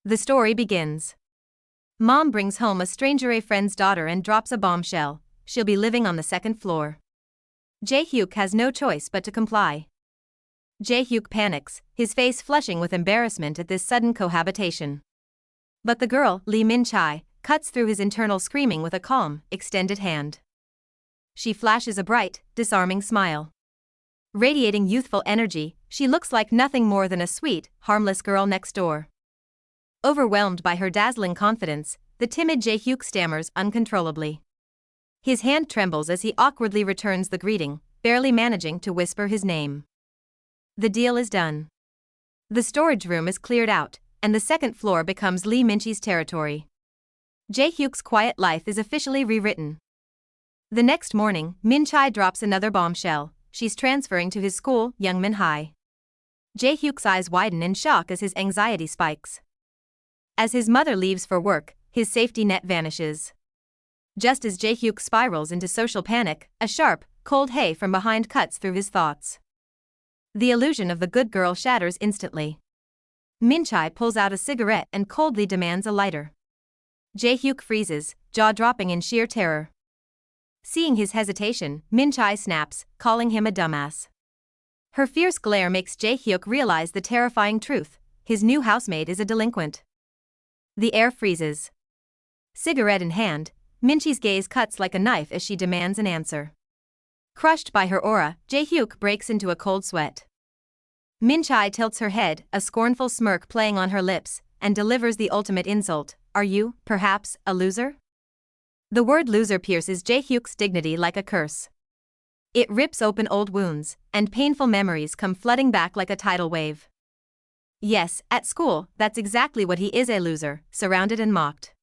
The story begins. Mom brings home a stranger friend's daughter and drops a bombshell. She'll be living on the second floor. Jae-hyuk has no choice but to comply. Jae-hyuk panics, his face flushing with embarrassment at this sudden cohabitation. But the girl, Lee Min-chae, cuts through his internal screaming with a calm, extended hand. She flashes a bright, disarming smile. Radiating youthful energy, she looks like nothing more than a sweet, harmless girl next door. Overwhelmed by her dazzling confidence, the timid Jae-hyuk stammers uncontrollably. His hand trembles as he awkwardly returns the greeting, barely managing to whisper his name. The deal is done. The storage room is cleared out, and the second floor becomes Lee Min-chae's territory. Jae-hyuk's quiet life is officially rewritten. The next morning, Min-chae drops another bombshell. She's transferring to his school, Youngman High. Jae-hyuk's eyes widen in shock as his anxiety spikes. As his mother leaves for work, his safety net vanishes. Just as Jae-hyuk spirals into social panic, a sharp, cold hey from behind cuts through his thoughts. The illusion of the good girl shatters instantly. Min-chae pulls out a cigarette and coldly demands a lighter. Jae-hyuk freezes, jaw dropping in sheer terror. Seeing his hesitation, Min-chae snaps, calling him a dumbass. Her fierce glare makes Jae-hyuk realize the terrifying truth: his new housemate is a delinquent. The air freezes. Cigarette in hand, Min-chae's gaze cuts like a knife as she demands an answer. Crushed by her aura, Jae-hyuk breaks into a cold sweat. Min-chae tilts her head, a scornful smirk playing on her lips, and delivers the ultimate insult: "Are you, perhaps, a loser?" The word loser pierces Jae-hyuk's dignity like a curse. It rips open old wounds, and painful memories come flooding back like a tidal wave. Yes, at school, that's exactly what he is, a loser, surrounded and mocked.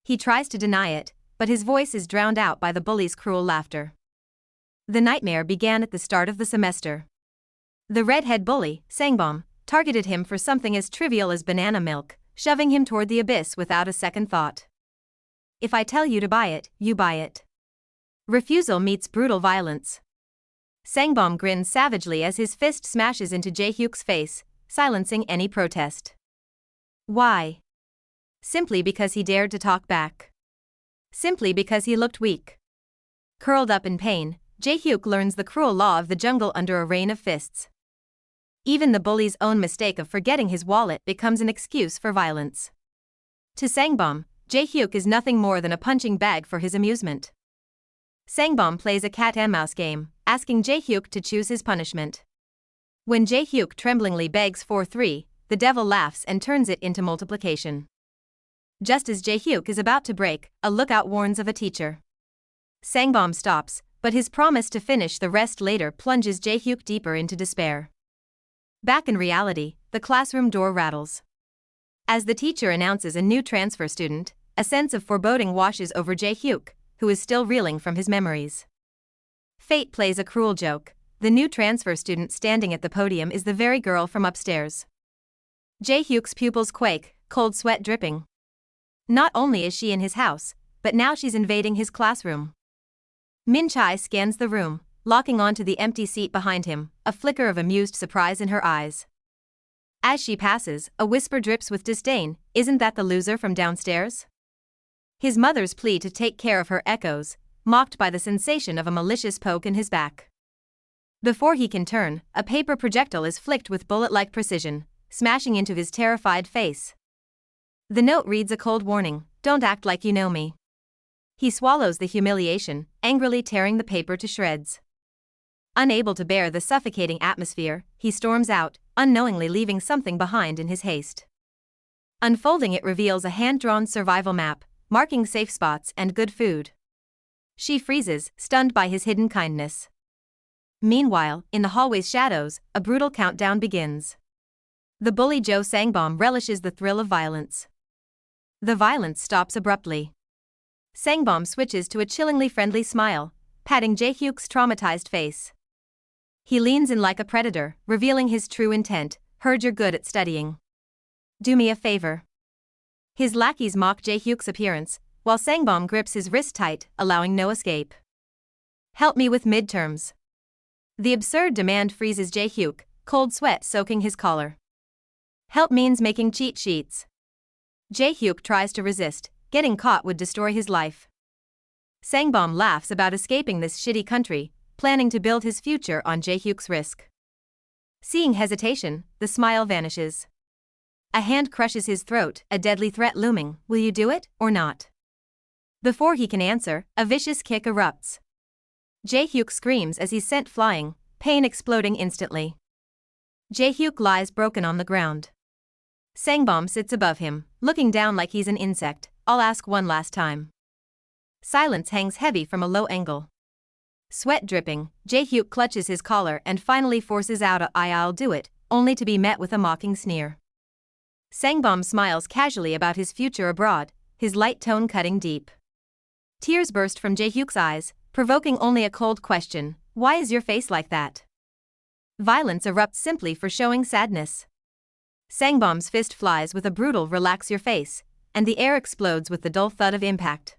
He tries to deny it, but his voice is drowned out by the bully's cruel laughter. The nightmare began at the start of the semester. The redhead bully, Sangbom, targeted him for something as trivial as banana milk, shoving him toward the abyss without a second thought. If I tell you to buy it, you buy it. Refusal meets brutal violence. Sangbom grins savagely as his fist smashes into Jae-hyuk's face, silencing any protest. Why? Simply because he dared to talk back. Simply because he looked weak. Curled up in pain, Jae-hyuk learns the cruel law of the jungle under a rain of fists. Even the bully's own mistake of forgetting his wallet becomes an excuse for violence. To Sangbom, Jae-hyuk is nothing more than a punching bag for his amusement. Sangbom plays a cat-and-mouse game, asking Jae-hyuk to choose his punishment. When Jae-hyuk tremblingly begs for 3, the devil laughs and turns it into multiplication. Just as Jae-hyuk is about to break, a lookout warns of a teacher. Sangbom stops, but his promise to finish the rest later plunges Jae-hyuk deeper into despair. Back in reality, the classroom door rattles. As the teacher announces a new transfer student, a sense of foreboding washes over Jae-hyuk, who is still reeling from his memories. Fate plays a cruel joke. The new transfer student standing at the podium is the very girl from upstairs. Jae-hyuk's pupils quake, cold sweat dripping. Not only is she in his house, but now she's invading his classroom. Min-chae scans the room, locking onto the empty seat behind him, a flicker of amused surprise in her eyes. As she passes, a whisper drips with disdain: "Isn't that the loser from downstairs?" His mother's plea to take care of her echoes, mocked by the sensation of a malicious poke in his back. Before he can turn, a paper projectile is flicked with bullet-like precision, smashing into his terrified face. The note reads a cold warning: "Don't act like you know me." He swallows the humiliation, angrily tearing the paper to shreds. Unable to bear the suffocating atmosphere, he storms out, unknowingly leaving something behind in his haste. Unfolding it reveals a hand-drawn survival map, marking safe spots and good food. She freezes, stunned by his hidden kindness. Meanwhile, in the hallway's shadows, a brutal countdown begins. The bully Joe Sangbom relishes the thrill of violence. The violence stops abruptly. Sangbom switches to a chillingly friendly smile, patting Jae-hyuk's traumatized face. He leans in like a predator, revealing his true intent: "Heard you're good at studying. Do me a favor." His lackeys mock Jae-hyuk's appearance, while Sangbom grips his wrist tight, allowing no escape. "Help me with midterms." The absurd demand freezes Jae-hyuk, cold sweat soaking his collar. Help means making cheat sheets. Jae-hyuk tries to resist, getting caught would destroy his life. Sangbom laughs about escaping this shitty country, planning to build his future on Jae-hyuk's risk. Seeing hesitation, the smile vanishes. A hand crushes his throat, a deadly threat looming. Will you do it, or not? Before he can answer, a vicious kick erupts. Jae-hyuk screams as he's sent flying, pain exploding instantly. Jae-hyuk lies broken on the ground. Sangbom sits above him, looking down like he's an insect. I'll ask one last time. Silence hangs heavy from a low angle. Sweat dripping, Jae-hyuk clutches his collar and finally forces out a I'll do it, only to be met with a mocking sneer. Sangbom smiles casually about his future abroad, his light tone cutting deep. Tears burst from Jae-hyuk's eyes, provoking only a cold question: why is your face like that? Violence erupts simply for showing sadness. Sangbom's fist flies with a brutal relax your face, and the air explodes with the dull thud of impact.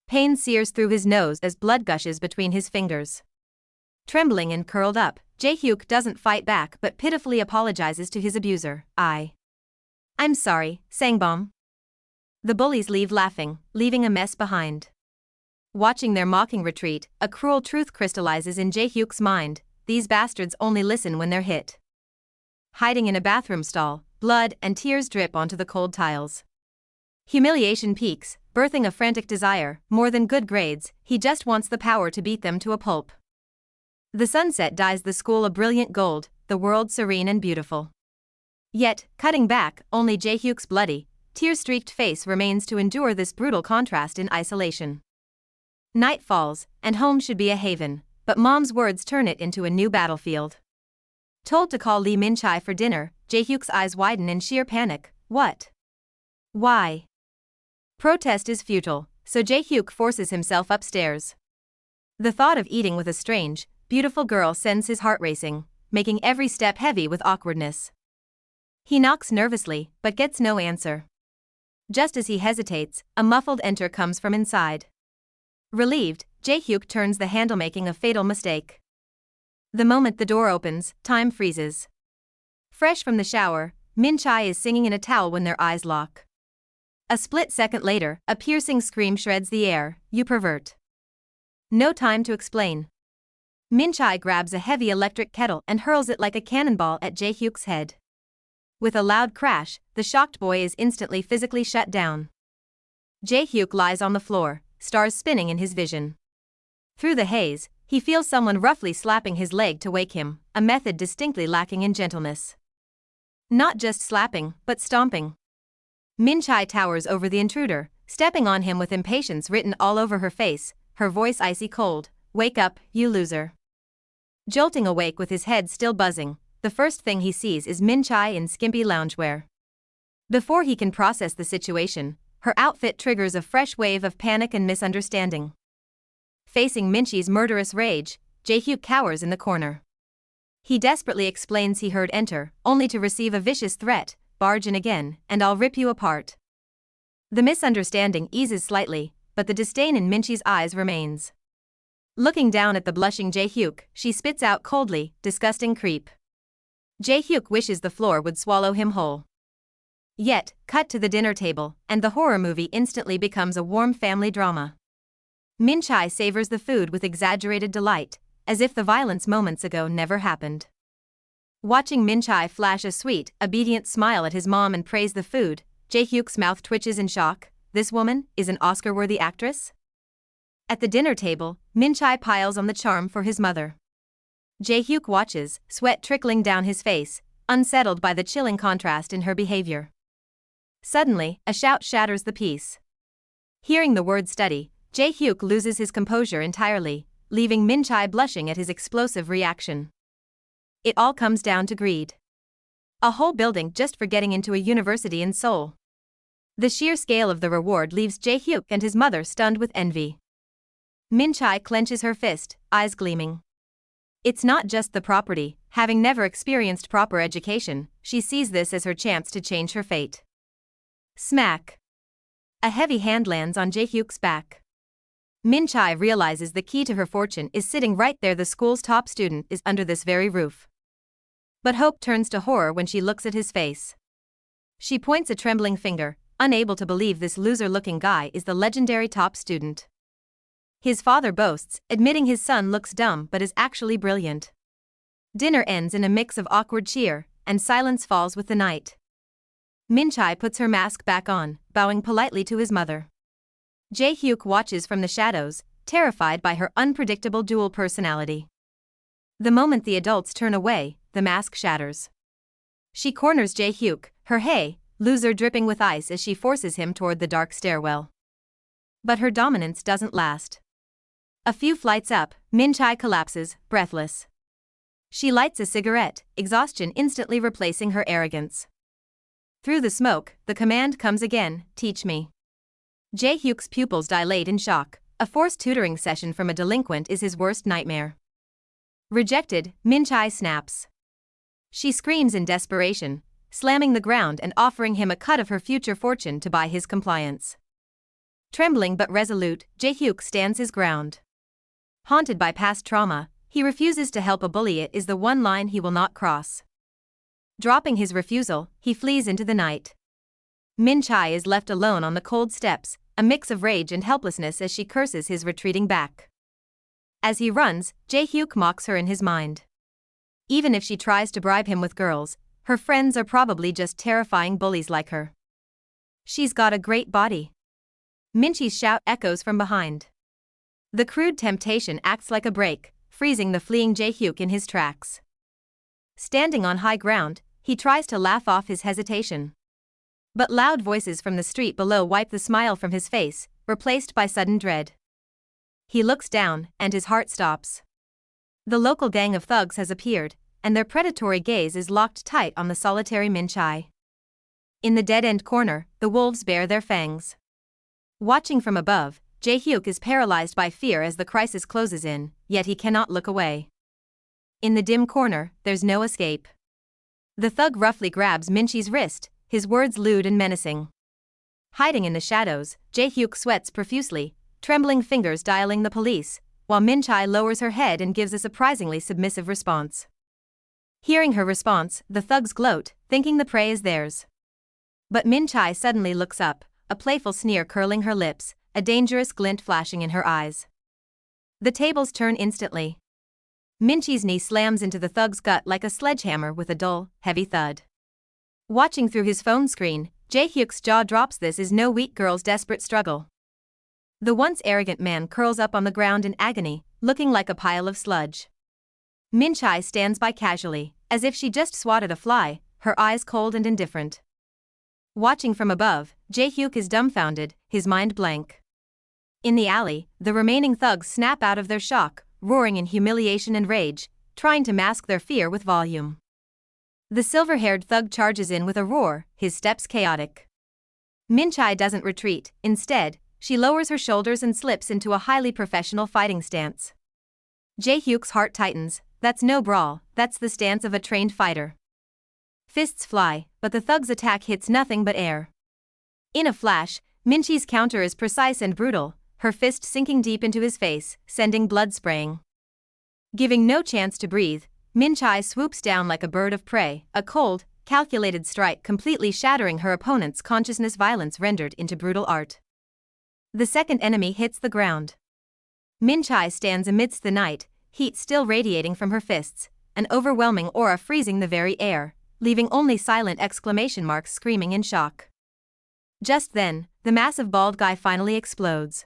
Pain sears through his nose as blood gushes between his fingers. Trembling and curled up, Jae-hyuk doesn't fight back but pitifully apologizes to his abuser. I'm sorry, Sangbom. The bullies leave laughing, leaving a mess behind. Watching their mocking retreat, a cruel truth crystallizes in Jae-hyuk's mind: these bastards only listen when they're hit. Hiding in a bathroom stall, blood and tears drip onto the cold tiles. Humiliation peaks, birthing a frantic desire. More than good grades, he just wants the power to beat them to a pulp. The sunset dyes the school a brilliant gold, the world serene and beautiful. Yet, cutting back, only Jae-hyuk's bloody, tear-streaked face remains to endure this brutal contrast in isolation. Night falls, and home should be a haven, but mom's words turn it into a new battlefield. Told to call Lee Min-chae for dinner, Jae-hyuk's eyes widen in sheer panic. What? Why? Protest is futile, so Jae-hyuk forces himself upstairs. The thought of eating with a strange, beautiful girl sends his heart racing, making every step heavy with awkwardness. He knocks nervously, but gets no answer. Just as he hesitates, a muffled enter comes from inside. Relieved, Jae-hyuk turns the handle, making a fatal mistake. The moment the door opens, time freezes. Fresh from the shower, Min-chae is singing in a towel when their eyes lock. A split second later, a piercing scream shreds the air. You pervert. No time to explain. Min-chae grabs a heavy electric kettle and hurls it like a cannonball at Jae-hyuk's head. With a loud crash, the shocked boy is instantly physically shut down. Jae-hyuk lies on the floor, stars spinning in his vision. Through the haze, he feels someone roughly slapping his leg to wake him, a method distinctly lacking in gentleness. Not just slapping, but stomping. Min-chae towers over the intruder, stepping on him with impatience written all over her face, her voice icy cold. Wake up, you loser. Jolting awake with his head still buzzing, the first thing he sees is Min-chae in skimpy loungewear. Before he can process the situation, her outfit triggers a fresh wave of panic and misunderstanding. Facing Min-chae's murderous rage, Jae-hyuk cowers in the corner. He desperately explains he heard enter, only to receive a vicious threat: barge in again, and I'll rip you apart. The misunderstanding eases slightly, but the disdain in Min-chae's eyes remains. Looking down at the blushing Jae-hyuk, she spits out coldly, disgusting creep. Jae-hyuk wishes the floor would swallow him whole. Yet, cut to the dinner table, and the horror movie instantly becomes a warm family drama. Min-chae savors the food with exaggerated delight, as if the violence moments ago never happened. Watching Min-chae flash a sweet, obedient smile at his mom and praise the food, Jae-hyuk's mouth twitches in shock. This woman is an Oscar-worthy actress? At the dinner table, Min-chae piles on the charm for his mother. Jae-hyuk watches, sweat trickling down his face, unsettled by the chilling contrast in her behavior. Suddenly, a shout shatters the peace. Hearing the word study, Jae-hyuk loses his composure entirely, leaving Min-chae blushing at his explosive reaction. It all comes down to greed. A whole building just for getting into a university in Seoul. The sheer scale of the reward leaves Jae-hyuk and his mother stunned with envy. Min-chae clenches her fist, eyes gleaming. It's not just the property. Having never experienced proper education, she sees this as her chance to change her fate. Smack. A heavy hand lands on Jae-hyuk's back. Min-chae realizes the key to her fortune is sitting right there. The school's top student is under this very roof. But hope turns to horror when she looks at his face. She points a trembling finger. unable to believe this loser-looking guy is the legendary top student. His father boasts, admitting his son looks dumb but is actually brilliant. Dinner ends in a mix of awkward cheer, and silence falls with the night. Minchai puts her mask back on, bowing politely to his mother. Jae-hyuk watches from the shadows, terrified by her unpredictable dual personality. The moment the adults turn away, the mask shatters. She corners Jae-hyuk, her hey, loser dripping with ice as she forces him toward the dark stairwell. But her dominance doesn't last. A few flights up, Minchai collapses, breathless. She lights a cigarette, exhaustion instantly replacing her arrogance. Through the smoke, the command comes again, teach me. Jae-hyuk's pupils dilate in shock. A forced tutoring session from a delinquent is his worst nightmare. Rejected, Minchai snaps. She screams in desperation, slamming the ground and offering him a cut of her future fortune to buy his compliance. Trembling but resolute, Jae-hyuk stands his ground. Haunted by past trauma, he refuses to help a bully. It is the one line he will not cross. Dropping his refusal, he flees into the night. Minchai is left alone on the cold steps, a mix of rage and helplessness as she curses his retreating back. As he runs, Jae-hyuk mocks her in his mind. Even if she tries to bribe him with girls, her friends are probably just terrifying bullies like her. She's got a great body. Minchai's shout echoes from behind. The crude temptation acts like a brake, freezing the fleeing Jae-hyuk in his tracks. Standing on high ground, he tries to laugh off his hesitation. But loud voices from the street below wipe the smile from his face, replaced by sudden dread. He looks down, and his heart stops. The local gang of thugs has appeared, and their predatory gaze is locked tight on the solitary Minchai. In the dead-end corner, the wolves bare their fangs. Watching from above, Jae-hyuk is paralyzed by fear as the crisis closes in, yet he cannot look away. In the dim corner, there's no escape. The thug roughly grabs Minchai's wrist, his words lewd and menacing. Hiding in the shadows, Jae-hyuk sweats profusely, trembling fingers dialing the police, while Minchai lowers her head and gives a surprisingly submissive response. Hearing her response, the thugs gloat, thinking the prey is theirs. But Minchai suddenly looks up, a playful sneer curling her lips, a dangerous glint flashing in her eyes. The tables turn instantly. Minchai's knee slams into the thug's gut like a sledgehammer with a dull, heavy thud. Watching through his phone screen, Jae-hyuk's jaw drops. This is no weak girl's desperate struggle. The once arrogant man curls up on the ground in agony, looking like a pile of sludge. Minchai stands by casually, as if she just swatted a fly, her eyes cold and indifferent. Watching from above, Jae-hyuk is dumbfounded, his mind blank. In the alley, the remaining thugs snap out of their shock, roaring in humiliation and rage, trying to mask their fear with volume. The silver-haired thug charges in with a roar, his steps chaotic. Minchai doesn't retreat, instead, she lowers her shoulders and slips into a highly professional fighting stance. Jae-hyuk's heart tightens. That's no brawl, that's the stance of a trained fighter. Fists fly, but the thug's attack hits nothing but air. In a flash, Minchai's counter is precise and brutal, her fist sinking deep into his face, sending blood spraying. Giving no chance to breathe, Minchai swoops down like a bird of prey, a cold, calculated strike completely shattering her opponent's consciousness, violence rendered into brutal art. The second enemy hits the ground. Minchai stands amidst the night, heat still radiating from her fists, an overwhelming aura freezing the very air, leaving only silent exclamation marks screaming in shock. Just then, the massive bald guy finally explodes.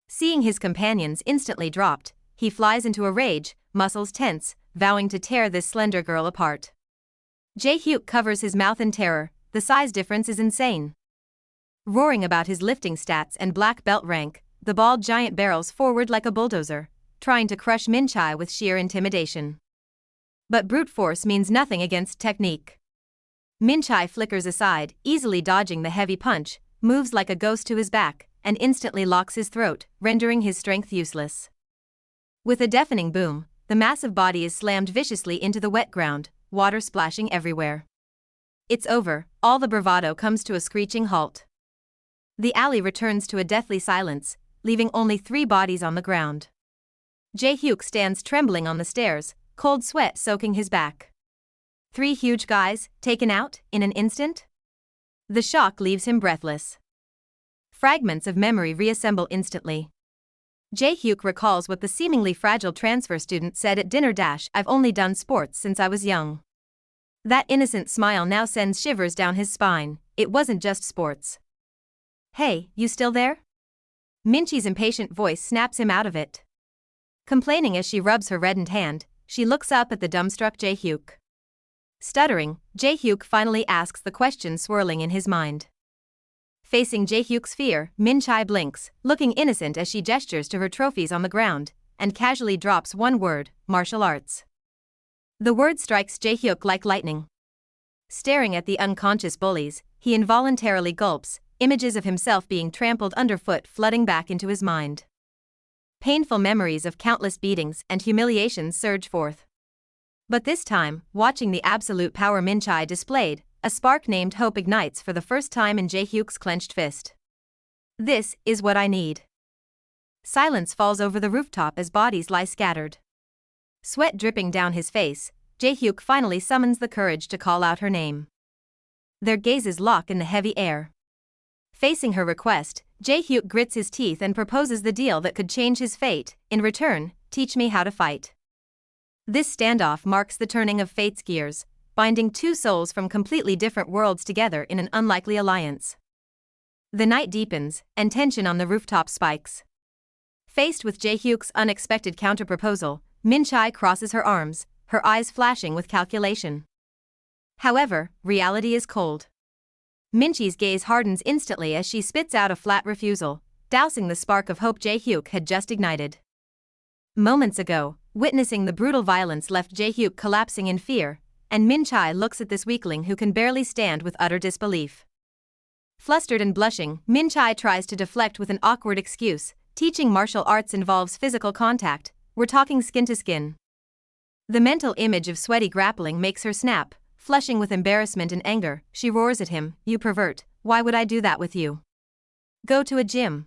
Seeing his companions instantly dropped, he flies into a rage, muscles tense, vowing to tear this slender girl apart. Jae-hyuk covers his mouth in terror, the size difference is insane. Roaring about his lifting stats and black belt rank, the bald giant barrels forward like a bulldozer, trying to crush Minchai with sheer intimidation. But brute force means nothing against technique. Minchai flickers aside, easily dodging the heavy punch, moves like a ghost to his back, and instantly locks his throat, rendering his strength useless. With a deafening boom, the massive body is slammed viciously into the wet ground, water splashing everywhere. It's over, all the bravado comes to a screeching halt. The alley returns to a deathly silence, leaving only 3 bodies on the ground. Jae-hyuk stands trembling on the stairs, cold sweat soaking his back. 3 huge guys, taken out, in an instant? The shock leaves him breathless. Fragments of memory reassemble instantly. Jae-hyuk recalls what the seemingly fragile transfer student said at dinner. I've only done sports since I was young. That innocent smile now sends shivers down his spine. It wasn't just sports. Hey, you still there? Minchi's impatient voice snaps him out of it. Complaining as she rubs her reddened hand, she looks up at the dumbstruck Jae-hyuk. Stuttering, Jae-hyuk finally asks the question swirling in his mind. Facing Jae-hyuk's fear, Min-chae blinks, looking innocent as she gestures to her trophies on the ground, and casually drops one word, martial arts. The word strikes Jae-hyuk like lightning. Staring at the unconscious bullies, he involuntarily gulps, images of himself being trampled underfoot flooding back into his mind. Painful memories of countless beatings and humiliations surge forth. But this time, watching the absolute power Min-chae displayed, a spark named hope ignites for the first time in Jae-hyuk's clenched fist. This is what I need. Silence falls over the rooftop as bodies lie scattered. Sweat dripping down his face, Jae-hyuk finally summons the courage to call out her name. Their gazes lock in the heavy air. Facing her request, Jae-hyuk grits his teeth and proposes the deal that could change his fate. In return, teach me how to fight. This standoff marks the turning of fate's gears, binding two souls from completely different worlds together in an unlikely alliance. The night deepens, and tension on the rooftop spikes. Faced with Jae-hyuk's unexpected counterproposal, Min-chae crosses her arms, her eyes flashing with calculation. However, reality is cold. Minchi's gaze hardens instantly as she spits out a flat refusal, dousing the spark of hope Jae-hyuk had just ignited. Moments ago, witnessing the brutal violence left Jae-hyuk collapsing in fear, and Min-chae looks at this weakling who can barely stand with utter disbelief. Flustered and blushing, Min-chae tries to deflect with an awkward excuse. Teaching martial arts involves physical contact, we're talking skin to skin. The mental image of sweaty grappling makes her snap, flushing with embarrassment and anger. She roars at him, you pervert, why would I do that with you? Go to a gym.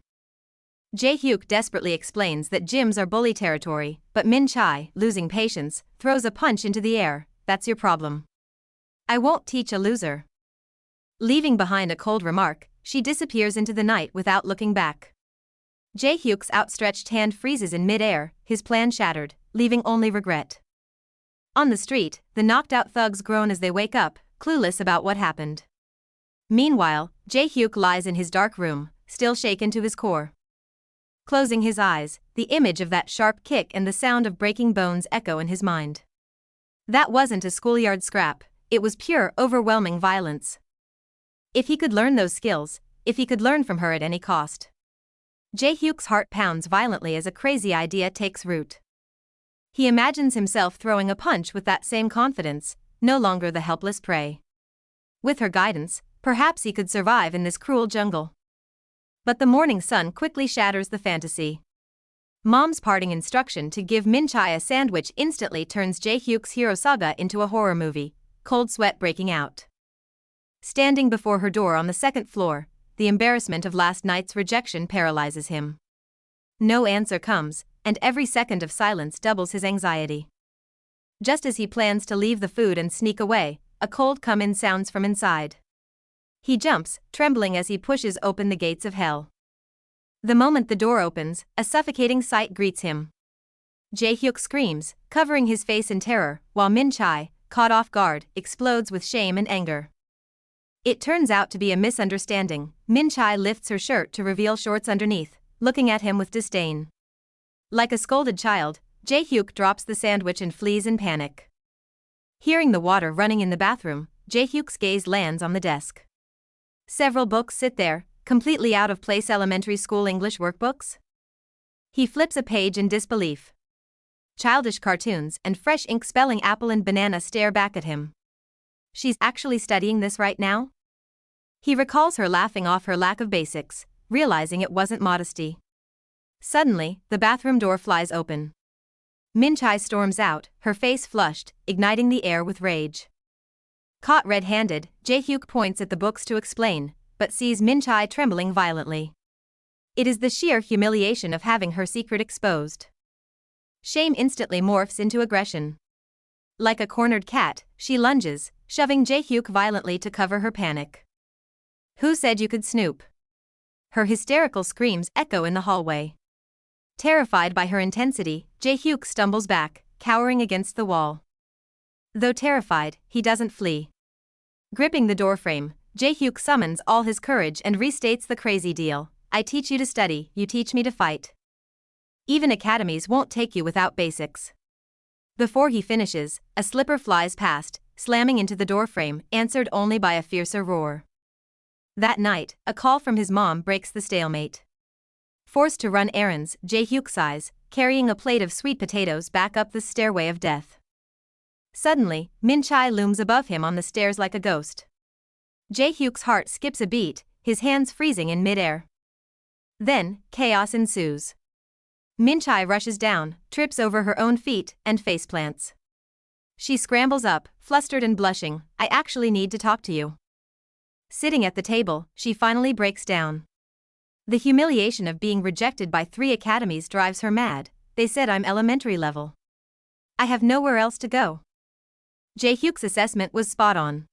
Jae-hyuk desperately explains that gyms are bully territory, but Min-chae, losing patience, throws a punch into the air. That's your problem. I won't teach a loser. Leaving behind a cold remark, she disappears into the night without looking back. Jae-hyuk's outstretched hand freezes in mid-air, his plan shattered, leaving only regret. On the street, the knocked-out thugs groan as they wake up, clueless about what happened. Meanwhile, Jae-hyuk lies in his dark room, still shaken to his core. Closing his eyes, the image of that sharp kick and the sound of breaking bones echo in his mind. That wasn't a schoolyard scrap, it was pure, overwhelming violence. If he could learn those skills, if he could learn from her at any cost. Jae-hyuk's heart pounds violently as a crazy idea takes root. He imagines himself throwing a punch with that same confidence, no longer the helpless prey. With her guidance, perhaps he could survive in this cruel jungle. But the morning sun quickly shatters the fantasy. Mom's parting instruction to give Min-chae a sandwich instantly turns Jae-hyuk's hero saga into a horror movie, cold sweat breaking out. Standing before her door on the second floor, the embarrassment of last night's rejection paralyzes him. No answer comes, and every second of silence doubles his anxiety. Just as he plans to leave the food and sneak away, a cold come-in sounds from inside. He jumps, trembling as he pushes open the gates of hell. The moment the door opens, a suffocating sight greets him. Jae-hyuk screams, covering his face in terror, while Min-chae, caught off guard, explodes with shame and anger. It turns out to be a misunderstanding. Min-chae lifts her shirt to reveal shorts underneath, looking at him with disdain. Like a scolded child, Jae-hyuk drops the sandwich and flees in panic. Hearing the water running in the bathroom, Jae-hyuk's gaze lands on the desk. Several books sit there, completely out of place. Elementary school English workbooks? He flips a page in disbelief. Childish cartoons and fresh ink spelling apple and banana stare back at him. She's actually studying this right now? He recalls her laughing off her lack of basics, realizing it wasn't modesty. Suddenly, the bathroom door flies open. Min-chae storms out, her face flushed, igniting the air with rage. Caught red-handed, Jae-hyuk points at the books to explain, but sees Min-chae trembling violently. It is the sheer humiliation of having her secret exposed. Shame instantly morphs into aggression. Like a cornered cat, she lunges, shoving Jae-hyuk violently to cover her panic. Who said you could snoop? Her hysterical screams echo in the hallway. Terrified by her intensity, Jae-hyuk stumbles back, cowering against the wall. Though terrified, he doesn't flee. Gripping the doorframe, Jae-hyuk summons all his courage and restates the crazy deal. I teach you to study, you teach me to fight. Even academies won't take you without basics. Before he finishes, a slipper flies past, slamming into the doorframe, answered only by a fiercer roar. That night, a call from his mom breaks the stalemate. Forced to run errands, Jae-hyuk sighs, carrying a plate of sweet potatoes back up the stairway of death. Suddenly, Min-chae looms above him on the stairs like a ghost. Jae-hyuk's heart skips a beat, his hands freezing in midair. Then, chaos ensues. Min-chae rushes down, trips over her own feet, and faceplants. She scrambles up, flustered and blushing. I actually need to talk to you. Sitting at the table, she finally breaks down. The humiliation of being rejected by 3 academies drives her mad. They said I'm elementary level. I have nowhere else to go. Jae-hyuk's assessment was spot on.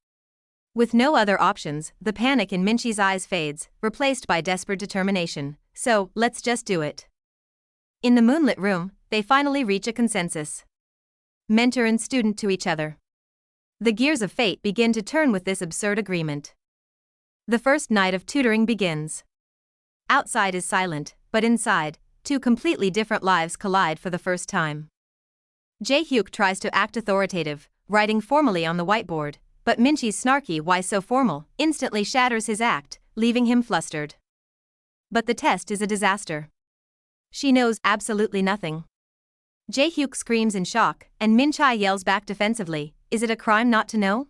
With no other options, the panic in Min-chae's eyes fades, replaced by desperate determination. So, let's just do it. In the moonlit room, they finally reach a consensus. Mentor and student to each other. The gears of fate begin to turn with this absurd agreement. The first night of tutoring begins. Outside is silent, but inside, 2 completely different lives collide for the first time. Jae-hyuk tries to act authoritative, writing formally on the whiteboard, but Min-chae's snarky "why so formal" instantly shatters his act, leaving him flustered. But the test is a disaster. She knows absolutely nothing. Jae-hyuk screams in shock, and Min-chae yells back defensively, is it a crime not to know?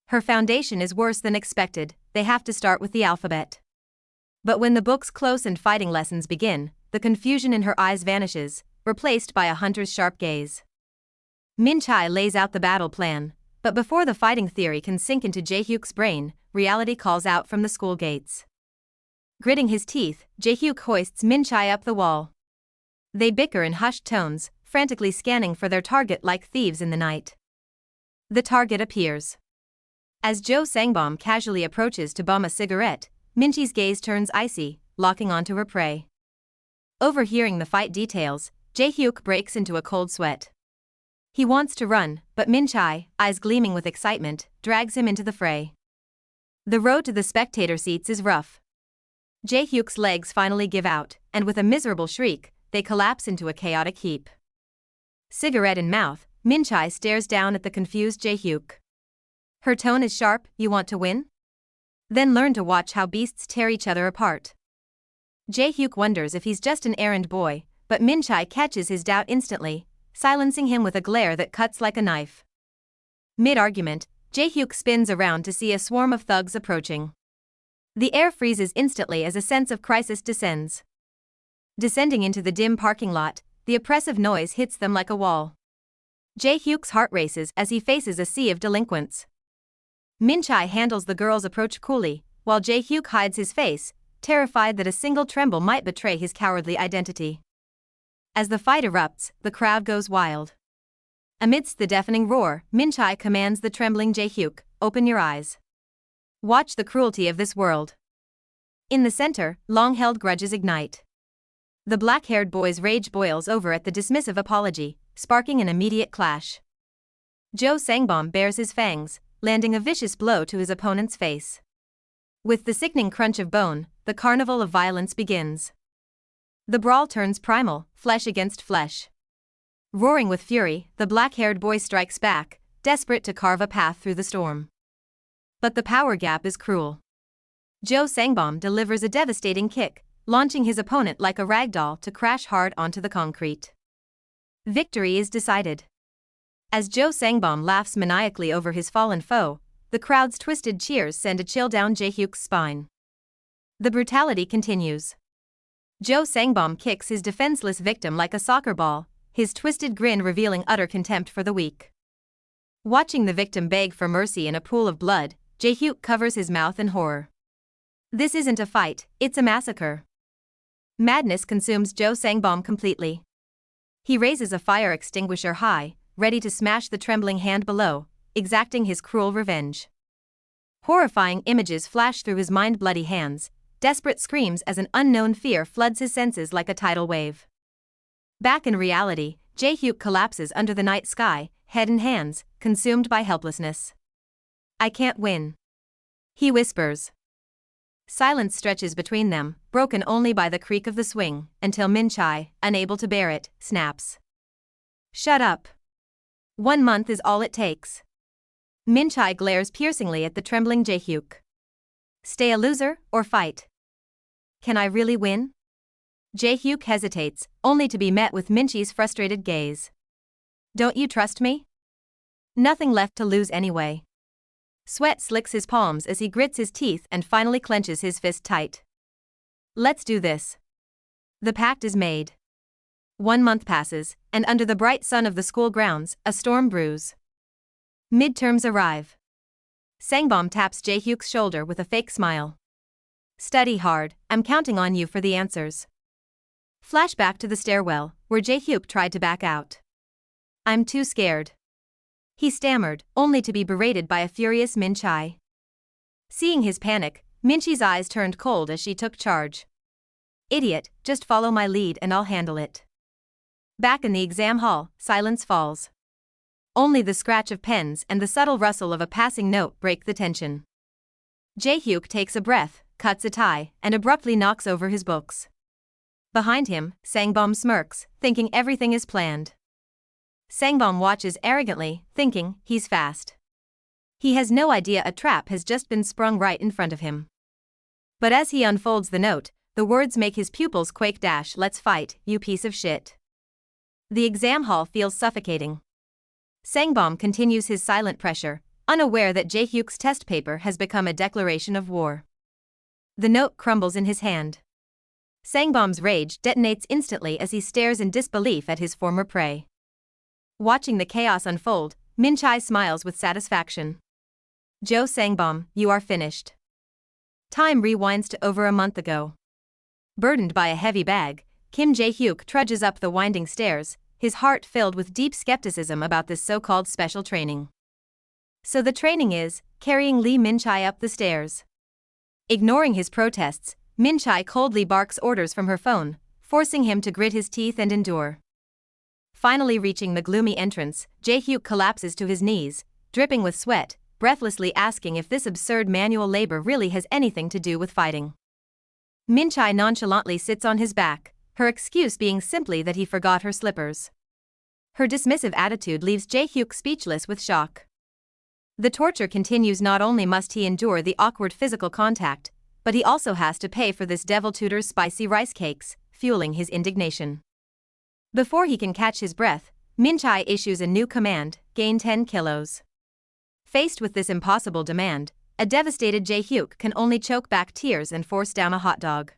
Her foundation is worse than expected, they have to start with the alphabet. But when the book's close and fighting lessons begin, the confusion in her eyes vanishes, replaced by a hunter's sharp gaze. Min-chae lays out the battle plan, but before the fighting theory can sink into Jae-hyuk's brain, reality calls out from the school gates. Gritting his teeth, Jae-hyuk hoists Min-chae up the wall. They bicker in hushed tones, frantically scanning for their target like thieves in the night. The target appears. As Jo Sangbom casually approaches to bum a cigarette, Min-chae's gaze turns icy, locking onto her prey. Overhearing the fight details, Jae-hyuk breaks into a cold sweat. He wants to run, but Min-chae, eyes gleaming with excitement, drags him into the fray. The road to the spectator seats is rough. Jae-hyuk's legs finally give out, and with a miserable shriek, they collapse into a chaotic heap. Cigarette in mouth, Min-chae stares down at the confused Jae-hyuk. Her tone is sharp, you want to win? Then learn to watch how beasts tear each other apart. Jae-hyuk wonders if he's just an errand boy, but Min-chae catches his doubt instantly, silencing him with a glare that cuts like a knife. Mid-argument, Jae-hyuk spins around to see a swarm of thugs approaching. The air freezes instantly as a sense of crisis descends. Descending into the dim parking lot, the oppressive noise hits them like a wall. Jae-hyuk's heart races as he faces a sea of delinquents. Min-chae handles the girl's approach coolly, while Jae-hyuk hides his face, terrified that a single tremble might betray his cowardly identity. As the fight erupts, the crowd goes wild. Amidst the deafening roar, Min-chae commands the trembling Jae-hyuk, open your eyes. Watch the cruelty of this world. In the center, long-held grudges ignite. The black-haired boy's rage boils over at the dismissive apology, sparking an immediate clash. Jo Sangbom bares his fangs, landing a vicious blow to his opponent's face. With the sickening crunch of bone, the carnival of violence begins. The brawl turns primal, flesh against flesh. Roaring with fury, the black-haired boy strikes back, desperate to carve a path through the storm. But the power gap is cruel. Jo Sangbom delivers a devastating kick, launching his opponent like a ragdoll to crash hard onto the concrete. Victory is decided. As Jo Sangbom laughs maniacally over his fallen foe, the crowd's twisted cheers send a chill down Jae-hyuk's spine. The brutality continues. Jo Sangbom kicks his defenseless victim like a soccer ball, his twisted grin revealing utter contempt for the weak. Watching the victim beg for mercy in a pool of blood, Jae-hyuk covers his mouth in horror. This isn't a fight, it's a massacre. Madness consumes Jo Sangbom completely. He raises a fire extinguisher high, ready to smash the trembling hand below, exacting his cruel revenge. Horrifying images flash through his mind-bloody hands, desperate screams as an unknown fear floods his senses like a tidal wave. Back in reality, Jae-hyuk collapses under the night sky, head in hands, consumed by helplessness. "I can't win," he whispers. Silence stretches between them, broken only by the creak of the swing, until Min-chae, unable to bear it, snaps. "Shut up. 1 month is all it takes." Min-chae glares piercingly at the trembling Jae-hyuk. "Stay a loser, or fight? Can I really win?" Jae-hyuk hesitates, only to be met with Min-chae's frustrated gaze. "Don't you trust me?" Nothing left to lose anyway. Sweat slicks his palms as he grits his teeth and finally clenches his fist tight. "Let's do this." The pact is made. 1 month passes, and under the bright sun of the school grounds, a storm brews. Midterms arrive. Sangbom taps Jae-hyuk's shoulder with a fake smile. "Study hard, I'm counting on you for the answers." Flashback to the stairwell, where Jae-hyuk tried to back out. "I'm too scared," he stammered, only to be berated by a furious Min-chae. Seeing his panic, Min-chae's eyes turned cold as she took charge. "Idiot, just follow my lead and I'll handle it." Back in the exam hall, silence falls. Only the scratch of pens and the subtle rustle of a passing note break the tension. Jae-hyuk takes a breath, cuts a tie, and abruptly knocks over his books. Behind him, Sangbom smirks, thinking everything is planned. Sangbom watches arrogantly, thinking he's fast. He has no idea a trap has just been sprung right in front of him. But as he unfolds the note, the words make his pupils quake. "Let's fight, you piece of shit." The exam hall feels suffocating. Sangbom continues his silent pressure, unaware that Jae-hyuk's test paper has become a declaration of war. The note crumbles in his hand. Sangbom's rage detonates instantly as he stares in disbelief at his former prey. Watching the chaos unfold, Min-chae smiles with satisfaction. "Jo Sangbom, you are finished." Time rewinds to over a month ago. Burdened by a heavy bag, Kim Jae-hyuk trudges up the winding stairs, his heart filled with deep skepticism about this so-called special training. So the training is carrying Lee Min-chae up the stairs. Ignoring his protests, Min-chae coldly barks orders from her phone, forcing him to grit his teeth and endure. Finally reaching the gloomy entrance, Jae-hyuk collapses to his knees, dripping with sweat, breathlessly asking if this absurd manual labor really has anything to do with fighting. Min-chae nonchalantly sits on his back, her excuse being simply that he forgot her slippers. Her dismissive attitude leaves Jae-hyuk speechless with shock. The torture continues. Not only must he endure the awkward physical contact, but he also has to pay for this devil tutor's spicy rice cakes, fueling his indignation. Before he can catch his breath, Min-chae issues a new command: gain 10 kilos. Faced with this impossible demand, a devastated Jae-hyuk can only choke back tears and force down a hot dog.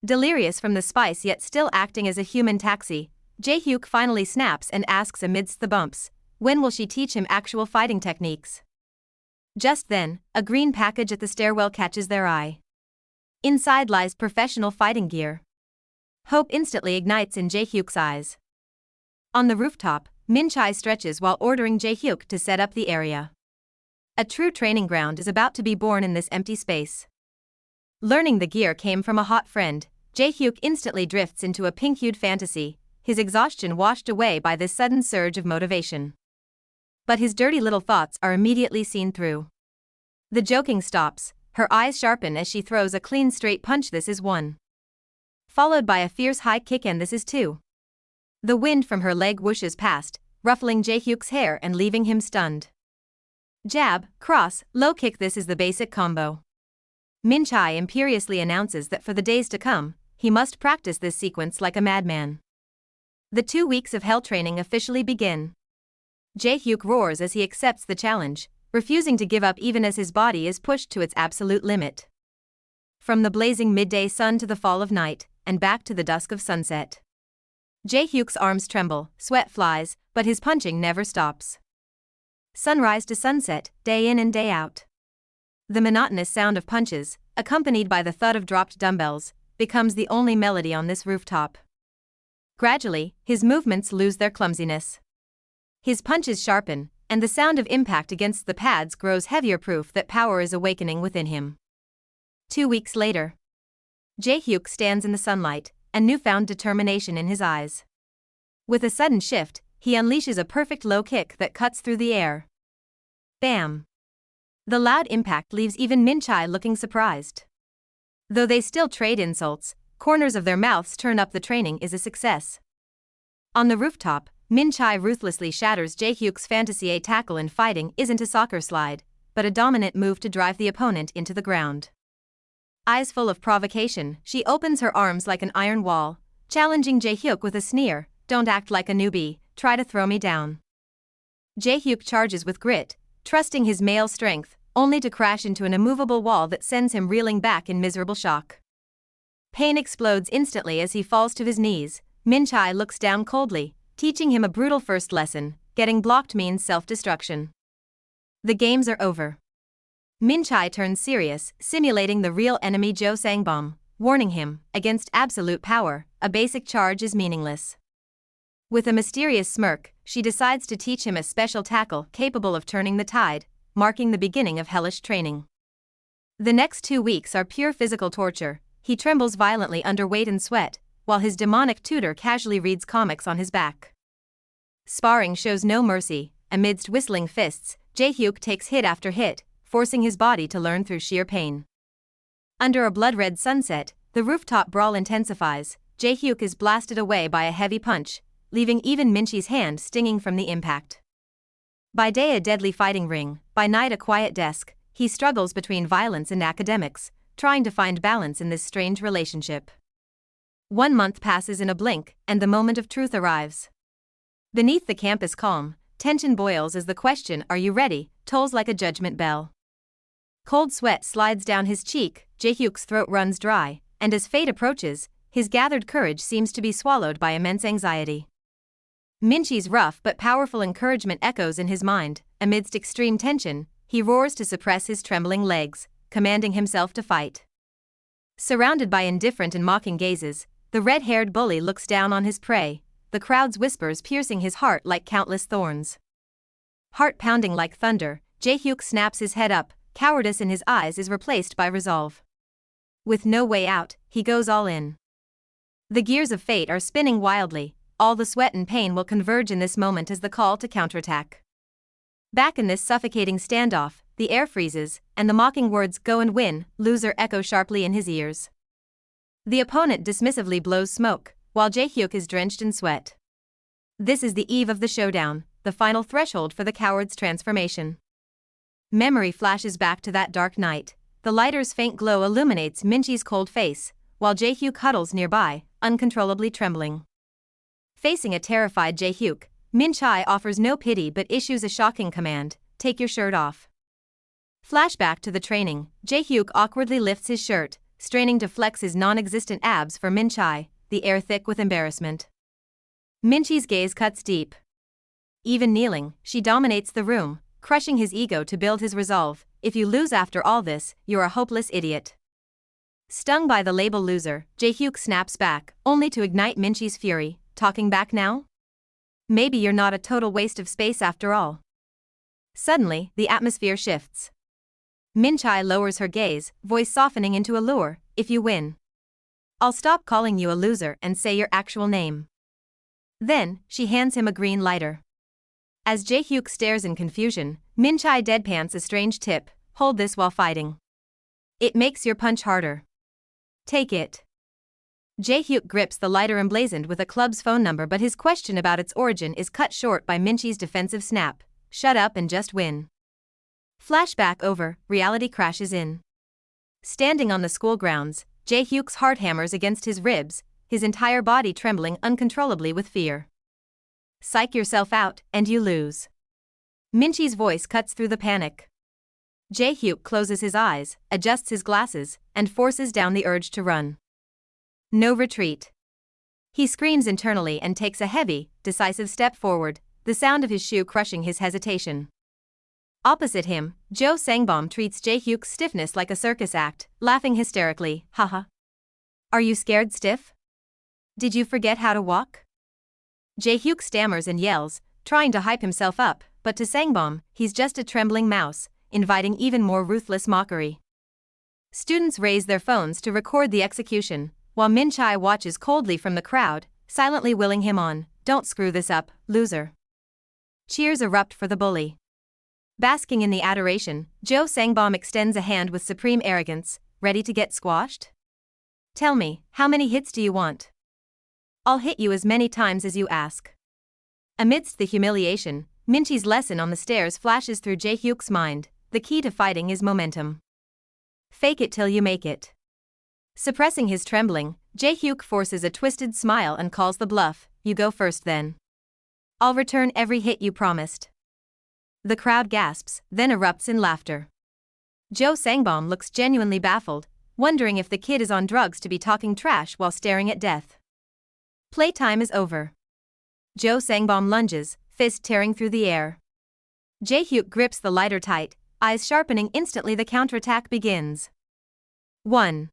Delirious from the spice yet still acting as a human taxi, Jae-hyuk finally snaps and asks amidst the bumps, when will she teach him actual fighting techniques? Just then, a green package at the stairwell catches their eye. Inside lies professional fighting gear. Hope instantly ignites in Jae-hyuk's eyes. On the rooftop, Min-chae stretches while ordering Jae-hyuk to set up the area. A true training ground is about to be born in this empty space. Learning the gear came from a hot friend, Jae-hyuk instantly drifts into a pink-hued fantasy, his exhaustion washed away by this sudden surge of motivation. But his dirty little thoughts are immediately seen through. The joking stops, her eyes sharpen as she throws a clean straight punch. This is 1. Followed by a fierce high kick, and this is 2. The wind from her leg whooshes past, ruffling Jae-hyuk's hair and leaving him stunned. Jab, cross, low kick. This is the basic combo. Min-chae imperiously announces that for the days to come, he must practice this sequence like a madman. The 2 weeks of hell training officially begin. Jae-hyuk roars as he accepts the challenge, refusing to give up even as his body is pushed to its absolute limit. From the blazing midday sun to the fall of night, and back to the dusk of sunset. Jae-hyuk's arms tremble, sweat flies, but his punching never stops. Sunrise to sunset, day in and day out. The monotonous sound of punches, accompanied by the thud of dropped dumbbells, becomes the only melody on this rooftop. Gradually, his movements lose their clumsiness. His punches sharpen, and the sound of impact against the pads grows heavier, proof that power is awakening within him. 2 weeks later. Jae-hyuk stands in the sunlight, a newfound determination in his eyes. With a sudden shift, he unleashes a perfect low kick that cuts through the air. Bam! The loud impact leaves even Min-chae looking surprised. Though they still trade insults, corners of their mouths turn up. The training is a success. On the rooftop, Min-chae ruthlessly shatters Jae-hyuk's fantasy. A tackle in fighting isn't a soccer slide, but a dominant move to drive the opponent into the ground. Eyes full of provocation, she opens her arms like an iron wall, challenging Jae-hyuk with a sneer, "Don't act like a newbie, try to throw me down." Jae-hyuk charges with grit, trusting his male strength, only to crash into an immovable wall that sends him reeling back in miserable shock. Pain explodes instantly as he falls to his knees. Min-chae looks down coldly, teaching him a brutal first lesson: getting blocked means self-destruction. The games are over. Min-chae turns serious, simulating the real enemy Jo Sang-bom, warning him, against absolute power, a basic charge is meaningless. With a mysterious smirk, she decides to teach him a special tackle capable of turning the tide, marking the beginning of hellish training. The next 2 weeks are pure physical torture. He trembles violently under weight and sweat, while his demonic tutor casually reads comics on his back. Sparring shows no mercy. Amidst whistling fists, Jae-hyuk takes hit after hit, forcing his body to learn through sheer pain. Under a blood-red sunset, the rooftop brawl intensifies. Jae-hyuk is blasted away by a heavy punch, leaving even Min-chae's hand stinging from the impact. By day a deadly fighting ring, by night a quiet desk, he struggles between violence and academics, trying to find balance in this strange relationship. 1 month passes in a blink, and the moment of truth arrives. Beneath the campus calm, tension boils as the question, "Are you ready?" tolls like a judgment bell. Cold sweat slides down his cheek, Jae-hyuk's throat runs dry, and as fate approaches, his gathered courage seems to be swallowed by immense anxiety. Min-chae's rough but powerful encouragement echoes in his mind. Amidst extreme tension, he roars to suppress his trembling legs, commanding himself to fight. Surrounded by indifferent and mocking gazes, the red-haired bully looks down on his prey, the crowd's whispers piercing his heart like countless thorns. Heart pounding like thunder, Jae-hyuk snaps his head up. Cowardice in his eyes is replaced by resolve. With no way out, he goes all in. The gears of fate are spinning wildly. All the sweat and pain will converge in this moment as the call to counterattack. Back in this suffocating standoff, the air freezes, and the mocking words "go and win, loser" echo sharply in his ears. The opponent dismissively blows smoke, while Jae-hyuk is drenched in sweat. This is the eve of the showdown, the final threshold for the coward's transformation. Memory flashes back to that dark night. The lighter's faint glow illuminates Min-chae's cold face, while Jae-hyuk huddles nearby, uncontrollably trembling. Facing a terrified Jae-hyuk, Min-chae offers no pity but issues a shocking command: "Take your shirt off." Flashback to the training, Jae-hyuk awkwardly lifts his shirt, straining to flex his non-existent abs for Min-chae, the air thick with embarrassment. Min-chae's gaze cuts deep. Even kneeling, she dominates the room, crushing his ego to build his resolve: "If you lose after all this, you're a hopeless idiot." Stung by the label loser, Jae-hyuk snaps back, only to ignite Min-chae's fury. "Talking back now? Maybe you're not a total waste of space after all." Suddenly, the atmosphere shifts. Min-chae lowers her gaze, voice softening into a lure: "If you win, I'll stop calling you a loser and say your actual name." Then, she hands him a green lighter. As Jae-hyuk stares in confusion, Min-chae deadpans a strange tip: "Hold this while fighting. It makes your punch harder. Take it." Jae-hyuk grips the lighter emblazoned with a club's phone number, but his question about its origin is cut short by Min-chae's defensive snap: "Shut up and just win." Flashback over, reality crashes in. Standing on the school grounds, Jae-hyuk's heart hammers against his ribs, his entire body trembling uncontrollably with fear. "Psych yourself out, and you lose." Min-chae's voice cuts through the panic. Jae-hyuk closes his eyes, adjusts his glasses, and forces down the urge to run. No retreat. He screams internally and takes a heavy, decisive step forward, the sound of his shoe crushing his hesitation. Opposite him, Jo Sang-bom treats Jae-hyuk's stiffness like a circus act, laughing hysterically: "Haha. Are you scared stiff? Did you forget how to walk?" Jae-hyuk stammers and yells, trying to hype himself up, but to Sangbom, he's just a trembling mouse, inviting even more ruthless mockery. Students raise their phones to record the execution, while Min-chae watches coldly from the crowd, silently willing him on. Don't screw this up, loser. Cheers erupt for the bully. Basking in the adoration, Jo Sangbom extends a hand with supreme arrogance, ready to get squashed? Tell me, how many hits do you want? I'll hit you as many times as you ask. Amidst the humiliation, Minchi's lesson on the stairs flashes through Jae-hyuk's mind. The key to fighting is momentum. Fake it till you make it. Suppressing his trembling, Jae-hyuk forces a twisted smile and calls the bluff. You go first then. I'll return every hit you promised. The crowd gasps, then erupts in laughter. Jo Sangbom looks genuinely baffled, wondering if the kid is on drugs to be talking trash while staring at death. Playtime is over. Jo Sangbom lunges, fist tearing through the air. Jae-hyuk grips the lighter tight, eyes sharpening. Instantly the counterattack begins. 1.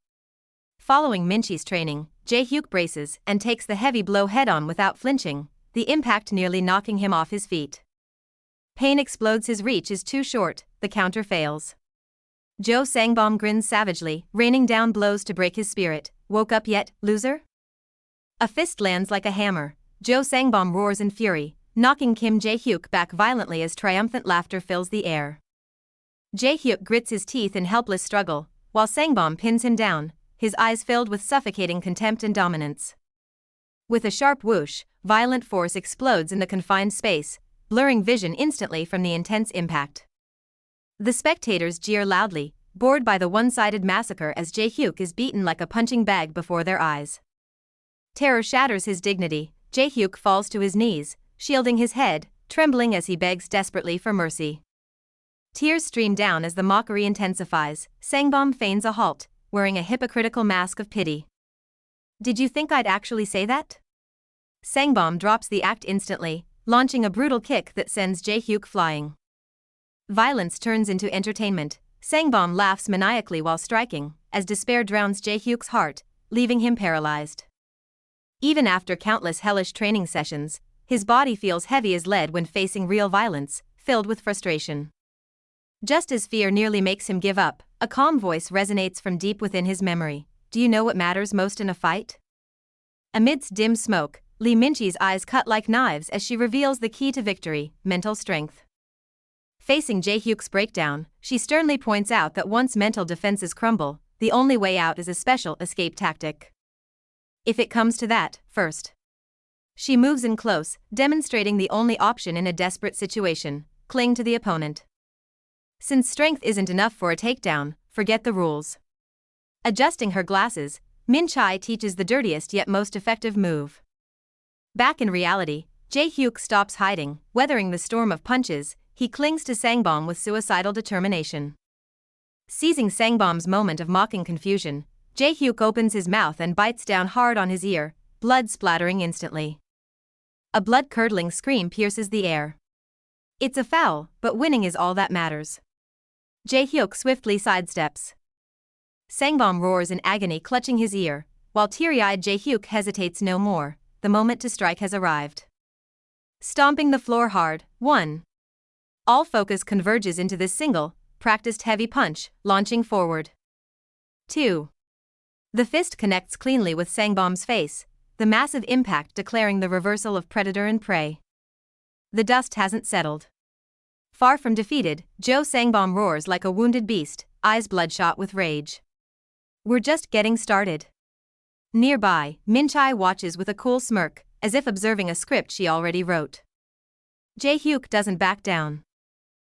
Following Minchi's training, Jae-hyuk braces and takes the heavy blow head-on without flinching, the impact nearly knocking him off his feet. Pain explodes. His reach is too short, the counter fails. Jo Sangbom grins savagely, raining down blows to break his spirit. Woke up yet, loser? A fist lands like a hammer. Jo Sangbom roars in fury, knocking Kim Jae-hyuk back violently as triumphant laughter fills the air. Jae-hyuk grits his teeth in helpless struggle, while Sangbom pins him down, his eyes filled with suffocating contempt and dominance. With a sharp whoosh, violent force explodes in the confined space, blurring vision instantly from the intense impact. The spectators jeer loudly, bored by the one-sided massacre as Jae-hyuk is beaten like a punching bag before their eyes. Terror shatters his dignity. Jae-hyuk falls to his knees, shielding his head, trembling as he begs desperately for mercy. Tears stream down as the mockery intensifies. Sangbom feigns a halt, wearing a hypocritical mask of pity. Did you think I'd actually say that? Sangbom drops the act instantly, launching a brutal kick that sends Jae-hyuk flying. Violence turns into entertainment. Sangbom laughs maniacally while striking, as despair drowns Jae-hyuk's heart, leaving him paralyzed. Even after countless hellish training sessions, his body feels heavy as lead when facing real violence, filled with frustration. Just as fear nearly makes him give up, a calm voice resonates from deep within his memory. Do you know what matters most in a fight? Amidst dim smoke, Lee Minchi's eyes cut like knives as she reveals the key to victory: mental strength. Facing Jae-hyuk's breakdown, she sternly points out that once mental defenses crumble, the only way out is a special escape tactic. If it comes to that, first. She moves in close, demonstrating the only option in a desperate situation: cling to the opponent. Since strength isn't enough for a takedown, forget the rules. Adjusting her glasses, Min-chae teaches the dirtiest yet most effective move. Back in reality, Jae-hyuk stops hiding, weathering the storm of punches. He clings to Sangbom with suicidal determination. Seizing Sangbom's moment of mocking confusion, Jae-hyuk opens his mouth and bites down hard on his ear, blood splattering instantly. A blood-curdling scream pierces the air. It's a foul, but winning is all that matters. Jae-hyuk swiftly sidesteps. Sangbom roars in agony, clutching his ear, while teary-eyed Jae-hyuk hesitates no more. The moment to strike has arrived. Stomping the floor hard, 1. All focus converges into this single, practiced heavy punch, launching forward. 2. The fist connects cleanly with Sangbom's face, the massive impact declaring the reversal of predator and prey. The dust hasn't settled. Far from defeated, Jo Sangbom roars like a wounded beast, eyes bloodshot with rage. We're just getting started. Nearby, Min-chae watches with a cool smirk, as if observing a script she already wrote. Jae-hyuk doesn't back down.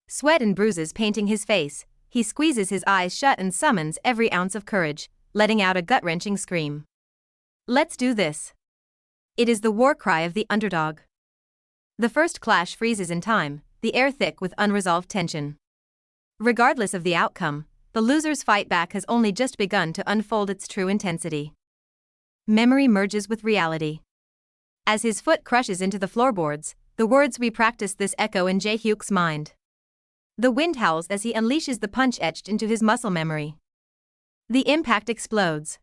Sweat and bruises painting his face, he squeezes his eyes shut and summons every ounce of courage, letting out a gut-wrenching scream. Let's do this. It is the war cry of the underdog. The first clash freezes in time, the air thick with unresolved tension. Regardless of the outcome, the loser's fight back has only just begun to unfold its true intensity. Memory merges with reality. As his foot crushes into the floorboards, the words "we practiced this" echo in Jae-hyuk's mind. The wind howls as he unleashes the punch etched into his muscle memory. The impact explodes.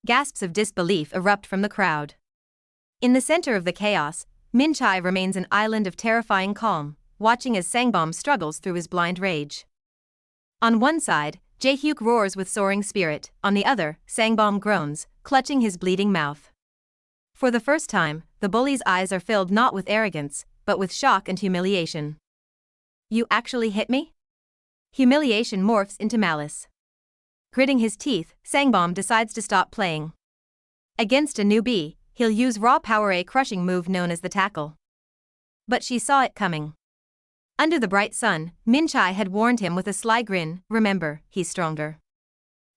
Gasps of disbelief erupt from the crowd. In the center of the chaos, Minchai remains an island of terrifying calm, watching as Sangbom struggles through his blind rage. On one side, Jaehyuk roars with soaring spirit, on the other, Sangbom groans, clutching his bleeding mouth. For the first time, the bully's eyes are filled not with arrogance, but with shock and humiliation. You actually hit me? Humiliation morphs into malice. Gritting his teeth, Sangbom decides to stop playing. Against a newbie, he'll use raw power, a crushing move known as the tackle. But she saw it coming. Under the bright sun, Minchai had warned him with a sly grin, remember, he's stronger.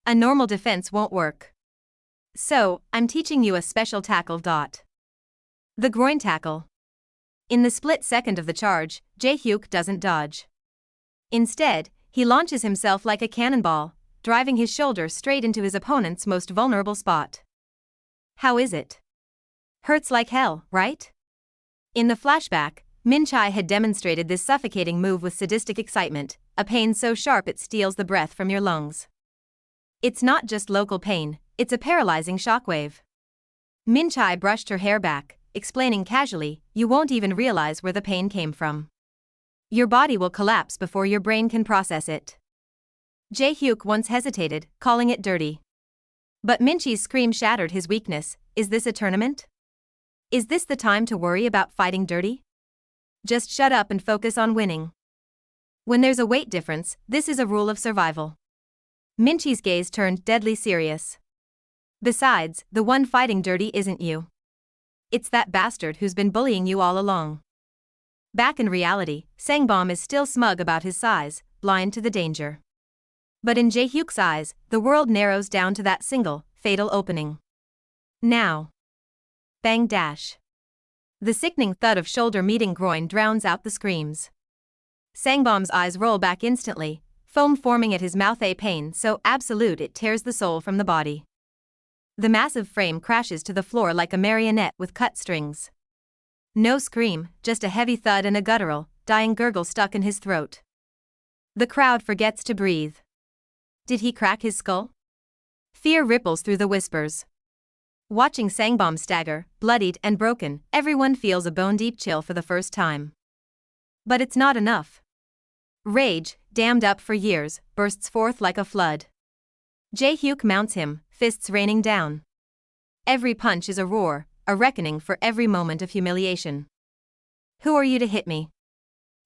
A normal defense won't work. So, I'm teaching you a special tackle. The groin tackle. In the split second of the charge, Jaehyuk doesn't dodge. Instead, he launches himself like a cannonball, driving his shoulder straight into his opponent's most vulnerable spot. How is it? Hurts like hell, right? In the flashback, Minchai had demonstrated this suffocating move with sadistic excitement, a pain so sharp it steals the breath from your lungs. It's not just local pain, it's a paralyzing shockwave. Minchai brushed her hair back, explaining casually, you won't even realize where the pain came from. Your body will collapse before your brain can process it. Jaehyuk once hesitated, calling it dirty. But Minchai's scream shattered his weakness. Is this a tournament? Is this the time to worry about fighting dirty? Just shut up and focus on winning. When there's a weight difference, this is a rule of survival. Minchai's gaze turned deadly serious. Besides, the one fighting dirty isn't you. It's that bastard who's been bullying you all along. Back in reality, Sangbom is still smug about his size, blind to the danger. But in Jaehyuk's eyes, the world narrows down to that single, fatal opening. Now. Bang dash. The sickening thud of shoulder meeting groin drowns out the screams. Sangbom's eyes roll back instantly, foam forming at his mouth, a pain so absolute it tears the soul from the body. The massive frame crashes to the floor like a marionette with cut strings. No scream, just a heavy thud and a guttural, dying gurgle stuck in his throat. The crowd forgets to breathe. Did he crack his skull? Fear ripples through the whispers. Watching Sangbom stagger, bloodied and broken, everyone feels a bone-deep chill for the first time. But it's not enough. Rage, dammed up for years, bursts forth like a flood. Jaehyuk mounts him, fists raining down. Every punch is a roar, a reckoning for every moment of humiliation. Who are you to hit me?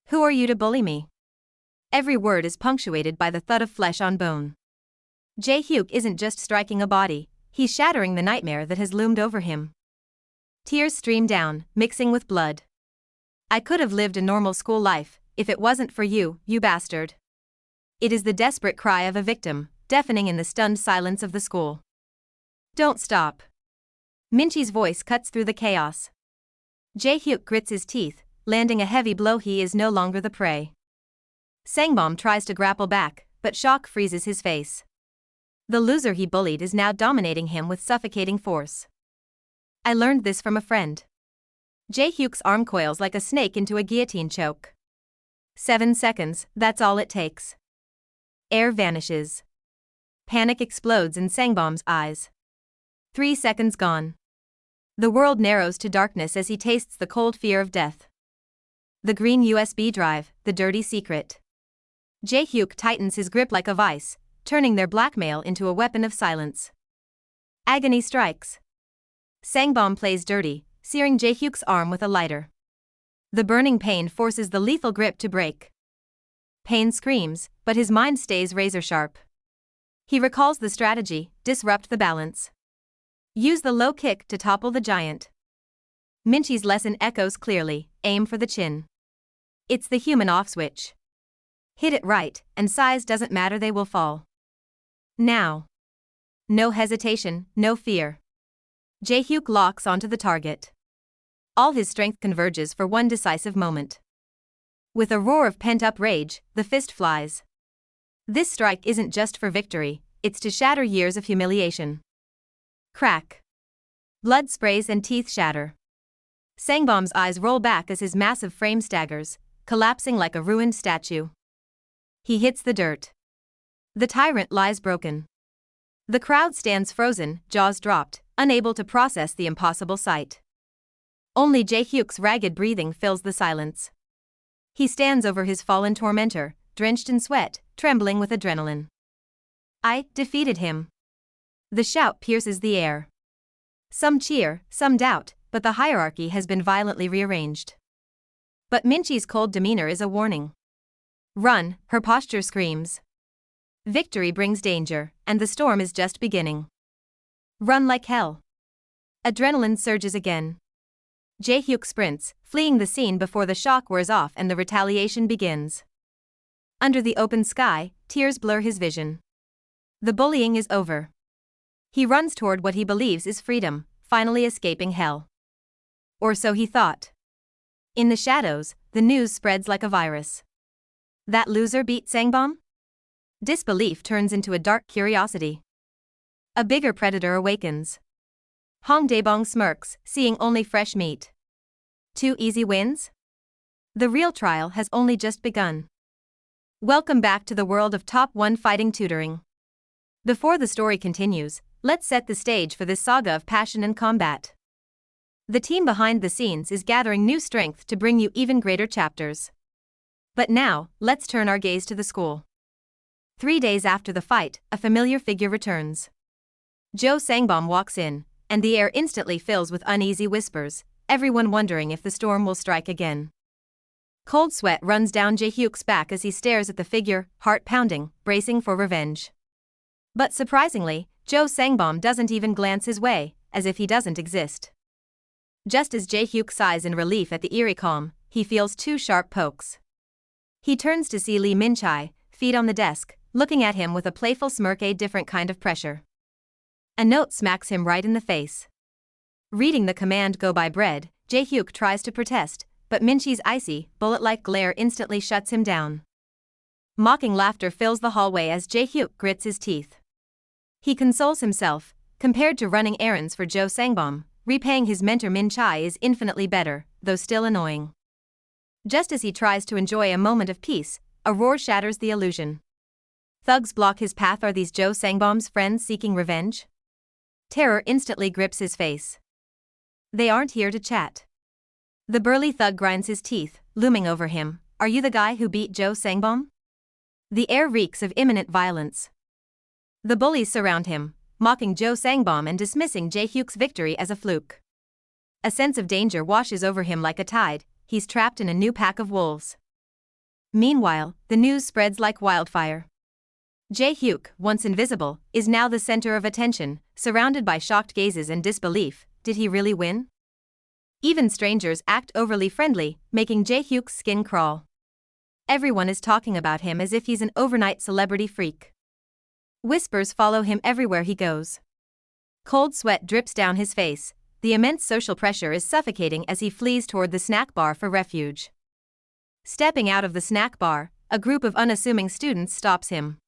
Who are you to bully me? Every word is punctuated by the thud of flesh on bone. Jaehyuk isn't just striking a body, he's shattering the nightmare that has loomed over him. Tears stream down, mixing with blood. I could have lived a normal school life, if it wasn't for you, you bastard. It is the desperate cry of a victim, deafening in the stunned silence of the school. Don't stop. Minchai's voice cuts through the chaos. Jaehyuk grits his teeth, landing a heavy blow. He is no longer the prey. Sangbom tries to grapple back, but shock freezes his face. The loser he bullied is now dominating him with suffocating force. I learned this from a friend. Jaehyuk's arm coils like a snake into a guillotine choke. 7 seconds, that's all it takes. Air vanishes. Panic explodes in Sangbom's eyes. 3 seconds gone. The world narrows to darkness as he tastes the cold fear of death. The green USB drive, the dirty secret. Jaehyuk tightens his grip like a vice, turning their blackmail into a weapon of silence. Agony strikes. Sangbom plays dirty, searing Jaehyuk's arm with a lighter. The burning pain forces the lethal grip to break. Pain screams, but his mind stays razor-sharp. He recalls the strategy: disrupt the balance. Use the low kick to topple the giant. Minchai's lesson echoes clearly: aim for the chin. It's the human off switch. Hit it right, and size doesn't matter, they will fall. Now. No hesitation, no fear. Jaehyuk locks onto the target. All his strength converges for one decisive moment. With a roar of pent-up rage, the fist flies. This strike isn't just for victory, it's to shatter years of humiliation. Crack. Blood sprays and teeth shatter. Sangbom's eyes roll back as his massive frame staggers, collapsing like a ruined statue. He hits the dirt. The tyrant lies broken. The crowd stands frozen, jaws dropped, unable to process the impossible sight. Only Jae-hyuk's ragged breathing fills the silence. He stands over his fallen tormentor, drenched in sweat, trembling with adrenaline. I defeated him. The shout pierces the air. Some cheer, some doubt, but the hierarchy has been violently rearranged. But Minchi's cold demeanor is a warning. Run, her posture screams. Victory brings danger, and the storm is just beginning. Run like hell. Adrenaline surges again. Jae-hyuk sprints, fleeing the scene before the shock wears off and the retaliation begins. Under the open sky, tears blur his vision. The bullying is over. He runs toward what he believes is freedom, finally escaping hell. Or so he thought. In the shadows, the news spreads like a virus. That loser beat Sangbom? Disbelief turns into a dark curiosity. A bigger predator awakens. Hong Daebong smirks, seeing only fresh meat. 2 easy wins? The real trial has only just begun. Welcome back to the world of Top 1 fighting tutoring. Before the story continues, let's set the stage for this saga of passion and combat. The team behind the scenes is gathering new strength to bring you even greater chapters. But now, let's turn our gaze to the school. 3 days after the fight, a familiar figure returns. Jo Sangbom walks in, and the air instantly fills with uneasy whispers, everyone wondering if the storm will strike again. Cold sweat runs down Jae-hyuk's back as he stares at the figure, heart pounding, bracing for revenge. But surprisingly, Jo Sangbom doesn't even glance his way, as if he doesn't exist. Just as Jae-hyuk sighs in relief at the eerie calm, he feels 2 sharp pokes. He turns to see Lee Min-chae, feet on the desk, looking at him with a playful smirk, a different kind of pressure. A note smacks him right in the face. Reading the command "Go buy bread," Jae-hyuk tries to protest, but Min-chae's icy, bullet-like glare instantly shuts him down. Mocking laughter fills the hallway as Jae-hyuk grits his teeth. He consoles himself, compared to running errands for Jo Sangbom, repaying his mentor Min-chae is infinitely better, though still annoying. Just as he tries to enjoy a moment of peace, a roar shatters the illusion. Thugs block his path. Are these Jo Sangbom's friends seeking revenge? Terror instantly grips his face. They aren't here to chat. The burly thug grinds his teeth, looming over him. Are you the guy who beat Jo Sangbom? The air reeks of imminent violence. The bullies surround him, mocking Jo Sangbom and dismissing Jae-hyuk's victory as a fluke. A sense of danger washes over him like a tide. He's trapped in a new pack of wolves. Meanwhile, the news spreads like wildfire. Jae-hyuk, once invisible, is now the center of attention, surrounded by shocked gazes and disbelief. Did he really win? Even strangers act overly friendly, making Jae-hyuk's skin crawl. Everyone is talking about him as if he's an overnight celebrity freak. Whispers follow him everywhere he goes. Cold sweat drips down his face. The immense social pressure is suffocating as he flees toward the snack bar for refuge. Stepping out of the snack bar, a group of unassuming students stops him.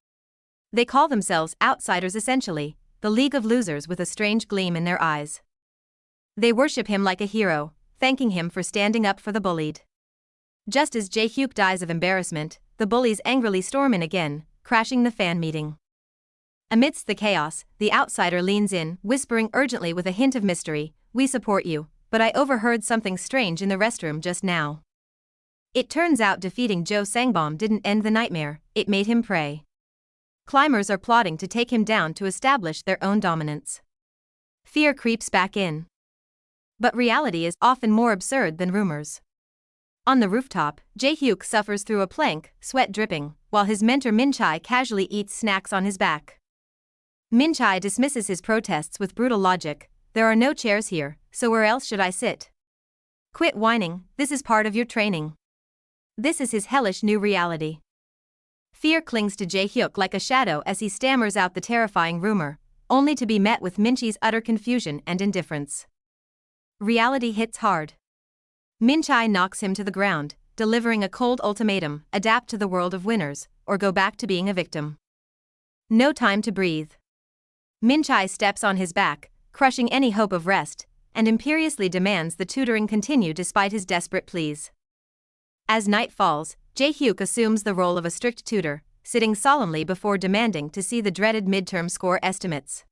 They call themselves outsiders, essentially, the League of Losers, with a strange gleam in their eyes. They worship him like a hero, thanking him for standing up for the bullied. Just as Jae-hyuk dies of embarrassment, the bullies angrily storm in again, crashing the fan meeting. Amidst the chaos, the outsider leans in, whispering urgently with a hint of mystery, "We support you, but I overheard something strange in the restroom just now." It turns out defeating Jo Sangbom didn't end the nightmare, it made him prey. Climbers are plotting to take him down to establish their own dominance. Fear creeps back in. But reality is often more absurd than rumors. On the rooftop, Jae-hyuk suffers through a plank, sweat dripping, while his mentor Min-chae casually eats snacks on his back. Min-chae dismisses his protests with brutal logic. "There are no chairs here, so where else should I sit? Quit whining, this is part of your training." This is his hellish new reality. Fear clings to Jae-hyuk like a shadow as he stammers out the terrifying rumor, only to be met with Min-chae's utter confusion and indifference. Reality hits hard. Min-chae knocks him to the ground, delivering a cold ultimatum: adapt to the world of winners, or go back to being a victim. No time to breathe. Min-chae steps on his back, crushing any hope of rest, and imperiously demands the tutoring continue despite his desperate pleas. As night falls, Jae-hyuk assumes the role of a strict tutor, sitting solemnly before demanding to see the dreaded midterm score estimates.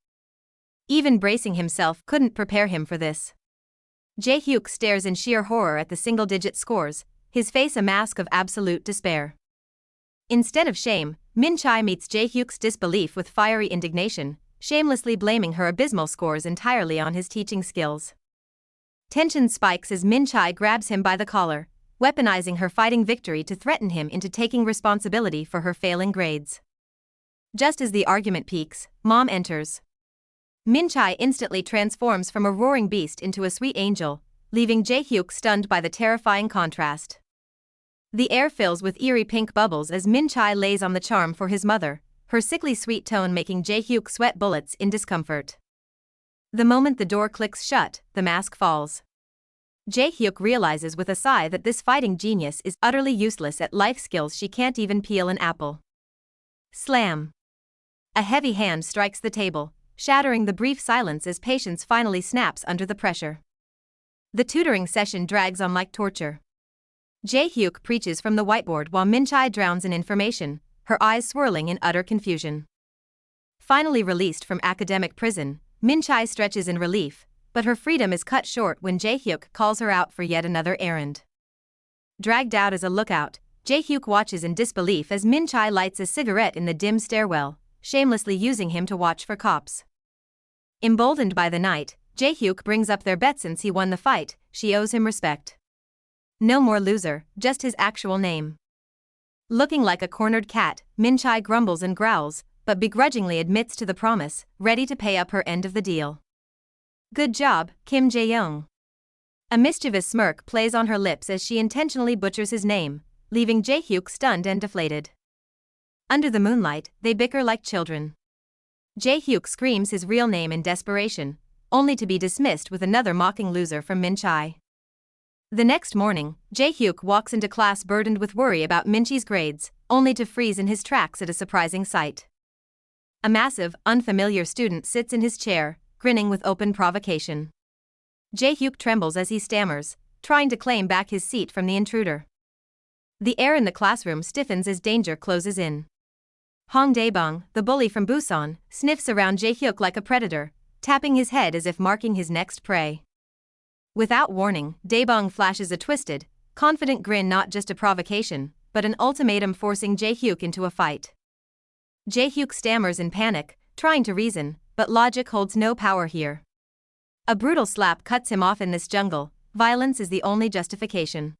Even bracing himself couldn't prepare him for this. Jae-hyuk stares in sheer horror at the single-digit scores, his face a mask of absolute despair. Instead of shame, Min-chae meets Jae-hyuk's disbelief with fiery indignation, shamelessly blaming her abysmal scores entirely on his teaching skills. Tension spikes as Min-chae grabs him by the collar, weaponizing her fighting victory to threaten him into taking responsibility for her failing grades. Just as the argument peaks, Mom enters. Min-chae instantly transforms from a roaring beast into a sweet angel, leaving Jae-hyuk stunned by the terrifying contrast. The air fills with eerie pink bubbles as Min-chae lays on the charm for his mother, her sickly sweet tone making Jae-hyuk sweat bullets in discomfort. The moment the door clicks shut, the mask falls. Jae-hyuk realizes with a sigh that this fighting genius is utterly useless at life skills. She can't even peel an apple. Slam! A heavy hand strikes the table, shattering the brief silence as patience finally snaps under the pressure. The tutoring session drags on like torture. Jae-hyuk preaches from the whiteboard while Min-chae drowns in information, her eyes swirling in utter confusion. Finally released from academic prison, Min-chae stretches in relief, but her freedom is cut short when Jae-hyuk calls her out for yet another errand. Dragged out as a lookout, Jae-hyuk watches in disbelief as Min-chae lights a cigarette in the dim stairwell, shamelessly using him to watch for cops. Emboldened by the night, Jae-hyuk brings up their bet since he won the fight. She owes him respect. No more loser, just his actual name. Looking like a cornered cat, Min-chae grumbles and growls, but begrudgingly admits to the promise, ready to pay up her end of the deal. Good job, Kim Jae-young. A mischievous smirk plays on her lips as she intentionally butchers his name, leaving Jae-hyuk stunned and deflated. Under the moonlight, they bicker like children. Jae-hyuk screams his real name in desperation, only to be dismissed with another mocking loser from Min-chae. The next morning, Jae-hyuk walks into class burdened with worry about Min-chae's grades, only to freeze in his tracks at a surprising sight. A massive, unfamiliar student sits in his chair, grinning with open provocation. Jae-hyuk trembles as he stammers, trying to claim back his seat from the intruder. The air in the classroom stiffens as danger closes in. Hong Daebong, the bully from Busan, sniffs around Jae-hyuk like a predator, tapping his head as if marking his next prey. Without warning, Daebong flashes a twisted, confident grin, not just a provocation, but an ultimatum forcing Jae-hyuk into a fight. Jae-hyuk stammers in panic, trying to reason, but logic holds no power here. A brutal slap cuts him off in this jungle, violence is the only justification.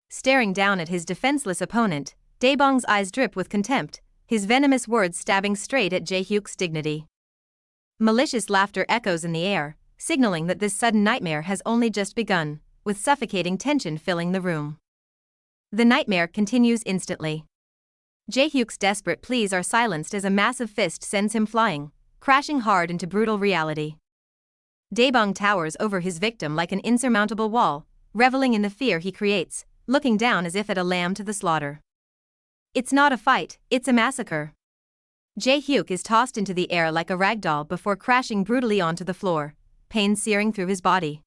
Staring down at his defenseless opponent, Daebong's eyes drip with contempt, his venomous words stabbing straight at Jae-hyuk's dignity. Malicious laughter echoes in the air, signaling that this sudden nightmare has only just begun, with suffocating tension filling the room. The nightmare continues instantly. Jae-hyuk's desperate pleas are silenced as a massive fist sends him flying, crashing hard into brutal reality. Daebong towers over his victim like an insurmountable wall, reveling in the fear he creates, looking down as if at a lamb to the slaughter. It's not a fight, it's a massacre. Jae-hyuk is tossed into the air like a ragdoll before crashing brutally onto the floor, pain searing through his body.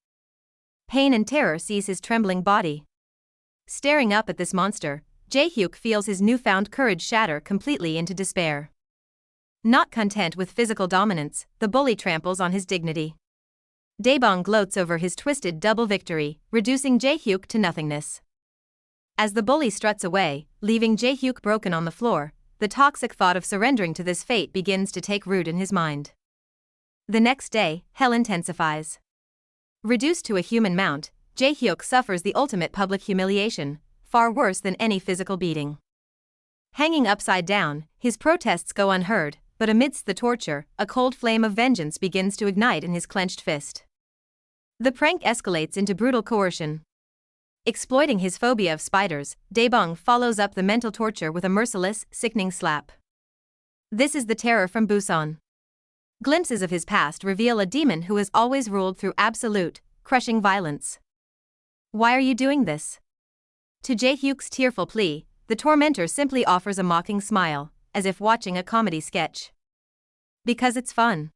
Pain and terror seize his trembling body. Staring up at this monster, Jae-hyuk feels his newfound courage shatter completely into despair. Not content with physical dominance, the bully tramples on his dignity. Daebong gloats over his twisted double victory, reducing Jae-hyuk to nothingness. As the bully struts away, leaving Jae-hyuk broken on the floor, the toxic thought of surrendering to this fate begins to take root in his mind. The next day, hell intensifies. Reduced to a human mount, Jae-hyuk suffers the ultimate public humiliation, far worse than any physical beating. Hanging upside down, his protests go unheard, but amidst the torture, a cold flame of vengeance begins to ignite in his clenched fist. The prank escalates into brutal coercion. Exploiting his phobia of spiders, Daebong follows up the mental torture with a merciless, sickening slap. This is the terror from Busan. Glimpses of his past reveal a demon who has always ruled through absolute, crushing violence. Why are you doing this? To Jae-hyuk's tearful plea, the tormentor simply offers a mocking smile, as if watching a comedy sketch. Because it's fun.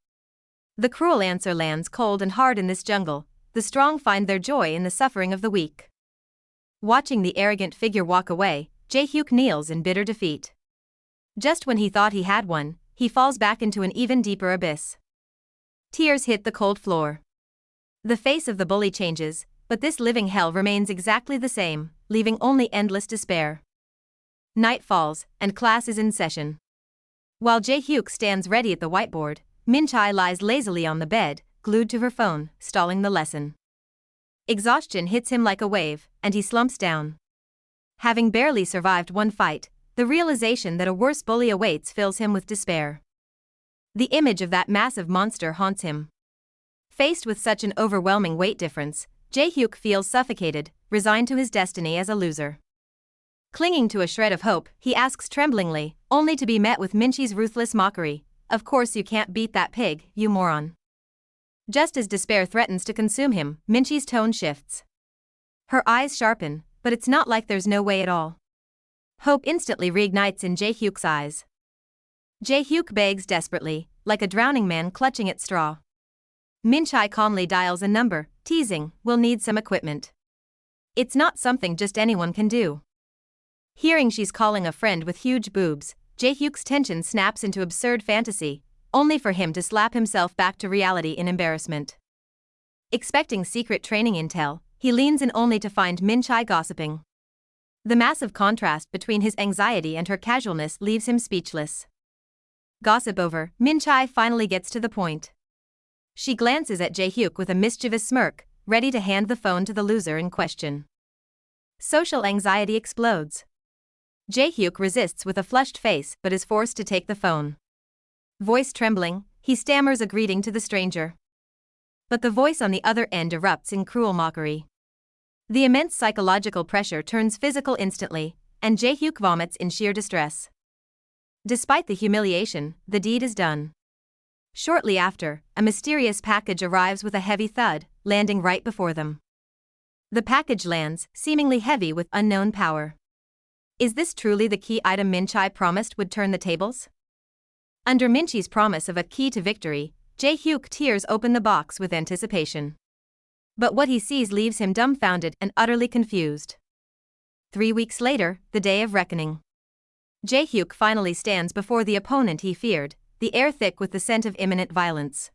The cruel answer lands cold and hard in this jungle, the strong find their joy in the suffering of the weak. Watching the arrogant figure walk away, Jae-hyuk kneels in bitter defeat. Just when he thought he had won, he falls back into an even deeper abyss. Tears hit the cold floor. The face of the bully changes, but this living hell remains exactly the same, leaving only endless despair. Night falls, and class is in session. While Jae-hyuk stands ready at the whiteboard, Min-chae lies lazily on the bed, glued to her phone, stalling the lesson. Exhaustion hits him like a wave, and he slumps down. Having barely survived one fight, the realization that a worse bully awaits fills him with despair. The image of that massive monster haunts him. Faced with such an overwhelming weight difference, Jae-hyuk feels suffocated, resigned to his destiny as a loser. Clinging to a shred of hope, he asks tremblingly, only to be met with Min-chae's ruthless mockery, "Of course you can't beat that pig, you moron." Just as despair threatens to consume him, Min-chae's tone shifts. Her eyes sharpen, but it's not like there's no way at all. Hope instantly reignites in Jae-hyuk's eyes. Jae-hyuk begs desperately, like a drowning man clutching at straw. Min-chae calmly dials a number, teasing, "We'll need some equipment. It's not something just anyone can do." Hearing she's calling a friend with huge boobs, Jae-hyuk's tension snaps into absurd fantasy, only for him to slap himself back to reality in embarrassment. Expecting secret training intel, he leans in only to find Min-chae gossiping. The massive contrast between his anxiety and her casualness leaves him speechless. Gossip over, Min-chae finally gets to the point. She glances at Jae-hyuk with a mischievous smirk, ready to hand the phone to the loser in question. Social anxiety explodes. Jae-hyuk resists with a flushed face but is forced to take the phone. Voice trembling, he stammers a greeting to the stranger. But the voice on the other end erupts in cruel mockery. The immense psychological pressure turns physical instantly, and Jae-hyuk vomits in sheer distress. Despite the humiliation, the deed is done. Shortly after, a mysterious package arrives with a heavy thud, landing right before them. The package lands, seemingly heavy with unknown power. Is this truly the key item Min-chae promised would turn the tables? Under Min-chae's promise of a key to victory, Jae-hyuk tears open the box with anticipation. But what he sees leaves him dumbfounded and utterly confused. 3 weeks later, the day of reckoning. Jae-hyuk finally stands before the opponent he feared, the air thick with the scent of imminent violence.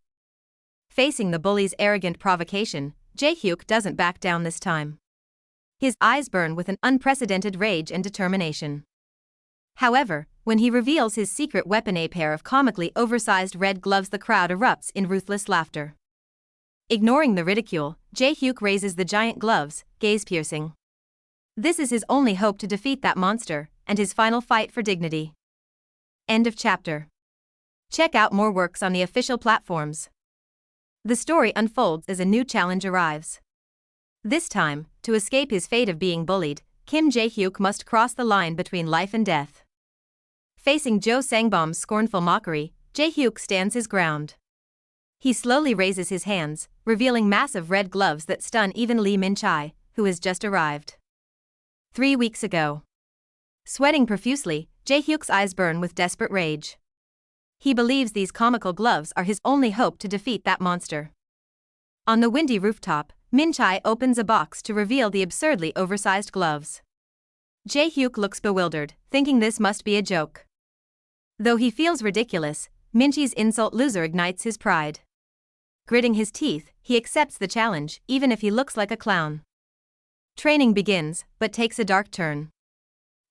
Facing the bully's arrogant provocation, Jae-hyuk doesn't back down this time. His eyes burn with an unprecedented rage and determination. However, when he reveals his secret weapon, a pair of comically oversized red gloves, the crowd erupts in ruthless laughter. Ignoring the ridicule, Jae-hyuk raises the giant gloves, gaze-piercing. This is his only hope to defeat that monster, and his final fight for dignity. End of chapter. Check out more works on the official platforms. The story unfolds as a new challenge arrives. This time, to escape his fate of being bullied, Kim Jae-hyuk must cross the line between life and death. Facing Jo Sang-bom's scornful mockery, Jae-hyuk stands his ground. He slowly raises his hands, revealing massive red gloves that stun even Lee Min-chae, who has just arrived. 3 weeks ago. Sweating profusely, Jae-hyuk's eyes burn with desperate rage. He believes these comical gloves are his only hope to defeat that monster. On the windy rooftop, Min-chae opens a box to reveal the absurdly oversized gloves. Jae-hyuk looks bewildered, thinking this must be a joke. Though he feels ridiculous, Min-chae's insult loser ignites his pride. Gritting his teeth, he accepts the challenge, even if he looks like a clown. Training begins, but takes a dark turn.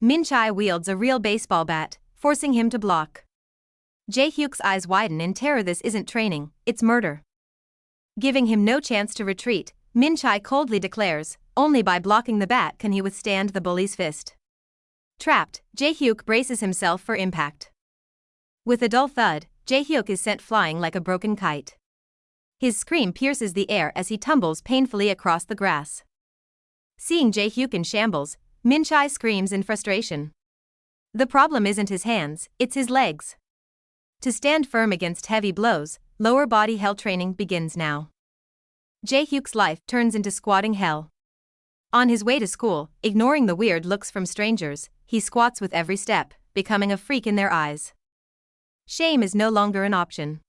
Min-chae wields a real baseball bat, forcing him to block. Jae-hyuk's eyes widen in terror. This isn't training, it's murder. Giving him no chance to retreat, Min-chae coldly declares, only by blocking the bat can he withstand the bully's fist. Trapped, Jae-hyuk braces himself for impact. With a dull thud, Jae-hyuk is sent flying like a broken kite. His scream pierces the air as he tumbles painfully across the grass. Seeing Jae-hyuk in shambles, Min-chae screams in frustration. The problem isn't his hands, it's his legs. To stand firm against heavy blows, lower body hell training begins now. Jae-hyuk's life turns into squatting hell. On his way to school, ignoring the weird looks from strangers, he squats with every step, becoming a freak in their eyes. Shame is no longer an option.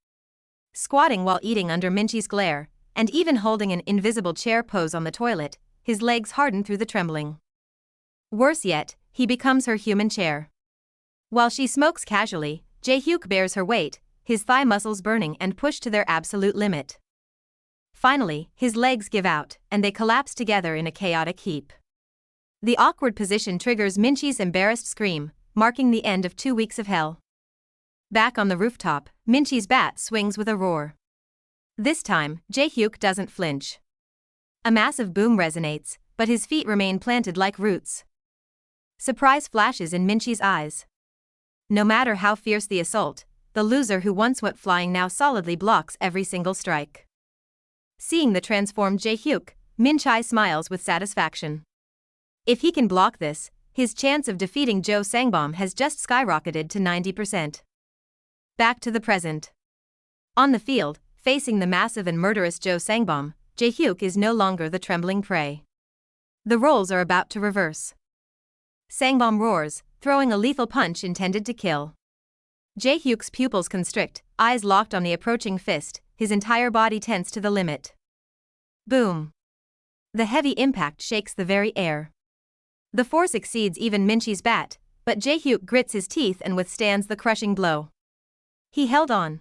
Squatting while eating under Min-chae's glare, and even holding an invisible chair pose on the toilet, his legs harden through the trembling. Worse yet, he becomes her human chair. While she smokes casually, Jae-hyuk bears her weight, his thigh muscles burning and pushed to their absolute limit. Finally, his legs give out, and they collapse together in a chaotic heap. The awkward position triggers Minchi's embarrassed scream, marking the end of 2 weeks of hell. Back on the rooftop, Minchi's bat swings with a roar. This time, Jae-hyuk doesn't flinch. A massive boom resonates, but his feet remain planted like roots. Surprise flashes in Minchi's eyes. No matter how fierce the assault, the loser who once went flying now solidly blocks every single strike. Seeing the transformed Jae-hyuk, Minchi smiles with satisfaction. If he can block this, his chance of defeating Jo Sangbom has just skyrocketed to 90%. Back to the present. On the field, facing the massive and murderous Jo Sangbom, Jae-hyuk is no longer the trembling prey. The roles are about to reverse. Sangbom roars, throwing a lethal punch intended to kill. Jae-hyuk's pupils constrict, eyes locked on the approaching fist, his entire body tense to the limit. Boom! The heavy impact shakes the very air. The force exceeds even Minchi's bat, but Jae-hyuk grits his teeth and withstands the crushing blow. He held on.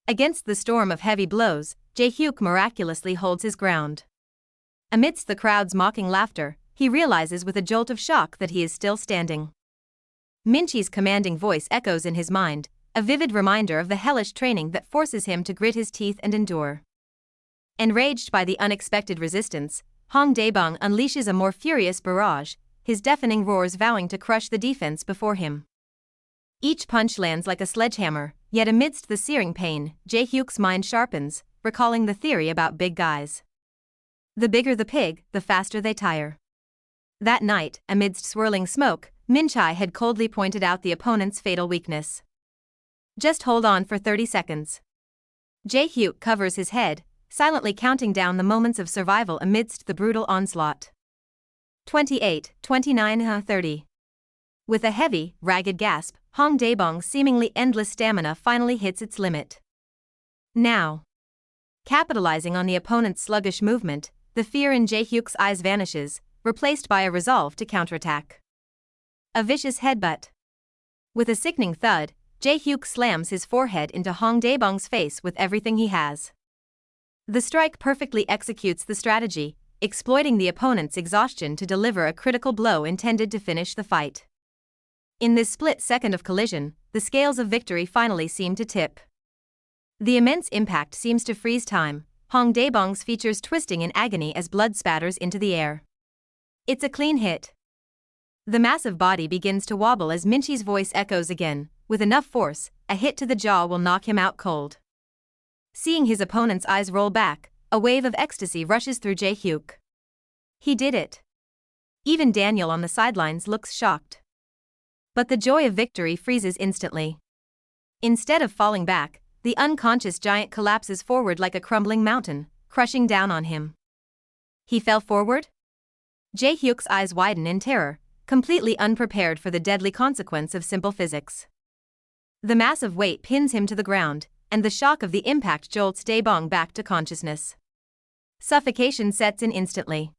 Against the storm of heavy blows, Jae-hyuk miraculously holds his ground. Amidst the crowd's mocking laughter, he realizes with a jolt of shock that he is still standing. Minchi's commanding voice echoes in his mind, a vivid reminder of the hellish training that forces him to grit his teeth and endure. Enraged by the unexpected resistance, Hong Daebong unleashes a more furious barrage, his deafening roars vowing to crush the defense before him. Each punch lands like a sledgehammer, yet amidst the searing pain, Jae-hyuk's mind sharpens, recalling the theory about big guys. The bigger the pig, the faster they tire. That night, amidst swirling smoke, Minchi had coldly pointed out the opponent's fatal weakness. Just hold on for 30 seconds. Jae-hyuk covers his head, silently counting down the moments of survival amidst the brutal onslaught. 28, 29, 30. With a heavy, ragged gasp, Hong Daebong's seemingly endless stamina finally hits its limit. Now. Capitalizing on the opponent's sluggish movement, the fear in Jae-hyuk's eyes vanishes, replaced by a resolve to counterattack. A vicious headbutt. With a sickening thud, Jae-hyuk slams his forehead into Hong Daebong's face with everything he has. The strike perfectly executes the strategy, exploiting the opponent's exhaustion to deliver a critical blow intended to finish the fight. In this split second of collision, the scales of victory finally seem to tip. The immense impact seems to freeze time, Hong Daebong's features twisting in agony as blood spatters into the air. It's a clean hit. The massive body begins to wobble as Minchi's voice echoes again, with enough force, a hit to the jaw will knock him out cold. Seeing his opponent's eyes roll back, a wave of ecstasy rushes through Jae-hyuk. He did it. Even Daniel on the sidelines looks shocked. But the joy of victory freezes instantly. Instead of falling back, the unconscious giant collapses forward like a crumbling mountain, crushing down on him. He fell forward? Jae-hyuk's eyes widen in terror, completely unprepared for the deadly consequence of simple physics. The massive weight pins him to the ground, and the shock of the impact jolts Daebong back to consciousness. Suffocation sets in instantly.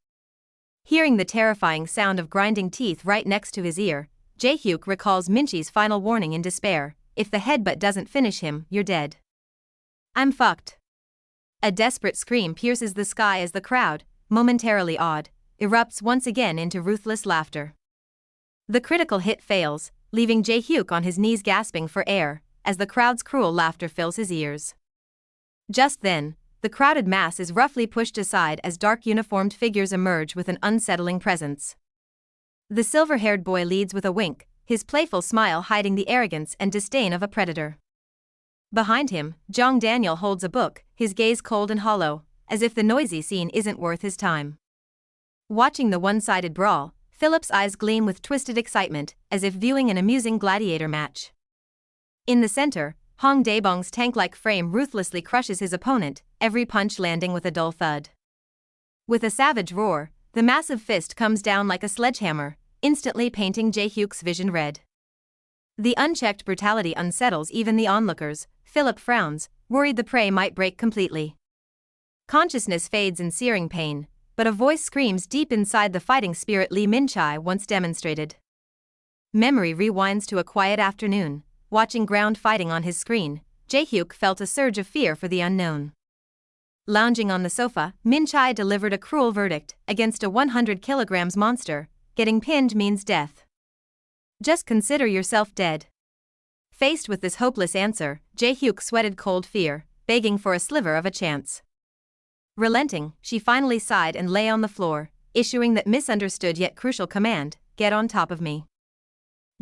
Hearing the terrifying sound of grinding teeth right next to his ear, Jae-hyuk recalls Minchi's final warning in despair, if the headbutt doesn't finish him, you're dead. I'm fucked. A desperate scream pierces the sky as the crowd, momentarily awed, erupts once again into ruthless laughter. The critical hit fails, leaving Jae-hyuk on his knees gasping for air, as the crowd's cruel laughter fills his ears. Just then, the crowded mass is roughly pushed aside as dark uniformed figures emerge with an unsettling presence. The silver-haired boy leads with a wink, his playful smile hiding the arrogance and disdain of a predator. Behind him, Jong Daniel holds a book, his gaze cold and hollow, as if the noisy scene isn't worth his time. Watching the one-sided brawl, Philip's eyes gleam with twisted excitement, as if viewing an amusing gladiator match. In the center, Hong Daebong's tank-like frame ruthlessly crushes his opponent, every punch landing with a dull thud. With a savage roar, the massive fist comes down like a sledgehammer, instantly painting Jae-hyuk's vision red. The unchecked brutality unsettles even the onlookers. Philip frowns, worried the prey might break completely. Consciousness fades in searing pain, but a voice screams deep inside the fighting spirit Lee Min-chai once demonstrated. Memory rewinds to a quiet afternoon. Watching ground fighting on his screen, Jae-hyuk felt a surge of fear for the unknown. Lounging on the sofa, Minchai delivered a cruel verdict against a 100 kilograms monster. Getting pinned means death. Just consider yourself dead. Faced with this hopeless answer, Jae-hyuk sweated cold fear, begging for a sliver of a chance. Relenting, she finally sighed and lay on the floor, issuing that misunderstood yet crucial command, "Get on top of me."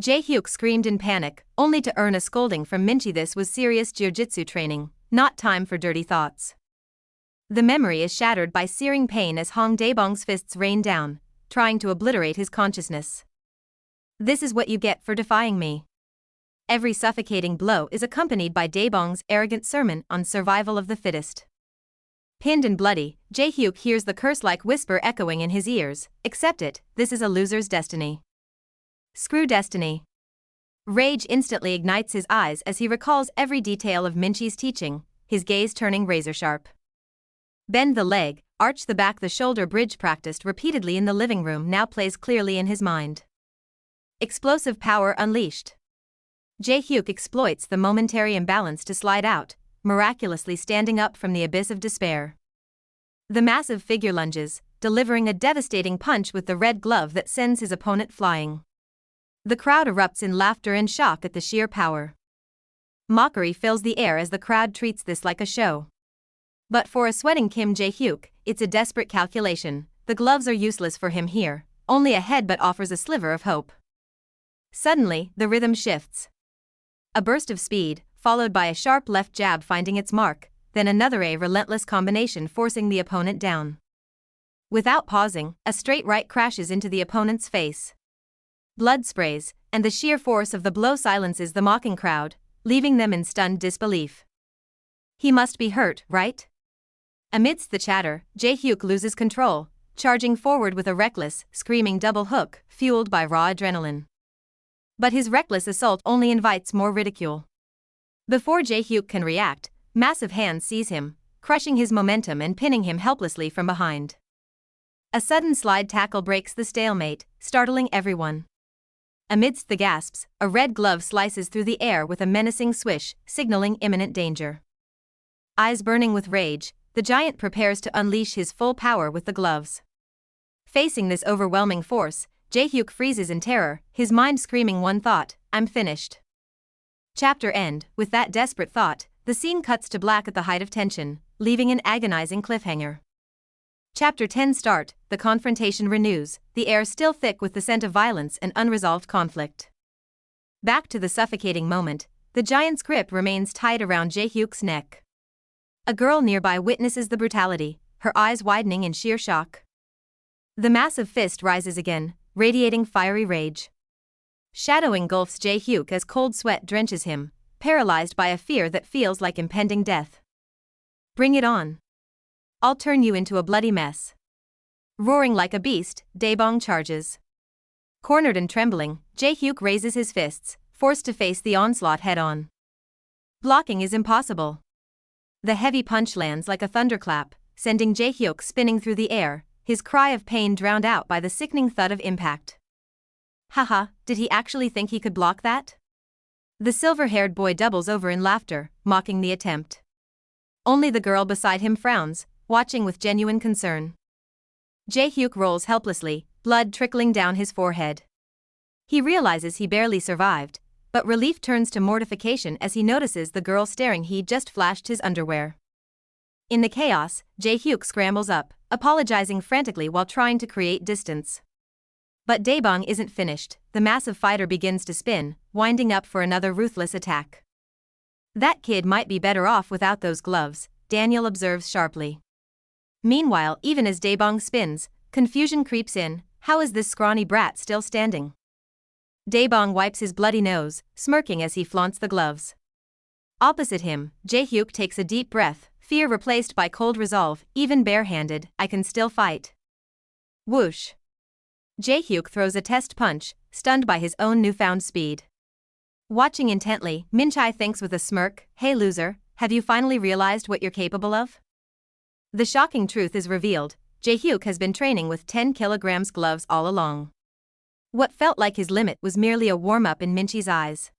Jae-hyuk screamed in panic, only to earn a scolding from Minchi. This was serious jiu-jitsu training, not time for dirty thoughts. The memory is shattered by searing pain as Hong Daebong's fists rain down, trying to obliterate his consciousness. This is what you get for defying me. Every suffocating blow is accompanied by Daebong's arrogant sermon on survival of the fittest. Pinned and bloody, Jae-hyuk hears the curse-like whisper echoing in his ears, "Accept it, this is a loser's destiny." Screw destiny. Rage instantly ignites his eyes as he recalls every detail of Minchi's teaching, his gaze turning razor-sharp. Bend the leg, arch the back. The shoulder bridge practiced repeatedly in the living room now plays clearly in his mind. Explosive power unleashed. Jae-hyuk exploits the momentary imbalance to slide out, miraculously standing up from the abyss of despair. The massive figure lunges, delivering a devastating punch with the red glove that sends his opponent flying. The crowd erupts in laughter and shock at the sheer power. Mockery fills the air as the crowd treats this like a show. But for a sweating Kim Jae-hyuk, it's a desperate calculation. The gloves are useless for him here, only a headbutt offers a sliver of hope. Suddenly, the rhythm shifts. A burst of speed, followed by a sharp left jab finding its mark, then another relentless combination forcing the opponent down. Without pausing, a straight right crashes into the opponent's face. Blood sprays, and the sheer force of the blow silences the mocking crowd, leaving them in stunned disbelief. He must be hurt, right? Amidst the chatter, Jae-hyuk loses control, charging forward with a reckless, screaming double hook, fueled by raw adrenaline. But his reckless assault only invites more ridicule. Before Jae-hyuk can react, massive hands seize him, crushing his momentum and pinning him helplessly from behind. A sudden slide tackle breaks the stalemate, startling everyone. Amidst the gasps, a red glove slices through the air with a menacing swish, signaling imminent danger. Eyes burning with rage, the giant prepares to unleash his full power with the gloves. Facing this overwhelming force, Jae-hyuk freezes in terror, his mind screaming one thought, "I'm finished." Chapter end. With that desperate thought, the scene cuts to black at the height of tension, leaving an agonizing cliffhanger. Chapter 10 start. The confrontation renews, the air still thick with the scent of violence and unresolved conflict. Back to the suffocating moment, the giant's grip remains tight around Jae-hyuk's neck. A girl nearby witnesses the brutality, her eyes widening in sheer shock. The massive fist rises again, radiating fiery rage. Shadow engulfs Jae-hyuk as cold sweat drenches him, paralyzed by a fear that feels like impending death. "Bring it on. I'll turn you into a bloody mess." Roaring like a beast, Daebong charges. Cornered and trembling, Jae-hyuk raises his fists, forced to face the onslaught head-on. Blocking is impossible. The heavy punch lands like a thunderclap, sending Jae-hyuk spinning through the air, his cry of pain drowned out by the sickening thud of impact. Haha, did he actually think he could block that? The silver-haired boy doubles over in laughter, mocking the attempt. Only the girl beside him frowns, watching with genuine concern. Jae-hyuk rolls helplessly, blood trickling down his forehead. He realizes he barely survived, but relief turns to mortification as he notices the girl staring. He just flashed his underwear. In the chaos, Jae-hyuk scrambles up, apologizing frantically while trying to create distance. But Daebong isn't finished. The massive fighter begins to spin, winding up for another ruthless attack. "That kid might be better off without those gloves," Daniel observes sharply. Meanwhile, even as Daebong spins, confusion creeps in. How is this scrawny brat still standing? Daebong wipes his bloody nose, smirking as he flaunts the gloves. Opposite him, Jae-hyuk takes a deep breath, fear replaced by cold resolve. "Even barehanded, I can still fight." Whoosh. Jae-hyuk throws a test punch, stunned by his own newfound speed. Watching intently, Minchai thinks with a smirk, "Hey loser, have you finally realized what you're capable of?" The shocking truth is revealed. Jae-hyuk has been training with 10 kilograms gloves all along. What felt like his limit was merely a warm-up in Minchi's eyes.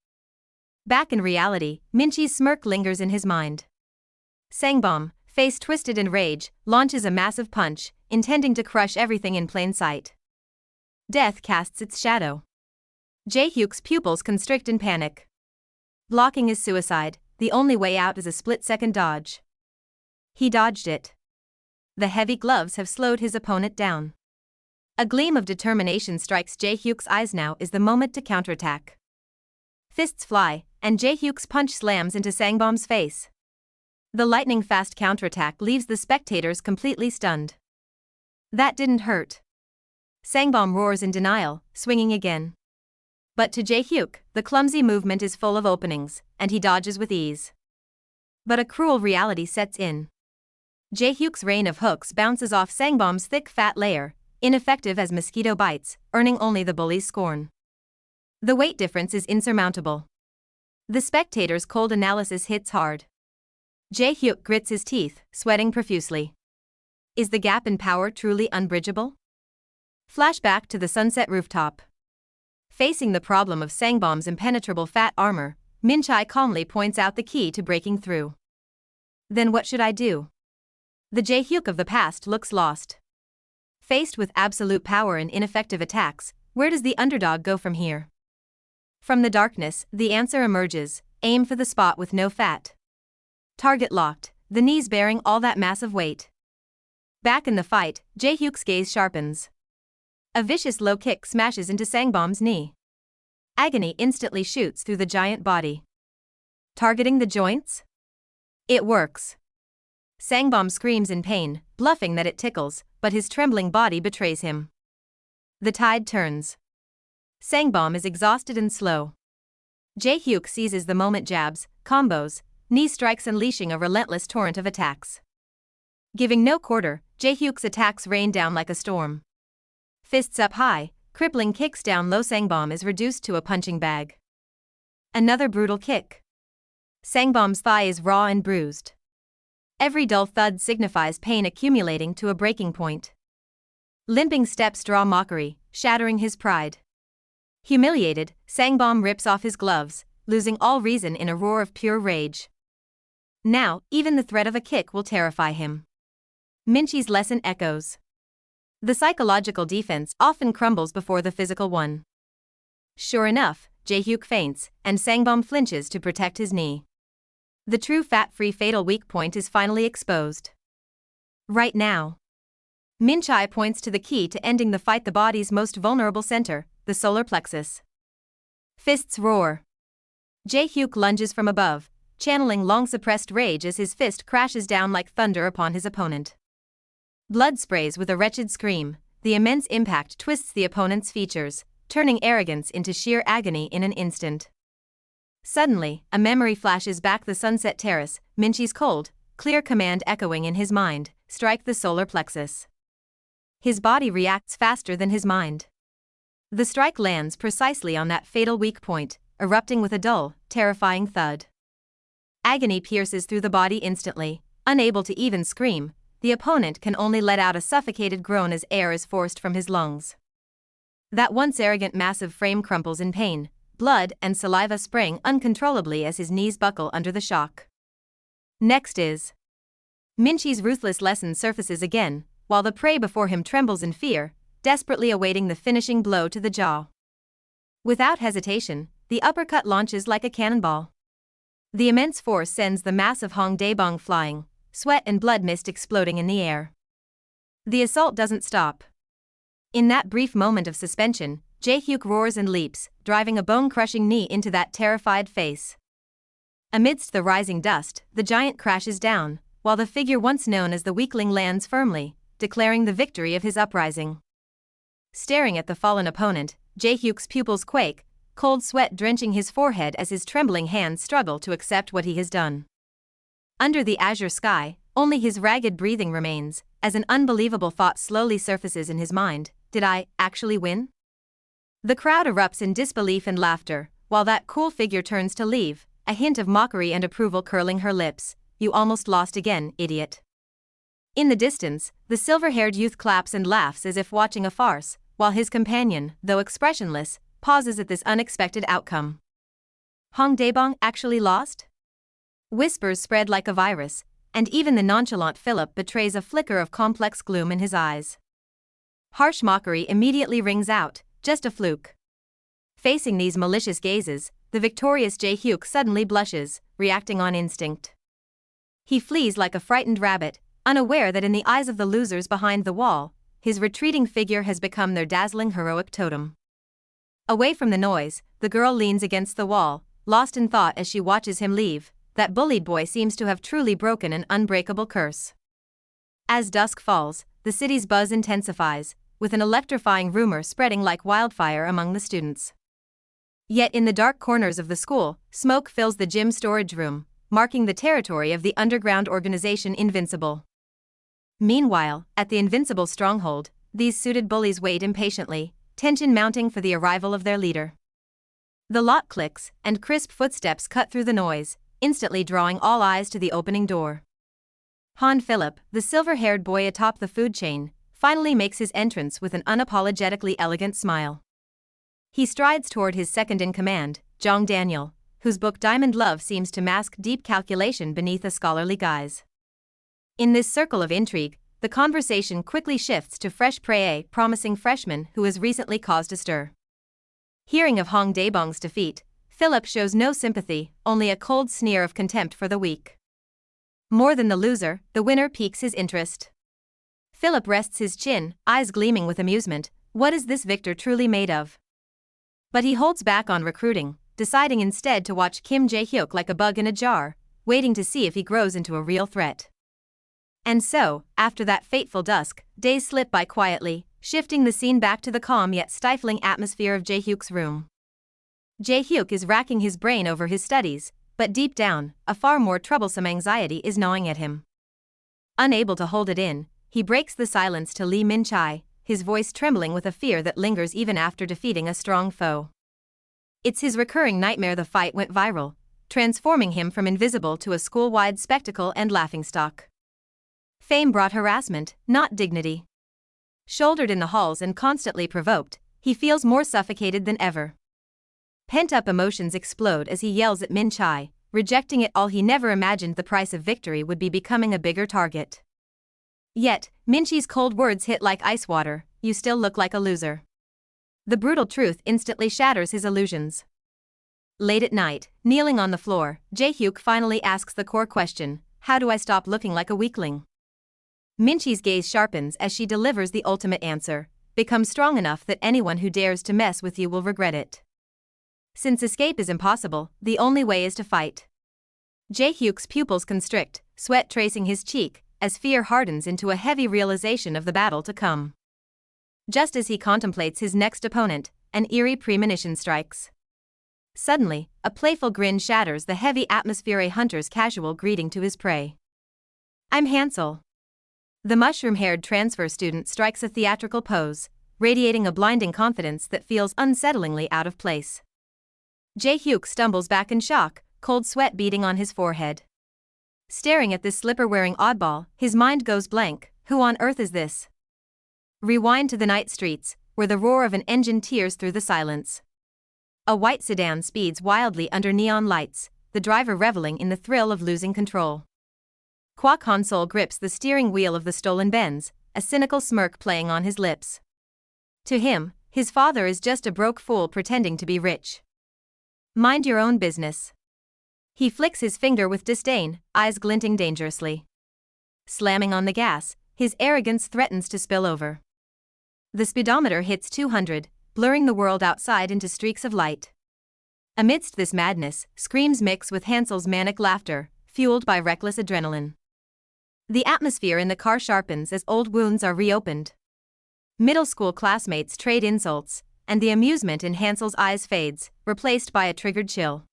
Back in reality, Minchi's smirk lingers in his mind. Sangbom, face twisted in rage, launches a massive punch, intending to crush everything in plain sight. Death casts its shadow. Jae-hyuk's pupils constrict in panic. Blocking is suicide, the only way out is a split-second dodge. He dodged it. The heavy gloves have slowed his opponent down. A gleam of determination strikes Jae-hyuk's eyes. Now is the moment to counterattack. Fists fly, and Jae-hyuk's punch slams into Sangbom's face. The lightning-fast counterattack leaves the spectators completely stunned. That didn't hurt. Sangbom roars in denial, swinging again. But to Jae-hyuk, the clumsy movement is full of openings, and he dodges with ease. But a cruel reality sets in. Jae-hyuk's rain of hooks bounces off Sangbom's thick fat layer, ineffective as mosquito bites, earning only the bully's scorn. The weight difference is insurmountable. The spectator's cold analysis hits hard. Jae-hyuk grits his teeth, sweating profusely. Is the gap in power truly unbridgeable? Flashback to the sunset rooftop. Facing the problem of Sangbom's impenetrable fat armor, Min-chae calmly points out the key to breaking through. Then what should I do? The Jae-hyuk of the past looks lost. Faced with absolute power and ineffective attacks, where does the underdog go from here? From the darkness, the answer emerges: aim for the spot with no fat. Target locked, the knees bearing all that massive weight. Back in the fight, Jae-hyuk's gaze sharpens. A vicious low kick smashes into Sangbom's knee. Agony instantly shoots through the giant body. Targeting the joints? It works. Sangbom screams in pain, bluffing that it tickles, but his trembling body betrays him. The tide turns. Sangbom is exhausted and slow. Jae-hyuk seizes the moment, jabs, combos, knee strikes, unleashing a relentless torrent of attacks. Giving no quarter, Jae-hyuk's attacks rain down like a storm. Fists up high, crippling kicks down low. Sangbom is reduced to a punching bag. Another brutal kick. Sangbom's thigh is raw and bruised. Every dull thud signifies pain accumulating to a breaking point. Limping steps draw mockery, shattering his pride. Humiliated, Sangbom rips off his gloves, losing all reason in a roar of pure rage. Now, even the threat of a kick will terrify him. Min-chae's lesson echoes. The psychological defense often crumbles before the physical one. Sure enough, Jae-hyuk faints, and Sangbom flinches to protect his knee. The true fat-free fatal weak point is finally exposed. Right now. Min-chae points to the key to ending the fight: the body's most vulnerable center, the solar plexus. Fists roar. Jae-hyuk lunges from above, channeling long-suppressed rage as his fist crashes down like thunder upon his opponent. Blood sprays with a wretched scream. The immense impact twists the opponent's features, turning arrogance into sheer agony in an instant. Suddenly, a memory flashes back: the sunset terrace, Min-chae's cold, clear command echoing in his mind: strike the solar plexus. His body reacts faster than his mind. The strike lands precisely on that fatal weak point, erupting with a dull, terrifying thud. Agony pierces through the body instantly. Unable to even scream, the opponent can only let out a suffocated groan as air is forced from his lungs. That once arrogant massive frame crumples in pain, blood and saliva spraying uncontrollably as his knees buckle under the shock. Next is Min-chae's ruthless lesson surfaces again, while the prey before him trembles in fear, desperately awaiting the finishing blow to the jaw. Without hesitation, the uppercut launches like a cannonball. The immense force sends the massive Hong Daebong flying, sweat and blood mist exploding in the air. The assault doesn't stop. In that brief moment of suspension, Jae-hyuk roars and leaps, driving a bone-crushing knee into that terrified face. Amidst the rising dust, the giant crashes down, while the figure once known as the weakling lands firmly, declaring the victory of his uprising. Staring at the fallen opponent, Jae-hyuk's pupils quake, cold sweat drenching his forehead as his trembling hands struggle to accept what he has done. Under the azure sky, only his ragged breathing remains, as an unbelievable thought slowly surfaces in his mind: did I actually win? The crowd erupts in disbelief and laughter, while that cool figure turns to leave, a hint of mockery and approval curling her lips. You almost lost again, idiot. In the distance, the silver-haired youth claps and laughs as if watching a farce, while his companion, though expressionless, pauses at this unexpected outcome. Hong Daebong actually lost? Whispers spread like a virus, and even the nonchalant Philip betrays a flicker of complex gloom in his eyes. Harsh mockery immediately rings out, just a fluke. Facing these malicious gazes, the victorious Jae-hyuk suddenly blushes, reacting on instinct. He flees like a frightened rabbit, unaware that in the eyes of the losers behind the wall, his retreating figure has become their dazzling heroic totem. Away from the noise, the girl leans against the wall, lost in thought as she watches him leave. That bullied boy seems to have truly broken an unbreakable curse. As dusk falls, the city's buzz intensifies, with an electrifying rumor spreading like wildfire among the students. Yet in the dark corners of the school, smoke fills the gym storage room, marking the territory of the underground organization Invincible. Meanwhile, at the Invincible stronghold, these suited bullies wait impatiently, tension mounting for the arrival of their leader. The lock clicks, and crisp footsteps cut through the noise, instantly drawing all eyes to the opening door. Han Philip, the silver-haired boy atop the food chain, finally makes his entrance with an unapologetically elegant smile. He strides toward his second-in-command, Jong Daniel, whose book Diamond Love seems to mask deep calculation beneath a scholarly guise. In this circle of intrigue, the conversation quickly shifts to fresh prey, promising freshman who has recently caused a stir. Hearing of Hong Daebong's defeat, Philip shows no sympathy, only a cold sneer of contempt for the weak. More than the loser, the winner piques his interest. Philip rests his chin, eyes gleaming with amusement. What is this victor truly made of? But he holds back on recruiting, deciding instead to watch Kim Jae-hyuk like a bug in a jar, waiting to see if he grows into a real threat. And so, after that fateful dusk, days slip by quietly, shifting the scene back to the calm yet stifling atmosphere of Jae-hyuk's room. Jae-hyuk is racking his brain over his studies, but deep down, a far more troublesome anxiety is gnawing at him. Unable to hold it in, he breaks the silence to Lee Min-chai, his voice trembling with a fear that lingers even after defeating a strong foe. It's his recurring nightmare. The fight went viral, transforming him from invisible to a school-wide spectacle and laughingstock. Fame brought harassment, not dignity. Shouldered in the halls and constantly provoked, he feels more suffocated than ever. Pent-up emotions explode as he yells at Min-chai, rejecting it all. He never imagined the price of victory would be becoming a bigger target. Yet, Min-chai's cold words hit like ice water. You still look like a loser. The brutal truth instantly shatters his illusions. Late at night, kneeling on the floor, Jae-hyuk finally asks the core question: how do I stop looking like a weakling? Min-chai's gaze sharpens as she delivers the ultimate answer: become strong enough that anyone who dares to mess with you will regret it. Since escape is impossible, the only way is to fight. Jae-hyuk's pupils constrict, sweat tracing his cheek, as fear hardens into a heavy realization of the battle to come. Just as he contemplates his next opponent, an eerie premonition strikes. Suddenly, a playful grin shatters the heavy atmosphere. A hunter's casual greeting to his prey. I'm Hansel. The mushroom-haired transfer student strikes a theatrical pose, radiating a blinding confidence that feels unsettlingly out of place. Jae-hyuk stumbles back in shock, cold sweat beading on his forehead. Staring at this slipper-wearing oddball, his mind goes blank. Who on earth is this? Rewind to the night streets, where the roar of an engine tears through the silence. A white sedan speeds wildly under neon lights, the driver reveling in the thrill of losing control. Kwak Han-sol grips the steering wheel of the stolen Benz, a cynical smirk playing on his lips. To him, his father is just a broke fool pretending to be rich. Mind your own business. He flicks his finger with disdain, eyes glinting dangerously. Slamming on the gas, his arrogance threatens to spill over. The speedometer hits 200, blurring the world outside into streaks of light. Amidst this madness, screams mix with Hansel's manic laughter, fueled by reckless adrenaline. The atmosphere in the car sharpens as old wounds are reopened. Middle school classmates trade insults, and the amusement in Hansel's eyes fades, replaced by a triggered chill.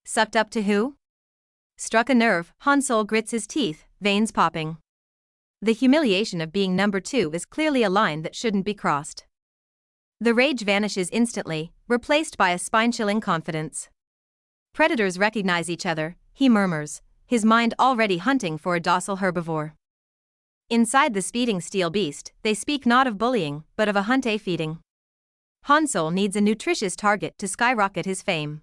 Sucked up to who? Struck a nerve, Hansol grits his teeth, veins popping. The humiliation of being number 2 is clearly a line that shouldn't be crossed. The rage vanishes instantly, replaced by a spine-chilling confidence. Predators recognize each other, he murmurs, his mind already hunting for a docile herbivore. Inside the speeding steel beast, they speak not of bullying, but of a hunt feeding. Hansol needs a nutritious target to skyrocket his fame.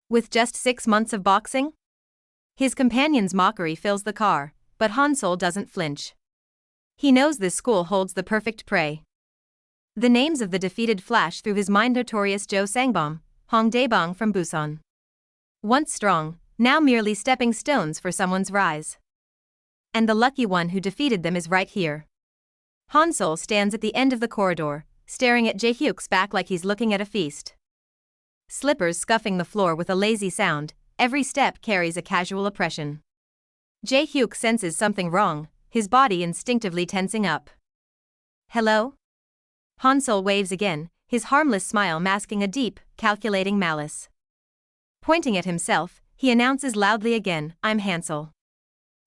With just 6 months of boxing? His companion's mockery fills the car, but Hansol doesn't flinch. He knows this school holds the perfect prey. The names of the defeated flash through his mind: notorious Zhou Sangbom, Hong Daebang from Busan. Once strong, now merely stepping stones for someone's rise. And the lucky one who defeated them is right here. Hansol stands at the end of the corridor, staring at Jae-hyuk's back like he's looking at a feast. Slippers scuffing the floor with a lazy sound, every step carries a casual oppression. Jae-hyuk senses something wrong, his body instinctively tensing up. Hello? Hansol waves again, his harmless smile masking a deep, calculating malice. Pointing at himself, he announces loudly again, I'm Hansol.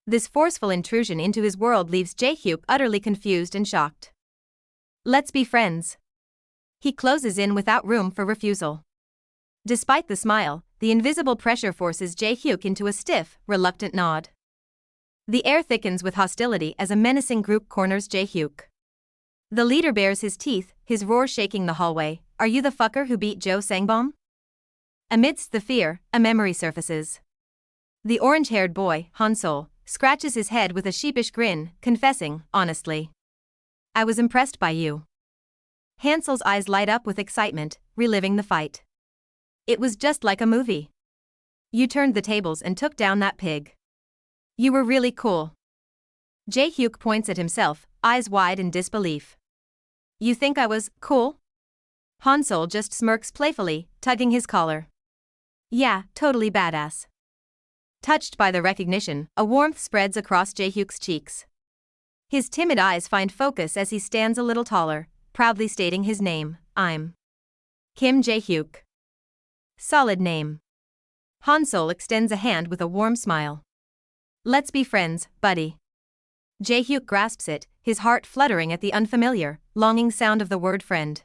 This forceful intrusion into his world leaves Jae-hyuk utterly confused and shocked. Let's be friends. He closes in without room for refusal. Despite the smile, the invisible pressure forces Jae-hyuk into a stiff, reluctant nod. The air thickens with hostility as a menacing group corners Jae-hyuk. The leader bares his teeth, his roar shaking the hallway. Are you the fucker who beat Zhou Sangbom? Amidst the fear, a memory surfaces. The orange-haired boy, Hansol, scratches his head with a sheepish grin, confessing, honestly. I was impressed by you. Hansel's eyes light up with excitement, reliving the fight. It was just like a movie. You turned the tables and took down that pig. You were really cool. Jae-hyuk points at himself, eyes wide in disbelief. You think I was cool? Hansol just smirks playfully, tugging his collar. Yeah, totally badass. Touched by the recognition, a warmth spreads across Jae-hyuk's cheeks. His timid eyes find focus as he stands a little taller, proudly stating his name, I'm Kim Jae-hyuk. Solid name. Hansol extends a hand with a warm smile. Let's be friends, buddy. Jae-hyuk grasps it, his heart fluttering at the unfamiliar, longing sound of the word friend.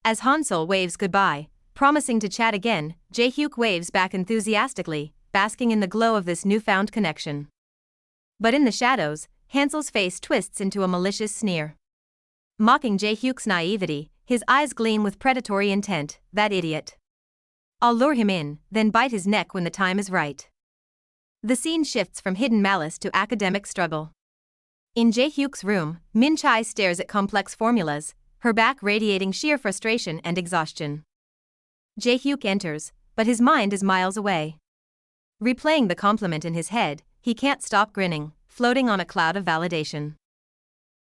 As Hansol waves goodbye, promising to chat again, Jae-hyuk waves back enthusiastically, basking in the glow of this newfound connection. But in the shadows, Hansel's face twists into a malicious sneer. Mocking Jae-hyuk's naivety, his eyes gleam with predatory intent, that idiot. I'll lure him in, then bite his neck when the time is right. The scene shifts from hidden malice to academic struggle. In Jae-hyuk's room, Min-chae stares at complex formulas, her back radiating sheer frustration and exhaustion. Jae-hyuk enters, but his mind is miles away. Replaying the compliment in his head, he can't stop grinning, floating on a cloud of validation.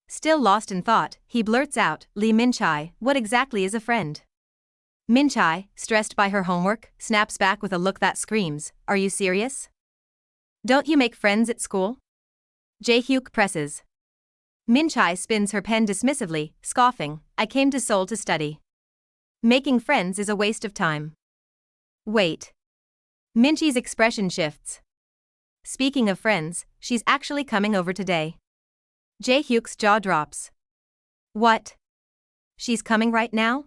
Still lost in thought, he blurts out, Lee Min-chae, what exactly is a friend? Min-chae, stressed by her homework, snaps back with a look that screams, are you serious? Don't you make friends at school? Jae-hyuk presses. Min-chae spins her pen dismissively, scoffing, I came to Seoul to study. Making friends is a waste of time. Wait. Min-chae's expression shifts. Speaking of friends, she's actually coming over today. Jae-hyuk's jaw drops. What? She's coming right now?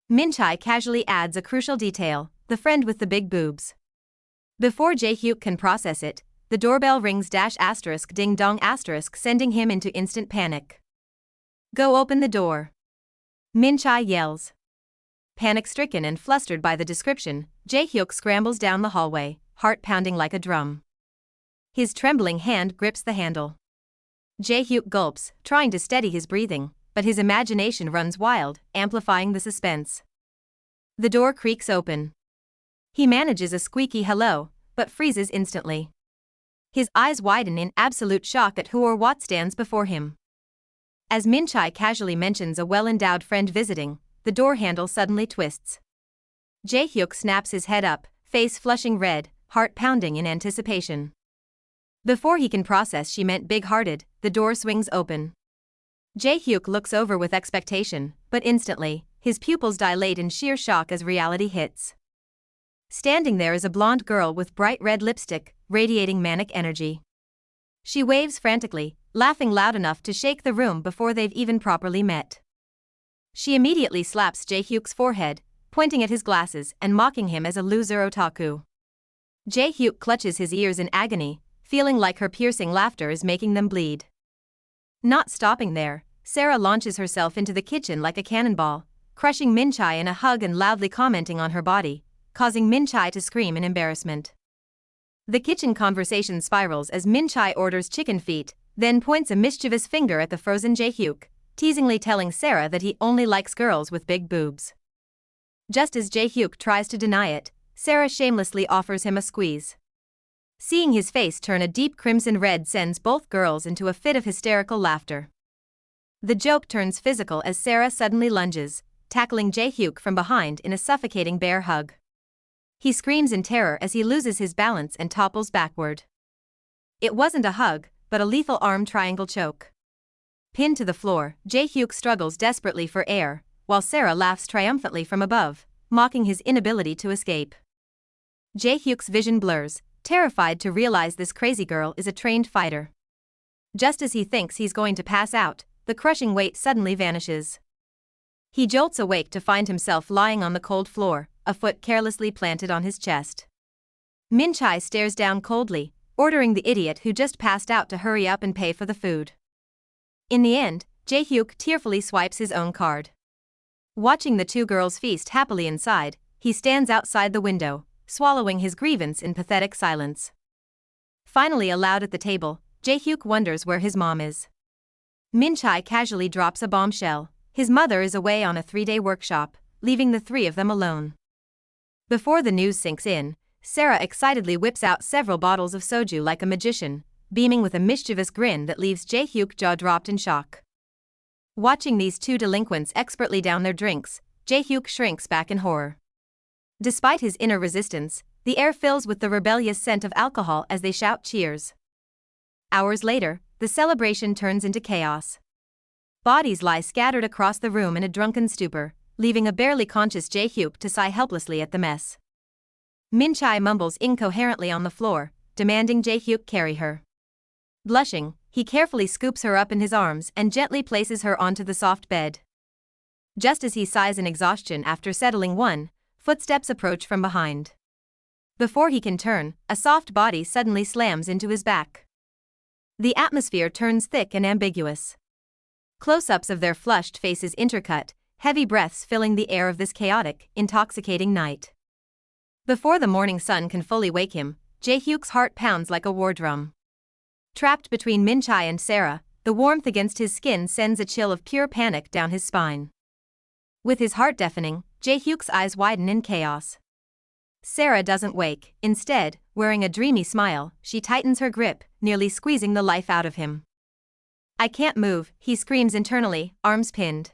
Min-chae casually adds a crucial detail, the friend with the big boobs. Before Jae-hyuk can process it, the doorbell rings ** ding dong *, sending him into instant panic. Go open the door. Min-chae yells. Panic-stricken and flustered by the description, Jae-hyuk scrambles down the hallway, heart pounding like a drum. His trembling hand grips the handle. Jae-hyuk gulps, trying to steady his breathing, but his imagination runs wild, amplifying the suspense. The door creaks open. He manages a squeaky hello, but freezes instantly. His eyes widen in absolute shock at who or what stands before him. As Min-chae casually mentions a well-endowed friend visiting, the door handle suddenly twists. Jae-hyuk snaps his head up, face flushing red, heart pounding in anticipation. Before he can process she meant big-hearted, the door swings open. Jae-hyuk looks over with expectation, but instantly, his pupils dilate in sheer shock as reality hits. Standing there is a blonde girl with bright red lipstick, radiating manic energy. She waves frantically, laughing loud enough to shake the room before they've even properly met. She immediately slaps Jae-hyuk's forehead, pointing at his glasses and mocking him as a loser otaku. Jae-hyuk clutches his ears in agony, feeling like her piercing laughter is making them bleed. Not stopping there, Sarah launches herself into the kitchen like a cannonball, crushing Min-chae in a hug and loudly commenting on her body, causing Min-chae to scream in embarrassment. The kitchen conversation spirals as Min-chae orders chicken feet, then points a mischievous finger at the frozen Jae-hyuk, teasingly telling Sarah that he only likes girls with big boobs. Just as Jae-hyuk tries to deny it, Sarah shamelessly offers him a squeeze. Seeing his face turn a deep crimson red sends both girls into a fit of hysterical laughter. The joke turns physical as Sarah suddenly lunges, tackling Jae-hyuk from behind in a suffocating bear hug. He screams in terror as he loses his balance and topples backward. It wasn't a hug, but a lethal arm triangle choke. Pinned to the floor, Jae-hyuk struggles desperately for air, while Sarah laughs triumphantly from above, mocking his inability to escape. Jae-hyuk's vision blurs, terrified to realize this crazy girl is a trained fighter. Just as he thinks he's going to pass out, the crushing weight suddenly vanishes. He jolts awake to find himself lying on the cold floor, a foot carelessly planted on his chest. Min-chae stares down coldly, ordering the idiot who just passed out to hurry up and pay for the food. In the end, Jae-hyuk tearfully swipes his own card. Watching the two girls feast happily inside, he stands outside the window, swallowing his grievance in pathetic silence. Finally allowed at the table, Jae-hyuk wonders where his mom is. Min-chae casually drops a bombshell. His mother is away on a 3-day workshop, leaving the three of them alone. Before the news sinks in, Sarah excitedly whips out several bottles of soju like a magician, beaming with a mischievous grin that leaves Jae-hyuk jaw-dropped in shock. Watching these two delinquents expertly down their drinks, Jae-hyuk shrinks back in horror. Despite his inner resistance, the air fills with the rebellious scent of alcohol as they shout cheers. Hours later, the celebration turns into chaos. Bodies lie scattered across the room in a drunken stupor, leaving a barely conscious Jae-hyuk to sigh helplessly at the mess. Min-chae mumbles incoherently on the floor, demanding Jae-hyuk carry her. Blushing, he carefully scoops her up in his arms and gently places her onto the soft bed. Just as he sighs in exhaustion after settling one, footsteps approach from behind. Before he can turn, a soft body suddenly slams into his back. The atmosphere turns thick and ambiguous. Close-ups of their flushed faces intercut, heavy breaths filling the air of this chaotic, intoxicating night. Before the morning sun can fully wake him, Jae-hyuk's heart pounds like a war drum. Trapped between Min-chae and Sarah, the warmth against his skin sends a chill of pure panic down his spine. With his heart deafening, Jae-hyuk's eyes widen in chaos. Sarah doesn't wake. Instead, wearing a dreamy smile, she tightens her grip, nearly squeezing the life out of him. "I can't move," he screams internally, arms pinned.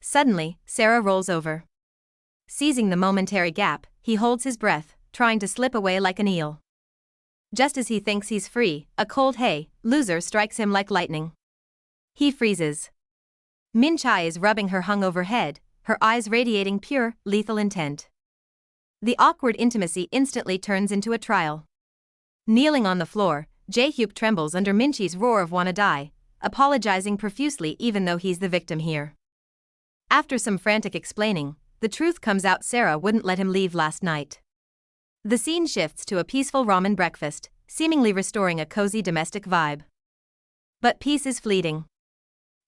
Suddenly, Sarah rolls over. Seizing the momentary gap, he holds his breath, trying to slip away like an eel. Just as he thinks he's free, a cold "hey, loser" strikes him like lightning. He freezes. Min-chae is rubbing her hungover head, her eyes radiating pure, lethal intent. The awkward intimacy instantly turns into a trial. Kneeling on the floor, Jae-hyuk trembles under Min-chae's roar of "wanna die," apologizing profusely even though he's the victim here. After some frantic explaining, the truth comes out: Sarah wouldn't let him leave last night. The scene shifts to a peaceful ramen breakfast, seemingly restoring a cozy domestic vibe. But peace is fleeting.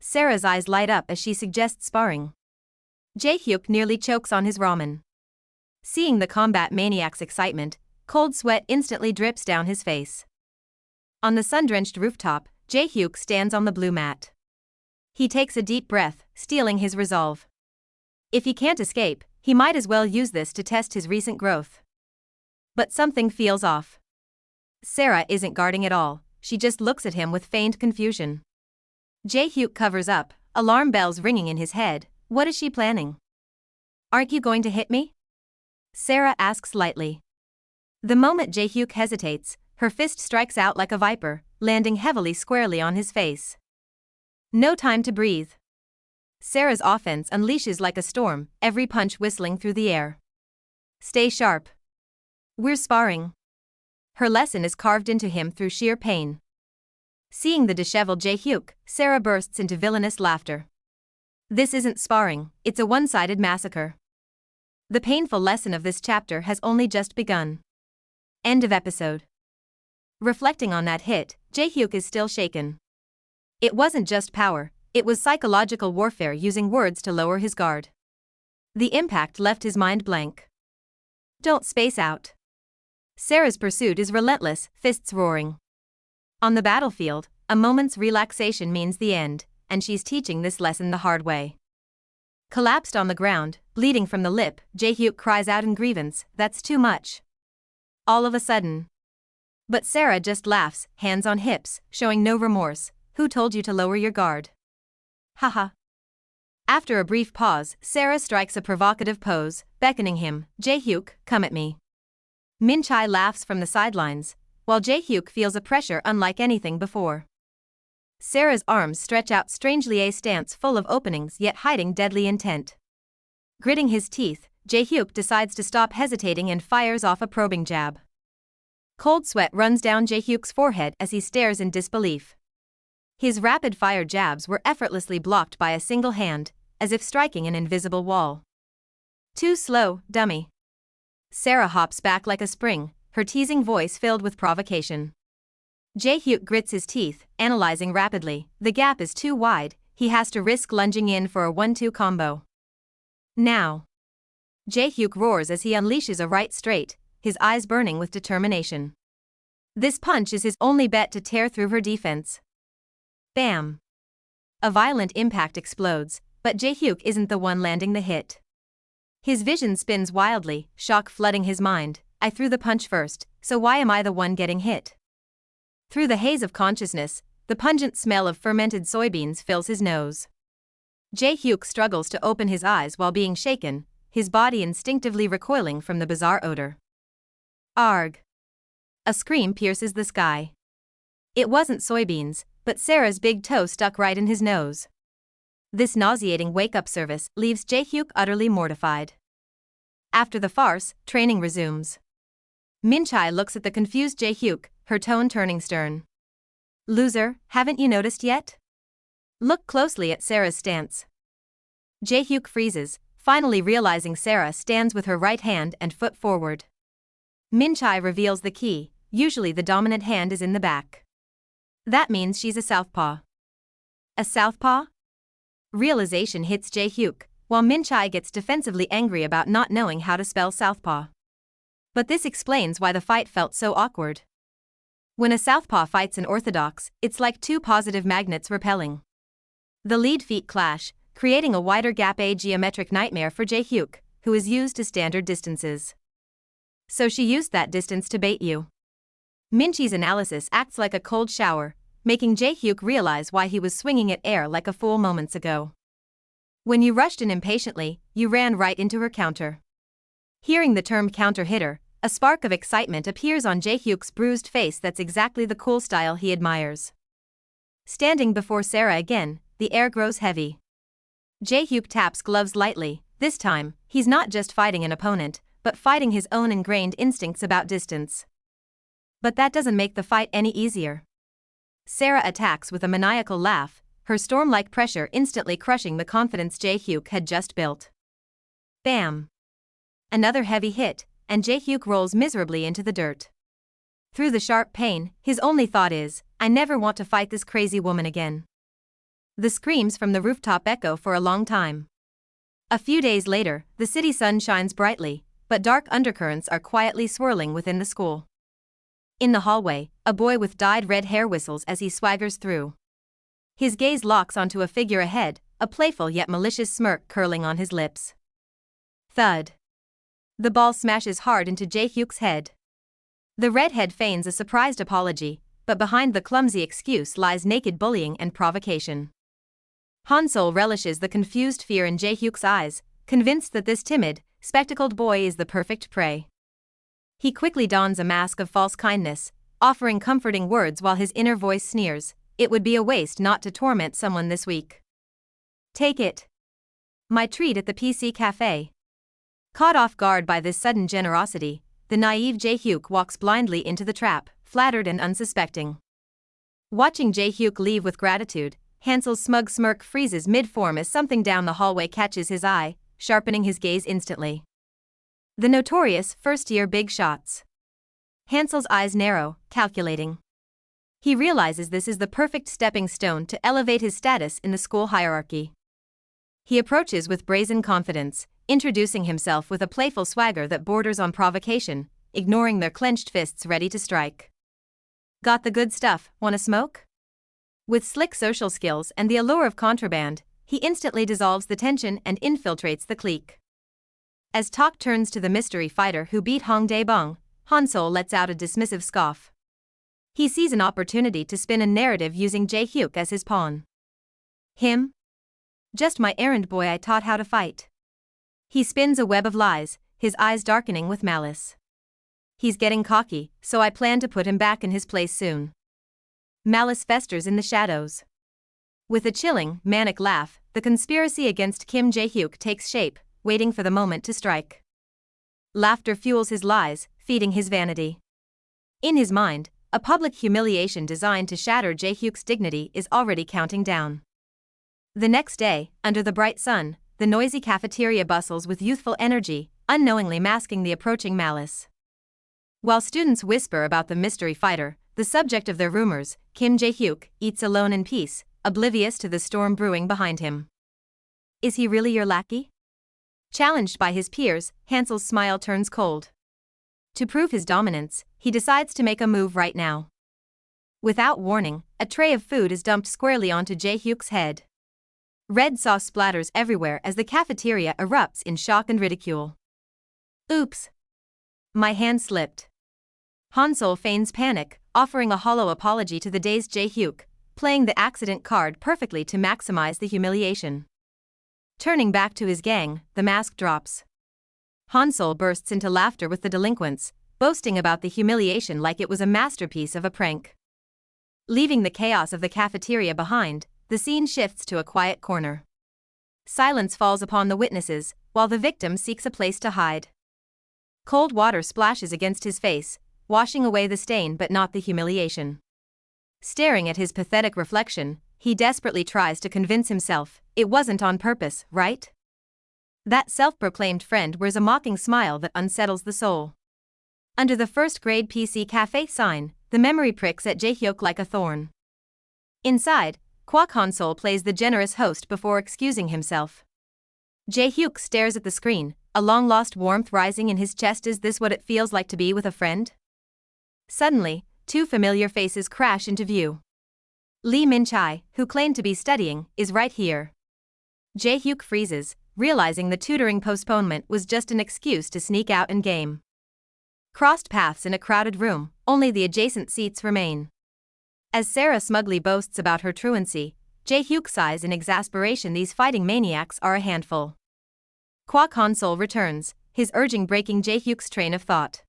Sarah's eyes light up as she suggests sparring. Jae-hyuk nearly chokes on his ramen. Seeing the combat maniac's excitement, cold sweat instantly drips down his face. On the sun-drenched rooftop, Jae-hyuk stands on the blue mat. He takes a deep breath, steeling his resolve. If he can't escape, he might as well use this to test his recent growth. But something feels off. Sarah isn't guarding at all, she just looks at him with feigned confusion. Jae-hyuk covers up, alarm bells ringing in his head. What is she planning? "Aren't you going to hit me?" Sarah asks lightly. The moment Jae-hyuk hesitates, her fist strikes out like a viper, landing heavily squarely on his face. No time to breathe. Sarah's offense unleashes like a storm, every punch whistling through the air. "Stay sharp. We're sparring." Her lesson is carved into him through sheer pain. Seeing the disheveled Jae-hyuk, Sarah bursts into villainous laughter. This isn't sparring, it's a one-sided massacre. The painful lesson of this chapter has only just begun. End of episode. Reflecting on that hit, Jae-hyuk is still shaken. It wasn't just power, it was psychological warfare using words to lower his guard. The impact left his mind blank. "Don't space out. Sarah's pursuit is relentless, fists roaring. On the battlefield, a moment's relaxation means the end, and she's teaching this lesson the hard way. Collapsed on the ground, bleeding from the lip, Jae-hyuk cries out in grievance, "That's too much." All of a sudden. But Sarah just laughs, hands on hips, showing no remorse. "Who told you to lower your guard?" Haha. After a brief pause, Sarah strikes a provocative pose, beckoning him. "Jae-hyuk, come at me." Min-chae laughs from the sidelines, while Jae-hyuk feels a pressure unlike anything before. Sarah's arms stretch out strangely, a stance full of openings yet hiding deadly intent. Gritting his teeth, Jae-hyuk decides to stop hesitating and fires off a probing jab. Cold sweat runs down Jae-hyuk's forehead as he stares in disbelief. His rapid-fire jabs were effortlessly blocked by a single hand, as if striking an invisible wall. "Too slow, dummy." Sarah hops back like a spring, her teasing voice filled with provocation. Jae-hyuk grits his teeth, analyzing rapidly. The gap is too wide, he has to risk lunging in for a 1-2 combo. Now. Jae-hyuk roars as he unleashes a right straight, his eyes burning with determination. This punch is his only bet to tear through her defense. Bam! A violent impact explodes, but Jae-hyuk isn't the one landing the hit. His vision spins wildly, shock flooding his mind. "I threw the punch first, so why am I the one getting hit?" Through the haze of consciousness, the pungent smell of fermented soybeans fills his nose. Jae-hyuk struggles to open his eyes while being shaken, his body instinctively recoiling from the bizarre odor. Arg! A scream pierces the sky. It wasn't soybeans, but Sarah's big toe stuck right in his nose. This nauseating wake-up service leaves Jae-hyuk utterly mortified. After the farce, training resumes. Min-chae looks at the confused Jae-hyuk, her tone turning stern. "Loser, haven't you noticed yet? Look closely at Sarah's stance." Jae-hyuk freezes, finally realizing Sarah stands with her right hand and foot forward. Min-chae reveals the key, usually the dominant hand is in the back. That means she's a southpaw. A southpaw? Realization hits Jae-hyuk, while Min-chae gets defensively angry about not knowing how to spell southpaw. But this explains why the fight felt so awkward. When a southpaw fights an orthodox, it's like two positive magnets repelling. The lead feet clash, creating a wider gap, a geometric nightmare for Jae-hyuk, who is used to standard distances. So she used that distance to bait you. Min-chae's analysis acts like a cold shower, making Jae-hyuk realize why he was swinging at air like a fool moments ago. When you rushed in impatiently, you ran right into her counter. Hearing the term counter hitter, a spark of excitement appears on Jae-hyuk's bruised face. That's exactly the cool style he admires. Standing before Sarah again, the air grows heavy. Jae-hyuk taps gloves lightly. This time, he's not just fighting an opponent, but fighting his own ingrained instincts about distance. But that doesn't make the fight any easier. Sarah attacks with a maniacal laugh, her storm-like pressure instantly crushing the confidence Jae-hyuk had just built. Bam! Another heavy hit, and Jae-hyuk rolls miserably into the dirt. Through the sharp pain, his only thought is, "I never want to fight this crazy woman again." The screams from the rooftop echo for a long time. A few days later, the city sun shines brightly, but dark undercurrents are quietly swirling within the school. In the hallway, a boy with dyed red hair whistles as he swaggers through. His gaze locks onto a figure ahead, a playful yet malicious smirk curling on his lips. Thud. The ball smashes hard into Jae-hyuk's head. The redhead feigns a surprised apology, but behind the clumsy excuse lies naked bullying and provocation. Hansol relishes the confused fear in Jae-hyuk's eyes, convinced that this timid, spectacled boy is the perfect prey. He quickly dons a mask of false kindness, offering comforting words while his inner voice sneers, "It would be a waste not to torment someone this week. Take it. My treat at the PC cafe." Caught off guard by this sudden generosity, the naive Jae-hyuk walks blindly into the trap, flattered and unsuspecting. Watching Jae-hyuk leave with gratitude, Hansel's smug smirk freezes mid-form as something down the hallway catches his eye, sharpening his gaze instantly. The notorious first-year big shots. Hansel's eyes narrow, calculating. He realizes this is the perfect stepping stone to elevate his status in the school hierarchy. He approaches with brazen confidence, introducing himself with a playful swagger that borders on provocation. ignoring their clenched fists ready to strike. Got the good stuff, wanna smoke? With slick social skills and the allure of contraband, he instantly dissolves the tension and infiltrates the clique. As talk turns to the mystery fighter who beat Hong Dae-bong, Hansol lets out a dismissive scoff. He sees an opportunity to spin a narrative using Jae-hyuk as his pawn. Him? Just my errand boy I taught how to fight. He spins a web of lies, his eyes darkening with malice. He's getting cocky, so I plan to put him back in his place soon. Malice festers in the shadows. With a chilling, manic laugh, the conspiracy against Kim Jae-hyuk takes shape, waiting for the moment to strike. Laughter fuels his lies, feeding his vanity. In his mind, a public humiliation designed to shatter Jae-hyuk's dignity is already counting down. The next day, under the bright sun, the noisy cafeteria bustles with youthful energy, unknowingly masking the approaching malice. While students whisper about the mystery fighter, the subject of their rumors, Kim Jae-hyuk, eats alone in peace, oblivious to the storm brewing behind him. Is he really your lackey? Challenged by his peers, Hansel's smile turns cold. To prove his dominance, he decides to make a move right now. Without warning, a tray of food is dumped squarely onto Jae-hyuk's head. Red sauce splatters everywhere as the cafeteria erupts in shock and ridicule. Oops! My hand slipped. Hansol feigns panic, offering a hollow apology to the dazed Jae-hyuk, playing the accident card perfectly to maximize the humiliation. Turning back to his gang, the mask drops. Hansol bursts into laughter with the delinquents, boasting about the humiliation like it was a masterpiece of a prank. Leaving the chaos of the cafeteria behind, the scene shifts to a quiet corner. Silence falls upon the witnesses, while the victim seeks a place to hide. Cold water splashes against his face, washing away the stain but not the humiliation. Staring at his pathetic reflection, he desperately tries to convince himself, it wasn't on purpose, right? That self-proclaimed friend wears a mocking smile that unsettles the soul. Under the first-grade PC cafe sign, the memory pricks at Jae-hyuk like a thorn. Inside, Kwak Hansol plays the generous host before excusing himself. Jae-hyuk stares at the screen, a long-lost warmth rising in his chest. Is this what it feels like to be with a friend? Suddenly, two familiar faces crash into view. Lee Min-chae, who claimed to be studying, is right here. Jae-hyuk freezes, realizing the tutoring postponement was just an excuse to sneak out and game. Crossed paths in a crowded room, only the adjacent seats remain. As Sarah smugly boasts about her truancy, Jae-hyuk sighs in exasperation. These fighting maniacs are a handful. Kwak Hansol returns, his urging breaking Jae-hyuk's train of thought.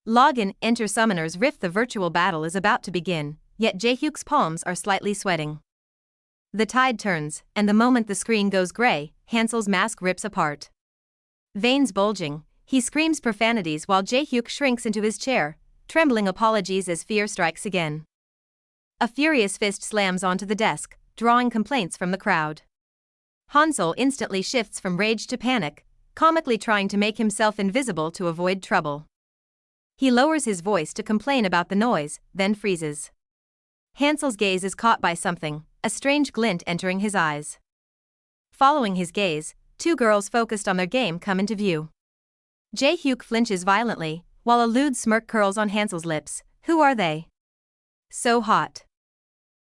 Log in, enter Summoner's Rift. The virtual battle is about to begin, yet Jae-hyuk's palms are slightly sweating. The tide turns, and the moment the screen goes gray, Hansel's mask rips apart. Veins bulging, he screams profanities while Jae-hyuk shrinks into his chair, trembling apologies as fear strikes again. A furious fist slams onto the desk, drawing complaints from the crowd. Hansol instantly shifts from rage to panic, comically trying to make himself invisible to avoid trouble. He lowers his voice to complain about the noise, then freezes. Hansel's gaze is caught by something, a strange glint entering his eyes. Following his gaze, two girls focused on their game come into view. Jae-hyuk flinches violently, while a lewd smirk curls on Hansel's lips. Who are they? So hot.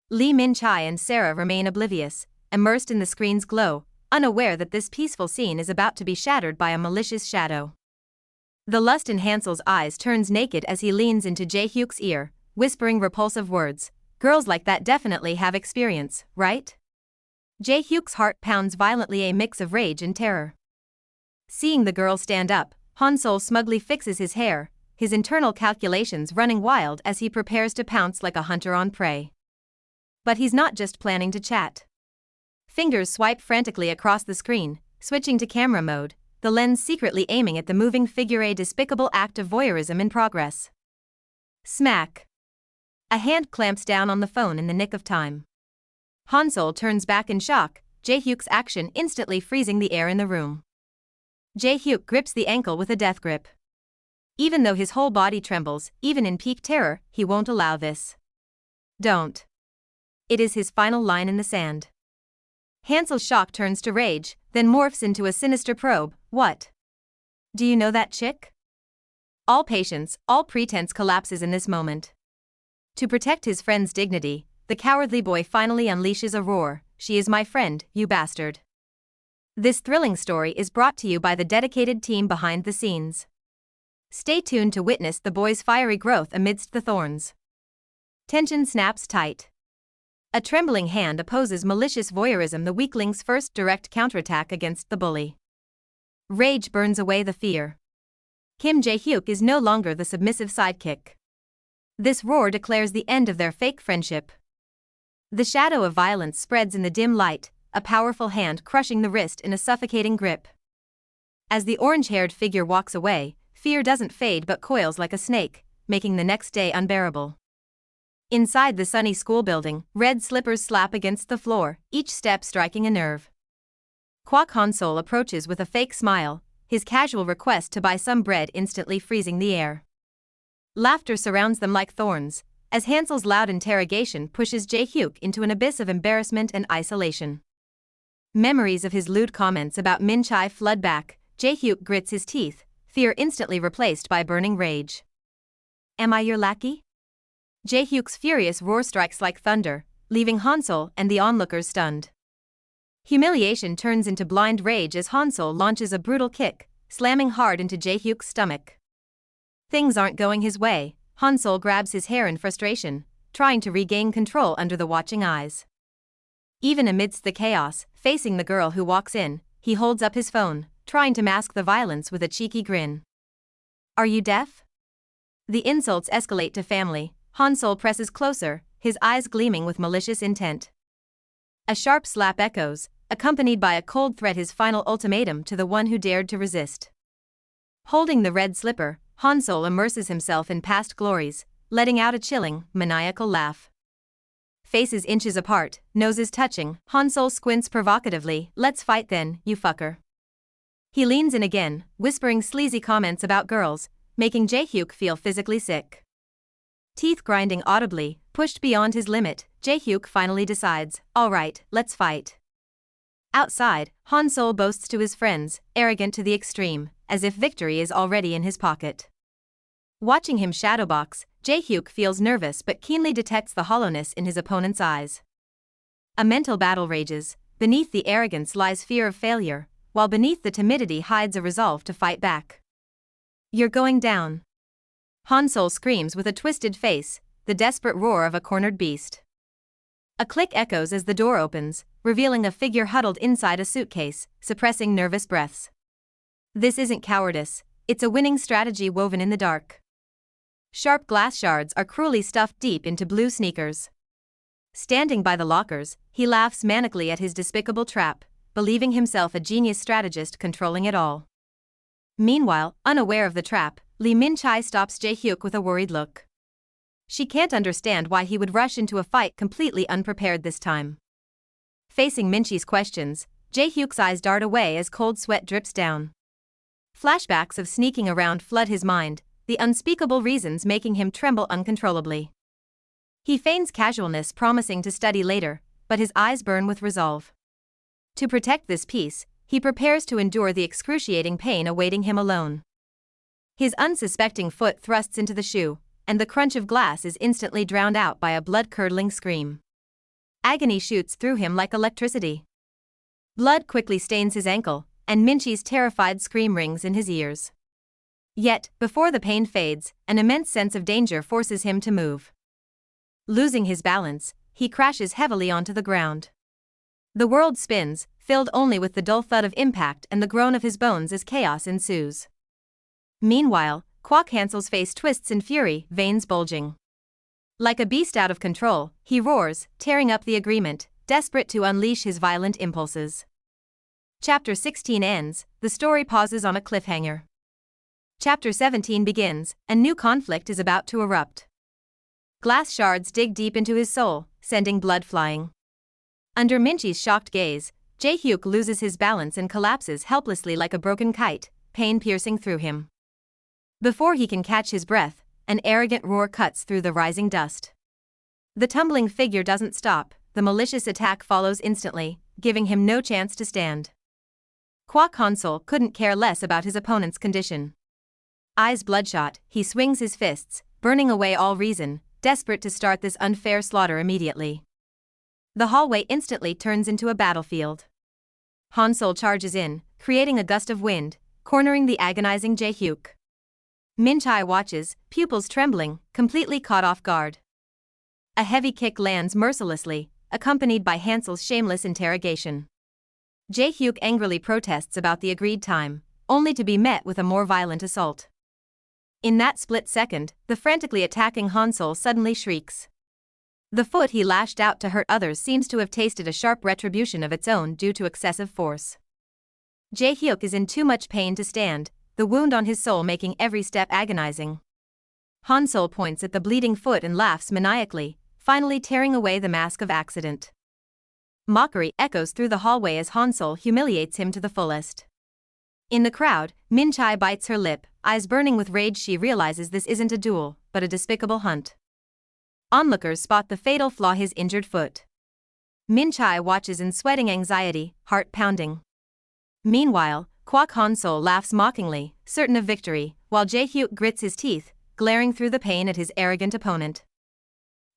Lee Min-chae and Sarah remain oblivious, immersed in the screen's glow, unaware that this peaceful scene is about to be shattered by a malicious shadow. The lust in Hansel's eyes turns naked as he leans into Jae-hyuk's ear, whispering repulsive words. Girls like that definitely have experience, right? Jae-hyuk's heart pounds violently, a mix of rage and terror. Seeing the girl stand up, Hansol smugly fixes his hair, his internal calculations running wild as he prepares to pounce like a hunter on prey. But he's not just planning to chat. Fingers swipe frantically across the screen, switching to camera mode, the lens secretly aiming at the moving figure, a despicable act of voyeurism in progress. Smack! A hand clamps down on the phone in the nick of time. Hansol turns back in shock, Jae-hyuk's action instantly freezing the air in the room. Jae-hyuk grips the ankle with a death grip. Even though his whole body trembles, even in peak terror, he won't allow this. Don't. It is his final line in the sand. Hansel's shock turns to rage, then morphs into a sinister probe. What? Do you know that chick? All patience, all pretense collapses in this moment. To protect his friend's dignity, the cowardly boy finally unleashes a roar. She is my friend, you bastard. This thrilling story is brought to you by the dedicated team behind the scenes. Stay tuned to witness the boy's fiery growth amidst the thorns. Tension snaps tight. A trembling hand opposes malicious voyeurism, the weakling's first direct counterattack against the bully. Rage burns away the fear. Kim Jae-hyuk is no longer the submissive sidekick. This roar declares the end of their fake friendship. The shadow of violence spreads in the dim light, a powerful hand crushing the wrist in a suffocating grip. As the orange-haired figure walks away, fear doesn't fade but coils like a snake, making the next day unbearable. Inside the sunny school building, red slippers slap against the floor, each step striking a nerve. Kwak Han-sol approaches with a fake smile, his casual request to buy some bread instantly freezing the air. Laughter surrounds them like thorns, as Hansel's loud interrogation pushes Jae-hyuk into an abyss of embarrassment and isolation. Memories of his lewd comments about Min-chae flood back. Jae-hyuk grits his teeth, fear instantly replaced by burning rage. Am I your lackey? Jae-hyuk's furious roar strikes like thunder, leaving Han-sol and the onlookers stunned. Humiliation turns into blind rage as Han-sol launches a brutal kick, slamming hard into Jae-hyuk's stomach. Things aren't going his way. Han-sol grabs his hair in frustration, trying to regain control under the watching eyes. Even amidst the chaos, facing the girl who walks in, he holds up his phone, trying to mask the violence with a cheeky grin. Are you deaf? The insults escalate to family. Han-sol presses closer, his eyes gleaming with malicious intent. A sharp slap echoes, accompanied by a cold threat, his final ultimatum to the one who dared to resist. Holding the red slipper, Han-sol immerses himself in past glories, letting out a chilling, maniacal laugh. Faces inches apart, noses touching, Han-sol squints provocatively. Let's fight then, you fucker. He leans in again, whispering sleazy comments about girls, making Jae-hyuk feel physically sick. Teeth grinding audibly, pushed beyond his limit, Jae-hyuk finally decides, all right, let's fight. Outside, Han-sol boasts to his friends, arrogant to the extreme, as if victory is already in his pocket. Watching him shadowbox, Jae-hyuk feels nervous but keenly detects the hollowness in his opponent's eyes. A mental battle rages. Beneath the arrogance lies fear of failure, while beneath the timidity hides a resolve to fight back. You're going down. Han-sol screams with a twisted face, the desperate roar of a cornered beast. A click echoes as the door opens, revealing a figure huddled inside a suitcase, suppressing nervous breaths. This isn't cowardice, it's a winning strategy woven in the dark. Sharp glass shards are cruelly stuffed deep into blue sneakers. Standing by the lockers, he laughs manically at his despicable trap, believing himself a genius strategist controlling it all. Meanwhile, unaware of the trap, Lee Min-chae stops Jae-hyuk with a worried look. She can't understand why he would rush into a fight completely unprepared this time. Facing Min-chae's questions, Jae-hyuk's eyes dart away as cold sweat drips down. Flashbacks of sneaking around flood his mind, the unspeakable reasons making him tremble uncontrollably. He feigns casualness, promising to study later, but his eyes burn with resolve. To protect this peace, he prepares to endure the excruciating pain awaiting him alone. His unsuspecting foot thrusts into the shoe, and the crunch of glass is instantly drowned out by a blood-curdling scream. Agony shoots through him like electricity. Blood quickly stains his ankle, and Min-chae's terrified scream rings in his ears. Yet, before the pain fades, an immense sense of danger forces him to move. Losing his balance, he crashes heavily onto the ground. The world spins, filled only with the dull thud of impact and the groan of his bones as chaos ensues. Meanwhile, Kwak Han-sol's face twists in fury, veins bulging. Like a beast out of control, he roars, tearing up the agreement, desperate to unleash his violent impulses. Chapter 16 ends, the story pauses on a cliffhanger. Chapter 17 begins, a new conflict is about to erupt. Glass shards dig deep into his soul, sending blood flying. Under Min-chae's shocked gaze, Jae-hyuk loses his balance and collapses helplessly like a broken kite, pain piercing through him. Before he can catch his breath, an arrogant roar cuts through the rising dust. The tumbling figure doesn't stop, the malicious attack follows instantly, giving him no chance to stand. Kwak Han-sol couldn't care less about his opponent's condition. Eyes bloodshot, he swings his fists, burning away all reason, desperate to start this unfair slaughter immediately. The hallway instantly turns into a battlefield. Hansol charges in, creating a gust of wind, cornering the agonizing Jae-hyuk. Min-chae watches, pupils trembling, completely caught off guard. A heavy kick lands mercilessly, accompanied by Hansel's shameless interrogation. Jae-hyuk angrily protests about the agreed time, only to be met with a more violent assault. In that split second, the frantically attacking Hansol suddenly shrieks. The foot he lashed out to hurt others seems to have tasted a sharp retribution of its own due to excessive force. Jae-hyuk is in too much pain to stand, the wound on his soul making every step agonizing. Hansol points at the bleeding foot and laughs maniacally, finally tearing away the mask of accident. Mockery echoes through the hallway as Hansol humiliates him to the fullest. In the crowd, Min-chae bites her lip, eyes burning with rage. She realizes this isn't a duel, but a despicable hunt. Onlookers spot the fatal flaw: his injured foot. Min-chae watches in sweating anxiety, heart pounding. Meanwhile, Kwak Hansol laughs mockingly, certain of victory, while Jae-hyuk grits his teeth, glaring through the pain at his arrogant opponent.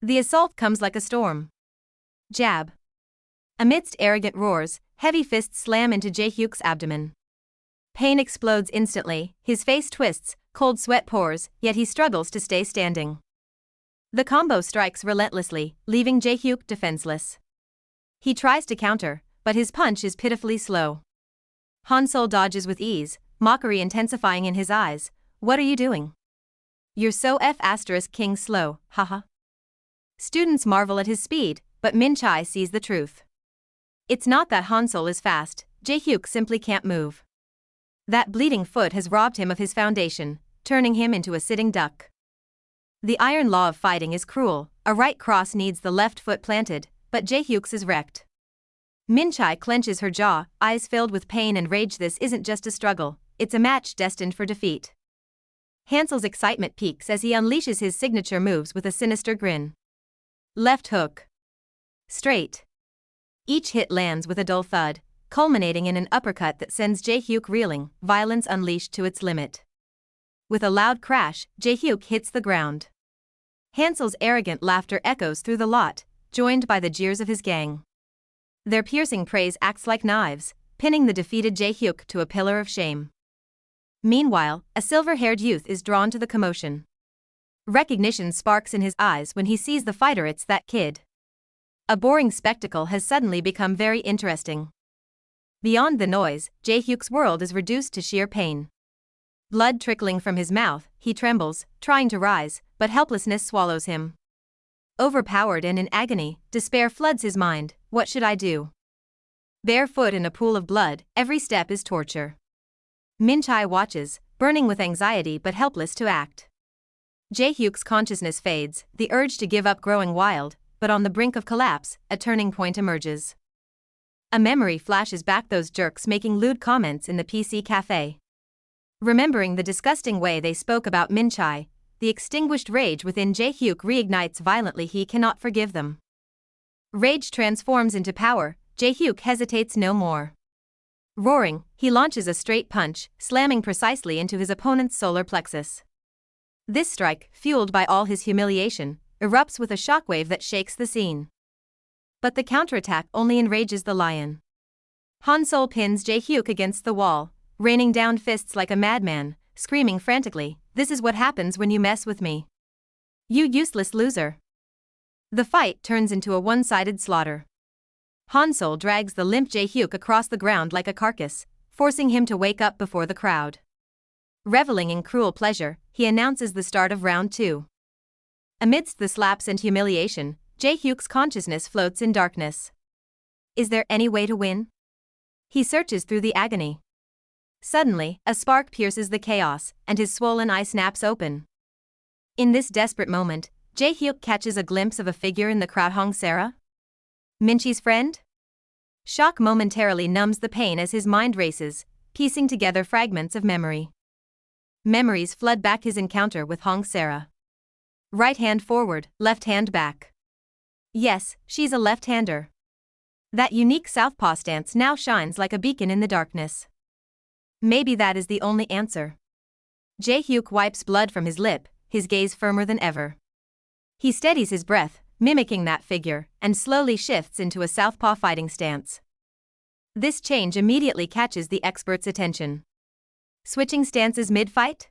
The assault comes like a storm. Jab. Amidst arrogant roars, heavy fists slam into Jae-hyuk's abdomen. Pain explodes instantly, his face twists, cold sweat pours, yet he struggles to stay standing. The combo strikes relentlessly, leaving Jae-hyuk defenseless. He tries to counter, but his punch is pitifully slow. Hansol dodges with ease, mockery intensifying in his eyes. What are you doing? You're so *king slow, haha. Students marvel at his speed, but Min-chae sees the truth. It's not that Hansol is fast, Jae-hyuk simply can't move. That bleeding foot has robbed him of his foundation, turning him into a sitting duck. The iron law of fighting is cruel, a right cross needs the left foot planted, but Jae-hyuk's is wrecked. Min-chae clenches her jaw, eyes filled with pain and rage. This isn't just a struggle, it's a match destined for defeat. Hansel's excitement peaks as he unleashes his signature moves with a sinister grin. Left hook. Straight. Each hit lands with a dull thud, culminating in an uppercut that sends Jae-hyuk reeling, violence unleashed to its limit. With a loud crash, Jae-hyuk hits the ground. Hansel's arrogant laughter echoes through the lot, joined by the jeers of his gang. Their piercing praise acts like knives, pinning the defeated Jae-hyuk to a pillar of shame. Meanwhile, a silver-haired youth is drawn to the commotion. Recognition sparks in his eyes when he sees the fighter. It's that kid. A boring spectacle has suddenly become very interesting. Beyond the noise, Jae-hyuk's world is reduced to sheer pain. Blood trickling from his mouth, he trembles, trying to rise, but helplessness swallows him. Overpowered and in agony, despair floods his mind. What should I do? Barefoot in a pool of blood, every step is torture. Min-chae watches, burning with anxiety but helpless to act. Jae-hyuk's consciousness fades, the urge to give up growing wild, but on the brink of collapse, a turning point emerges. A memory flashes back: those jerks making lewd comments in the PC cafe. Remembering the disgusting way they spoke about Min-chae, the extinguished rage within Jae-hyuk reignites violently. He cannot forgive them. Rage transforms into power, Jae-hyuk hesitates no more. Roaring, he launches a straight punch, slamming precisely into his opponent's solar plexus. This strike, fueled by all his humiliation, erupts with a shockwave that shakes the scene. But the counterattack only enrages the lion. Hansol pins Jae-hyuk against the wall, raining down fists like a madman, screaming frantically, "This is what happens when you mess with me. You useless loser." The fight turns into a one-sided slaughter. Hansol drags the limp Jae-hyuk across the ground like a carcass, forcing him to wake up before the crowd. Reveling in cruel pleasure, he announces the start of round 2. Amidst the slaps and humiliation, Jae-hyuk's consciousness floats in darkness. Is there any way to win? He searches through the agony. Suddenly, a spark pierces the chaos, and his swollen eye snaps open. In this desperate moment, Jae-hyuk catches a glimpse of a figure in the crowd. Hong Sara? Minchi's friend? Shock momentarily numbs the pain as his mind races, piecing together fragments of memory. Memories flood back: his encounter with Hong Sara. Right hand forward, left hand back. Yes, she's a left-hander. That unique southpaw stance now shines like a beacon in the darkness. Maybe that is the only answer. Jae-hyuk wipes blood from his lip, his gaze firmer than ever. He steadies his breath, mimicking that figure, and slowly shifts into a southpaw fighting stance. This change immediately catches the expert's attention. Switching stances mid-fight?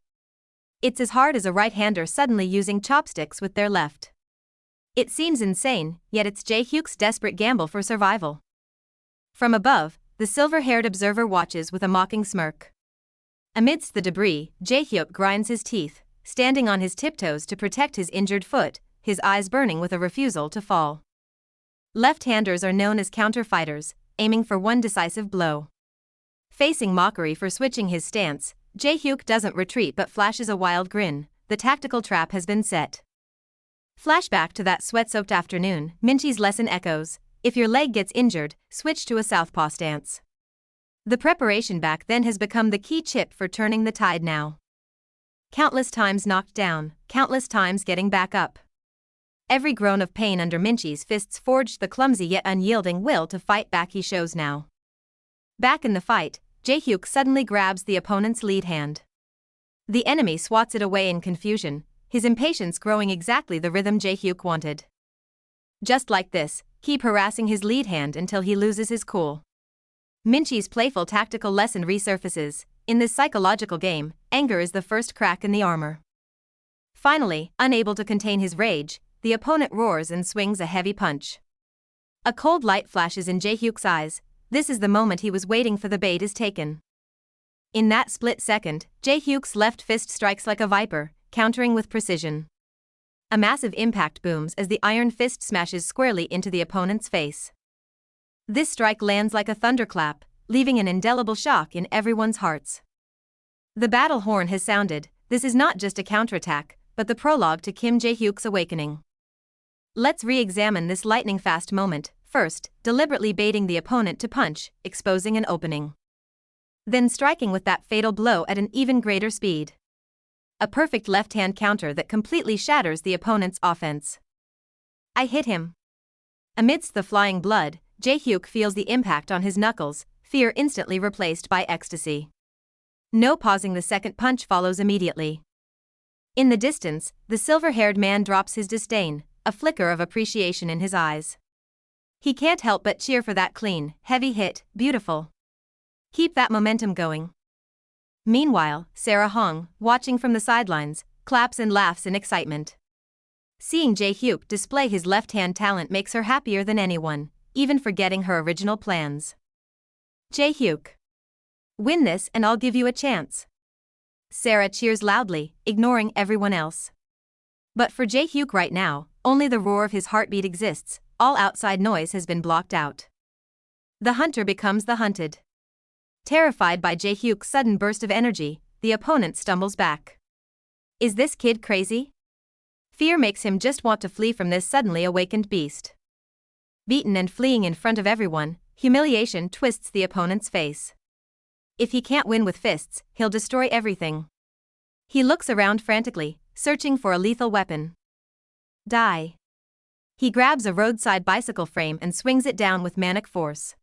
It's as hard as a right-hander suddenly using chopsticks with their left. It seems insane, yet it's Jae-hyuk's desperate gamble for survival. From above, the silver-haired observer watches with a mocking smirk. Amidst the debris, Jae-hyuk grinds his teeth, standing on his tiptoes to protect his injured foot, his eyes burning with a refusal to fall. Left-handers are known as counter-fighters, aiming for one decisive blow. Facing mockery for switching his stance, Jae-hyuk doesn't retreat but flashes a wild grin. The tactical trap has been set. Flashback to that sweat-soaked afternoon, Minchi's lesson echoes. If your leg gets injured, switch to a southpaw stance. The preparation back then has become the key chip for turning the tide now. Countless times knocked down, countless times getting back up. Every groan of pain under Minchi's fists forged the clumsy yet unyielding will to fight back he shows now. Back in the fight, Jae-hyuk suddenly grabs the opponent's lead hand. The enemy swats it away in confusion, his impatience growing exactly the rhythm Jae-hyuk wanted. Just like this, keep harassing his lead hand until he loses his cool. Minchi's playful tactical lesson resurfaces. In this psychological game, anger is the first crack in the armor. Finally, unable to contain his rage, the opponent roars and swings a heavy punch. A cold light flashes in Jae-hyuk's eyes. This is the moment he was waiting for. The bait is taken. In that split second, Jae-hyuk's left fist strikes like a viper, countering with precision. A massive impact booms as the iron fist smashes squarely into the opponent's face. This strike lands like a thunderclap, leaving an indelible shock in everyone's hearts. The battle horn has sounded. This is not just a counterattack, but the prologue to Kim Jae-hyuk's awakening. Let's re-examine this lightning-fast moment. First, deliberately baiting the opponent to punch, exposing an opening. Then striking with that fatal blow at an even greater speed. A perfect left-hand counter that completely shatters the opponent's offense. I hit him. Amidst the flying blood, Jae-hyuk feels the impact on his knuckles, fear instantly replaced by ecstasy. No pausing, the second punch follows immediately. In the distance, the silver-haired man drops his disdain, a flicker of appreciation in his eyes. He can't help but cheer for that clean, heavy hit. Beautiful. Keep that momentum going. Meanwhile, Sarah Hong, watching from the sidelines, claps and laughs in excitement. Seeing Jae-hyuk display his left-hand talent makes her happier than anyone, even forgetting her original plans. Jae-hyuk. Win this and I'll give you a chance. Sarah cheers loudly, ignoring everyone else. But for Jae-hyuk right now, only the roar of his heartbeat exists. All outside noise has been blocked out. The hunter becomes the hunted. Terrified by Jae-hyuk's sudden burst of energy, the opponent stumbles back. Is this kid crazy? Fear makes him just want to flee from this suddenly awakened beast. Beaten and fleeing in front of everyone, humiliation twists the opponent's face. If he can't win with fists, he'll destroy everything. He looks around frantically, searching for a lethal weapon. Die. He grabs a roadside bicycle frame and swings it down with manic force.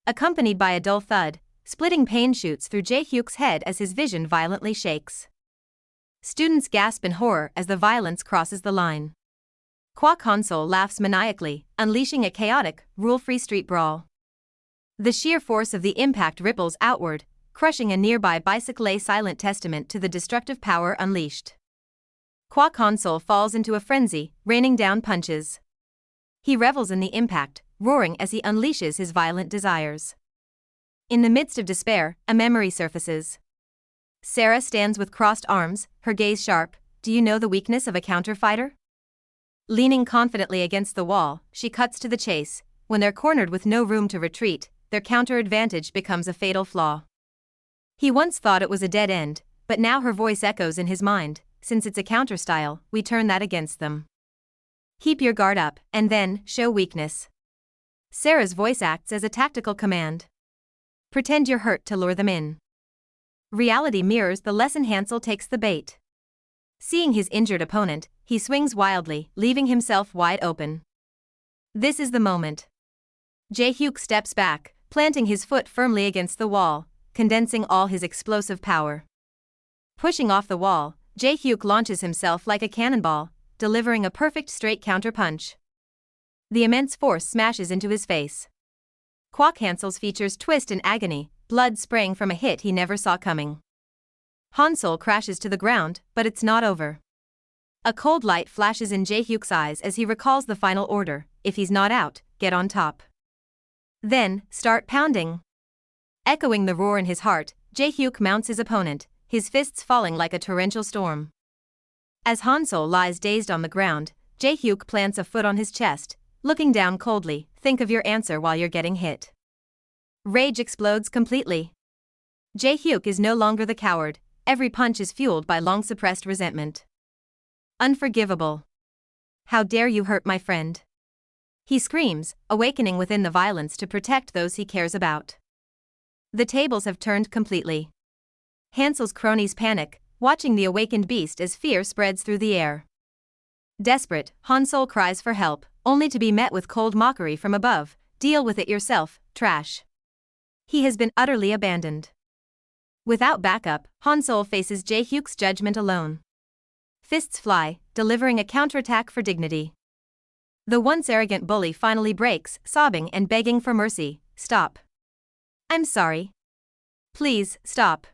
Accompanied by a dull thud, splitting pain shoots through Jae-hyuk's head as his vision violently shakes. Students gasp in horror as the violence crosses the line. Kwak Honsol laughs maniacally, unleashing a chaotic, rule-free street brawl. The sheer force of the impact ripples outward, crushing a nearby bicycle, a silent testament to the destructive power unleashed. Kwak Honsol falls into a frenzy, raining down punches. He revels in the impact, roaring as he unleashes his violent desires. In the midst of despair, a memory surfaces. Sarah stands with crossed arms, her gaze sharp. Do you know the weakness of a counterfighter? Leaning confidently against the wall, she cuts to the chase. When they're cornered with no room to retreat, their counter advantage becomes a fatal flaw. He once thought it was a dead end, but now her voice echoes in his mind. Since it's a counter style, we turn that against them. Keep your guard up, and then, show weakness. Sarah's voice acts as a tactical command. Pretend you're hurt to lure them in. Reality mirrors the lesson. Hansel takes the bait. Seeing his injured opponent, he swings wildly, leaving himself wide open. This is the moment. Jae-hyuk steps back, planting his foot firmly against the wall, condensing all his explosive power. Pushing off the wall, Jae-hyuk launches himself like a cannonball, delivering a perfect straight counter-punch. The immense force smashes into his face. Kwok Hansel's features twist in agony, blood spraying from a hit he never saw coming. Hansol crashes to the ground, but it's not over. A cold light flashes in Jae-hyuk's eyes as he recalls the final order: if he's not out, get on top. Then, start pounding. Echoing the roar in his heart, Jae-hyuk mounts his opponent, his fists falling like a torrential storm. As Hansol lies dazed on the ground, Jae-hyuk plants a foot on his chest, looking down coldly. Think of your answer while you're getting hit. Rage explodes completely. Jae-hyuk is no longer the coward, every punch is fueled by long-suppressed resentment. Unforgivable. How dare you hurt my friend? He screams, awakening within the violence to protect those he cares about. The tables have turned completely. Hansel's cronies panic, watching the awakened beast as fear spreads through the air. Desperate, Hansol cries for help, only to be met with cold mockery from above. Deal with it yourself, trash. He has been utterly abandoned. Without backup, Hansol faces Jae-hyuk's judgment alone. Fists fly, delivering a counterattack for dignity. The once arrogant bully finally breaks, sobbing and begging for mercy. Stop. I'm sorry. Please, stop.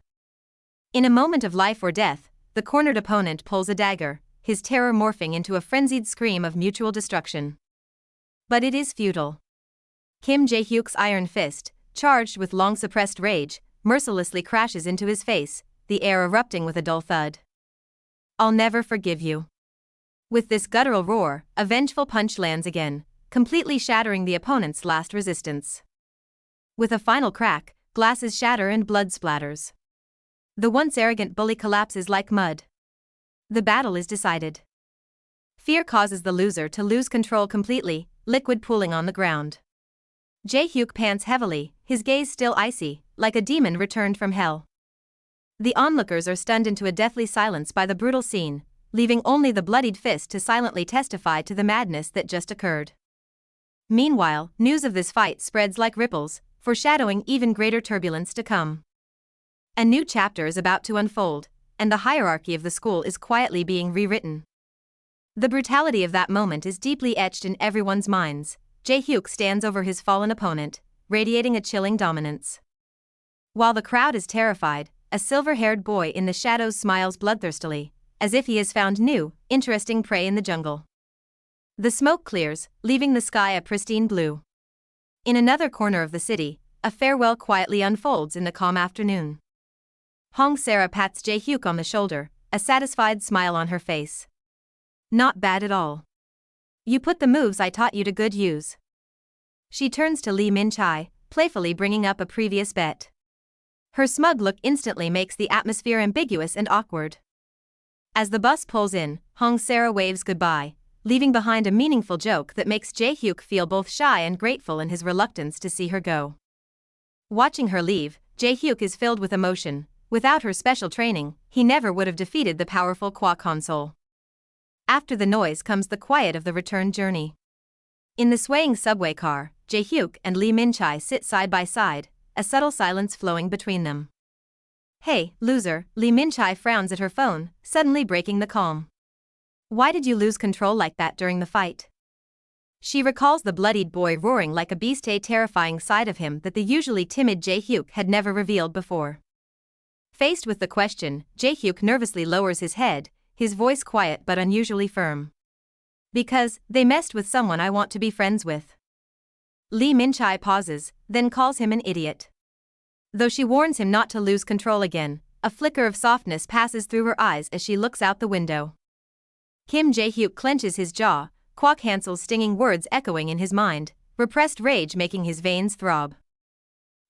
In a moment of life or death, the cornered opponent pulls a dagger, his terror morphing into a frenzied scream of mutual destruction. But it is futile. Kim Jae-hyuk's iron fist, charged with long-suppressed rage, mercilessly crashes into his face, the air erupting with a dull thud. I'll never forgive you. With this guttural roar, a vengeful punch lands again, completely shattering the opponent's last resistance. With a final crack, glasses shatter and blood splatters. The once arrogant bully collapses like mud. The battle is decided. Fear causes the loser to lose control completely, liquid pooling on the ground. Jae-hyuk pants heavily, his gaze still icy, like a demon returned from hell. The onlookers are stunned into a deathly silence by the brutal scene, leaving only the bloodied fist to silently testify to the madness that just occurred. Meanwhile, news of this fight spreads like ripples, foreshadowing even greater turbulence to come. A new chapter is about to unfold, and the hierarchy of the school is quietly being rewritten. The brutality of that moment is deeply etched in everyone's minds. Jae-hyuk stands over his fallen opponent, radiating a chilling dominance. While the crowd is terrified, a silver-haired boy in the shadows smiles bloodthirstily, as if he has found new, interesting prey in the jungle. The smoke clears, leaving the sky a pristine blue. In another corner of the city, a farewell quietly unfolds in the calm afternoon. Hong Sara pats Jae-hyuk on the shoulder, a satisfied smile on her face. Not bad at all. You put the moves I taught you to good use. She turns to Lee Min-chai, playfully bringing up a previous bet. Her smug look instantly makes the atmosphere ambiguous and awkward. As the bus pulls in, Hong Sara waves goodbye, leaving behind a meaningful joke that makes Jae-hyuk feel both shy and grateful in his reluctance to see her go. Watching her leave, Jae-hyuk is filled with emotion. Without her special training, he never would have defeated the powerful Kwok Hansol. After the noise comes the quiet of the return journey. In the swaying subway car, Jae-hyuk and Lee Min-chai sit side by side, a subtle silence flowing between them. Hey, loser, Lee Min-chai frowns at her phone, suddenly breaking the calm. Why did you lose control like that during the fight? She recalls the bloodied boy roaring like a beast, a terrifying side of him that the usually timid Jae-hyuk had never revealed before. Faced with the question, Jae-hyuk nervously lowers his head, his voice quiet but unusually firm. Because, they messed with someone I want to be friends with. Lee Min-chai pauses, then calls him an idiot. Though she warns him not to lose control again, a flicker of softness passes through her eyes as she looks out the window. Kim Jae-hyuk clenches his jaw, Kwok Hansel's stinging words echoing in his mind, repressed rage making his veins throb.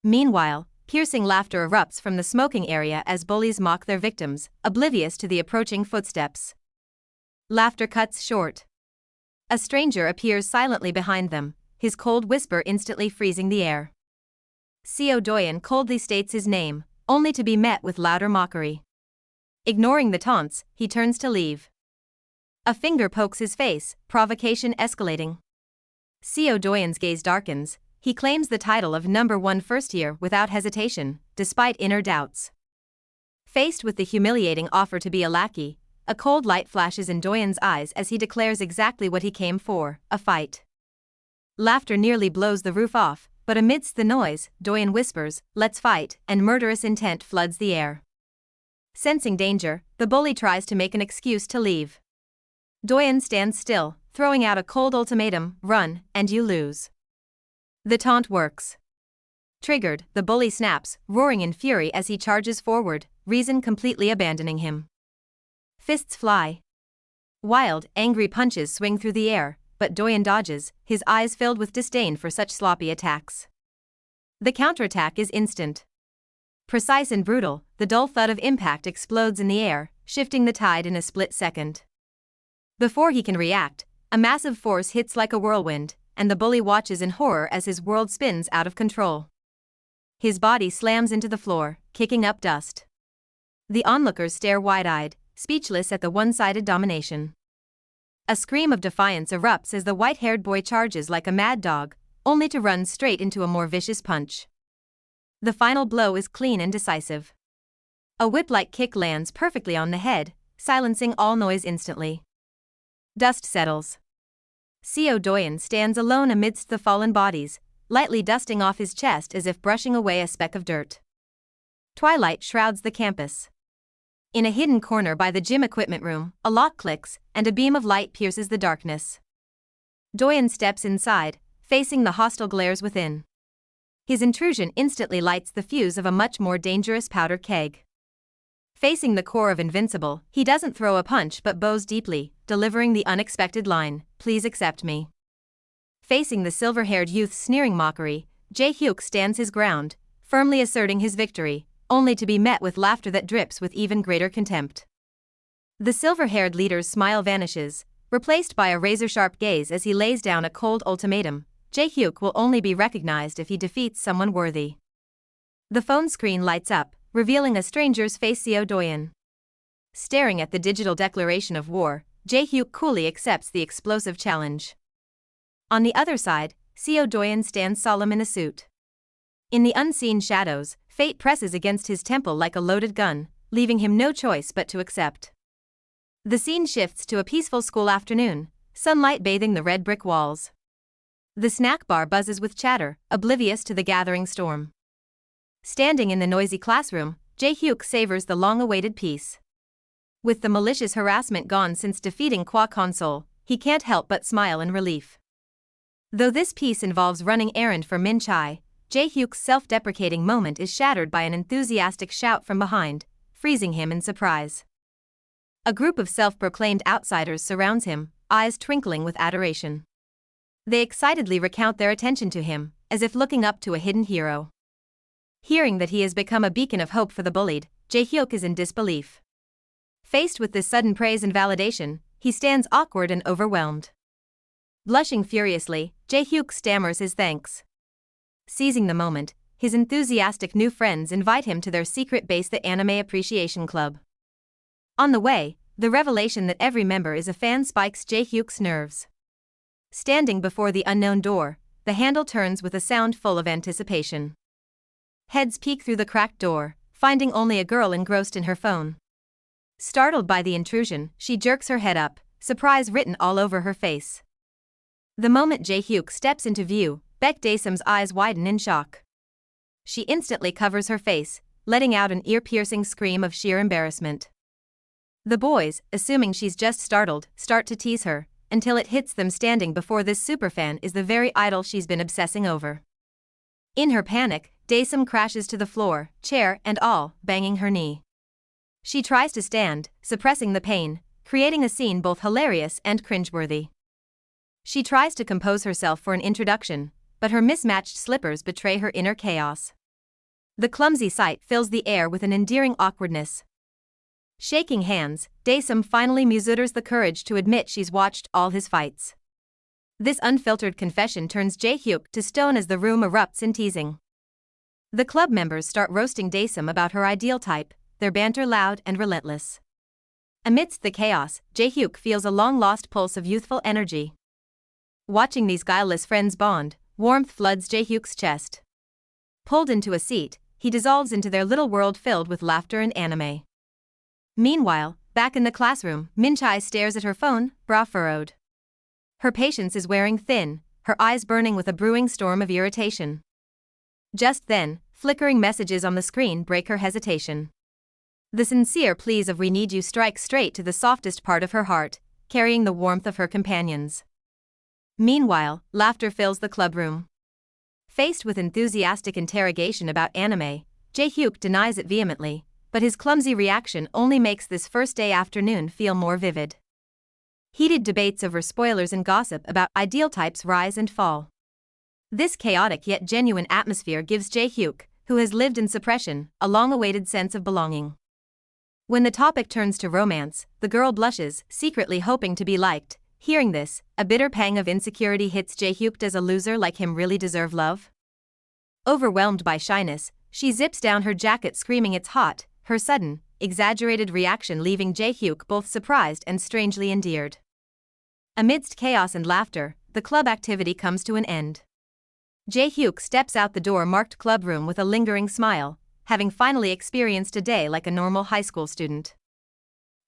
Meanwhile, piercing laughter erupts from the smoking area as bullies mock their victims, oblivious to the approaching footsteps. Laughter cuts short. A stranger appears silently behind them, his cold whisper instantly freezing the air. Seo Doyen coldly states his name, only to be met with louder mockery. Ignoring the taunts, he turns to leave. A finger pokes his face, provocation escalating. Seo Doyen's gaze darkens. He claims the title of #1 first year without hesitation, despite inner doubts. Faced with the humiliating offer to be a lackey, a cold light flashes in Doyen's eyes as he declares exactly what he came for, a fight. Laughter nearly blows the roof off, but amidst the noise, Doyen whispers, "Let's fight," and murderous intent floods the air. Sensing danger, the bully tries to make an excuse to leave. Doyen stands still, throwing out a cold ultimatum, "Run, and you lose." The taunt works. Triggered, the bully snaps, roaring in fury as he charges forward, reason completely abandoning him. Fists fly. Wild, angry punches swing through the air, but Doyen dodges, his eyes filled with disdain for such sloppy attacks. The counterattack is instant. Precise and brutal, the dull thud of impact explodes in the air, shifting the tide in a split second. Before he can react, a massive force hits like a whirlwind, and the bully watches in horror as his world spins out of control. His body slams into the floor, kicking up dust. The onlookers stare wide-eyed, speechless at the one-sided domination. A scream of defiance erupts as the white-haired boy charges like a mad dog, only to run straight into a more vicious punch. The final blow is clean and decisive. A whip-like kick lands perfectly on the head, silencing all noise instantly. Dust settles. Co. Doyen stands alone amidst the fallen bodies, lightly dusting off his chest as if brushing away a speck of dirt. Twilight shrouds the campus. In a hidden corner by the gym equipment room, a lock clicks, and a beam of light pierces the darkness. Doyen steps inside, facing the hostile glares within. His intrusion instantly lights the fuse of a much more dangerous powder keg. Facing the core of Invincible, he doesn't throw a punch but bows deeply, delivering the unexpected line, "Please accept me." Facing the silver-haired youth's sneering mockery, Jae-hyuk stands his ground, firmly asserting his victory, only to be met with laughter that drips with even greater contempt. The silver-haired leader's smile vanishes, replaced by a razor-sharp gaze as he lays down a cold ultimatum: Jae-hyuk will only be recognized if he defeats someone worthy. The phone screen lights up, revealing a stranger's face, Co. Doyen. Staring at the digital declaration of war, Jae-hyuk coolly accepts the explosive challenge. On the other side, Co. Doyen stands solemn in a suit. In the unseen shadows, fate presses against his temple like a loaded gun, leaving him no choice but to accept. The scene shifts to a peaceful school afternoon, sunlight bathing the red brick walls. The snack bar buzzes with chatter, oblivious to the gathering storm. Standing in the noisy classroom, Jae-hyuk savors the long-awaited peace. With the malicious harassment gone since defeating Kwa Console, he can't help but smile in relief. Though this peace involves running errand for Min Chai, Jae-hyuk's self-deprecating moment is shattered by an enthusiastic shout from behind, freezing him in surprise. A group of self-proclaimed outsiders surrounds him, eyes twinkling with adoration. They excitedly recount their attention to him, as if looking up to a hidden hero. Hearing that he has become a beacon of hope for the bullied, Jae-hyuk is in disbelief. Faced with this sudden praise and validation, he stands awkward and overwhelmed. Blushing furiously, Jae-hyuk stammers his thanks. Seizing the moment, his enthusiastic new friends invite him to their secret base, the Anime Appreciation Club. On the way, the revelation that every member is a fan spikes Jae-hyuk's nerves. Standing before the unknown door, the handle turns with a sound full of anticipation. Heads peek through the cracked door, finding only a girl engrossed in her phone. Startled by the intrusion, she jerks her head up, surprise written all over her face. The moment Jae-hyuk steps into view, Baek Daesum's eyes widen in shock. She instantly covers her face, letting out an ear-piercing scream of sheer embarrassment. The boys, assuming she's just startled, start to tease her, until it hits them standing before this superfan is the very idol she's been obsessing over. In her panic, Daesum crashes to the floor, chair and all, banging her knee. She tries to stand, suppressing the pain, creating a scene both hilarious and cringeworthy. She tries to compose herself for an introduction, but her mismatched slippers betray her inner chaos. The clumsy sight fills the air with an endearing awkwardness. Shaking hands, Daesum finally mutters the courage to admit she's watched all his fights. This unfiltered confession turns Jae-hyuk to stone as the room erupts in teasing. The club members start roasting Daesum about her ideal type, their banter loud and relentless. Amidst the chaos, Jae-hyuk feels a long-lost pulse of youthful energy. Watching these guileless friends bond, warmth floods Jae-hyuk's chest. Pulled into a seat, he dissolves into their little world filled with laughter and anime. Meanwhile, back in the classroom, Minchai stares at her phone, brow furrowed. Her patience is wearing thin, her eyes burning with a brewing storm of irritation. Just then, flickering messages on the screen break her hesitation. The sincere pleas of "we need you" strike straight to the softest part of her heart, carrying the warmth of her companions. Meanwhile, laughter fills the clubroom. Faced with enthusiastic interrogation about anime, Jae-hyuk denies it vehemently, but his clumsy reaction only makes this first day afternoon feel more vivid. Heated debates over spoilers and gossip about ideal types rise and fall. This chaotic yet genuine atmosphere gives Jae-hyuk, who has lived in suppression, a long-awaited sense of belonging. When the topic turns to romance, the girl blushes, secretly hoping to be liked. Hearing this, a bitter pang of insecurity hits Jae-hyuk. Does a loser like him really deserve love? Overwhelmed by shyness, she zips down her jacket screaming it's hot, her sudden, exaggerated reaction leaving Jae-hyuk both surprised and strangely endeared. Amidst chaos and laughter, the club activity comes to an end. Jae-hyuk steps out the door marked clubroom with a lingering smile, having finally experienced a day like a normal high school student.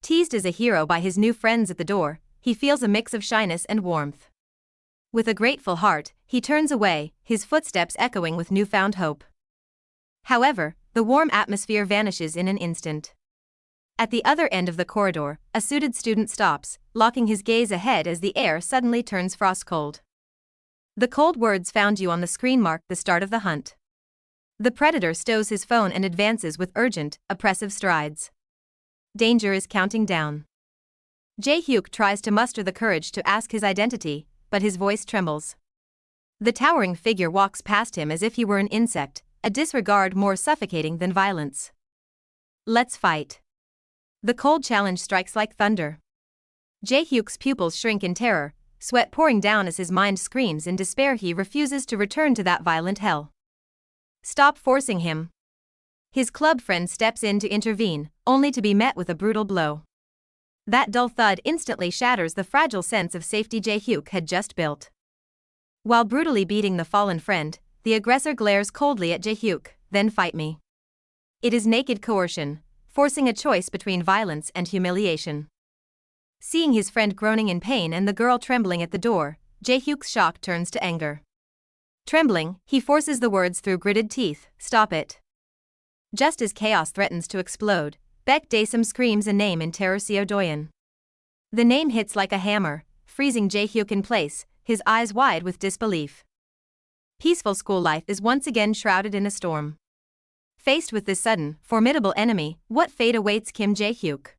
Teased as a hero by his new friends at the door, he feels a mix of shyness and warmth. With a grateful heart, he turns away, his footsteps echoing with newfound hope. However, the warm atmosphere vanishes in an instant. At the other end of the corridor, a suited student stops, locking his gaze ahead as the air suddenly turns frost-cold. The cold words "found you" on the screen mark the start of the hunt. The predator stows his phone and advances with urgent, oppressive strides. Danger is counting down. Jae-hyuk tries to muster the courage to ask his identity, but his voice trembles. The towering figure walks past him as if he were an insect, a disregard more suffocating than violence. Let's fight. The cold challenge strikes like thunder. Jae-hyuk's pupils shrink in terror, sweat pouring down as his mind screams in despair. He refuses to return to that violent hell. Stop forcing him. His club friend steps in to intervene, only to be met with a brutal blow. That dull thud instantly shatters the fragile sense of safety Jae-hyuk had just built. While brutally beating the fallen friend, the aggressor glares coldly at Jae-hyuk. Then fight me. It is naked coercion, forcing a choice between violence and humiliation. Seeing his friend groaning in pain and the girl trembling at the door, Jae-hyuk's shock turns to anger. Trembling, he forces the words through gritted teeth, "Stop it." Just as chaos threatens to explode, Baek Daesum screams a name in terror: Seo Doyeon. The name hits like a hammer, freezing Jae-hyuk in place, his eyes wide with disbelief. Peaceful school life is once again shrouded in a storm. Faced with this sudden, formidable enemy, what fate awaits Kim Jae-hyuk?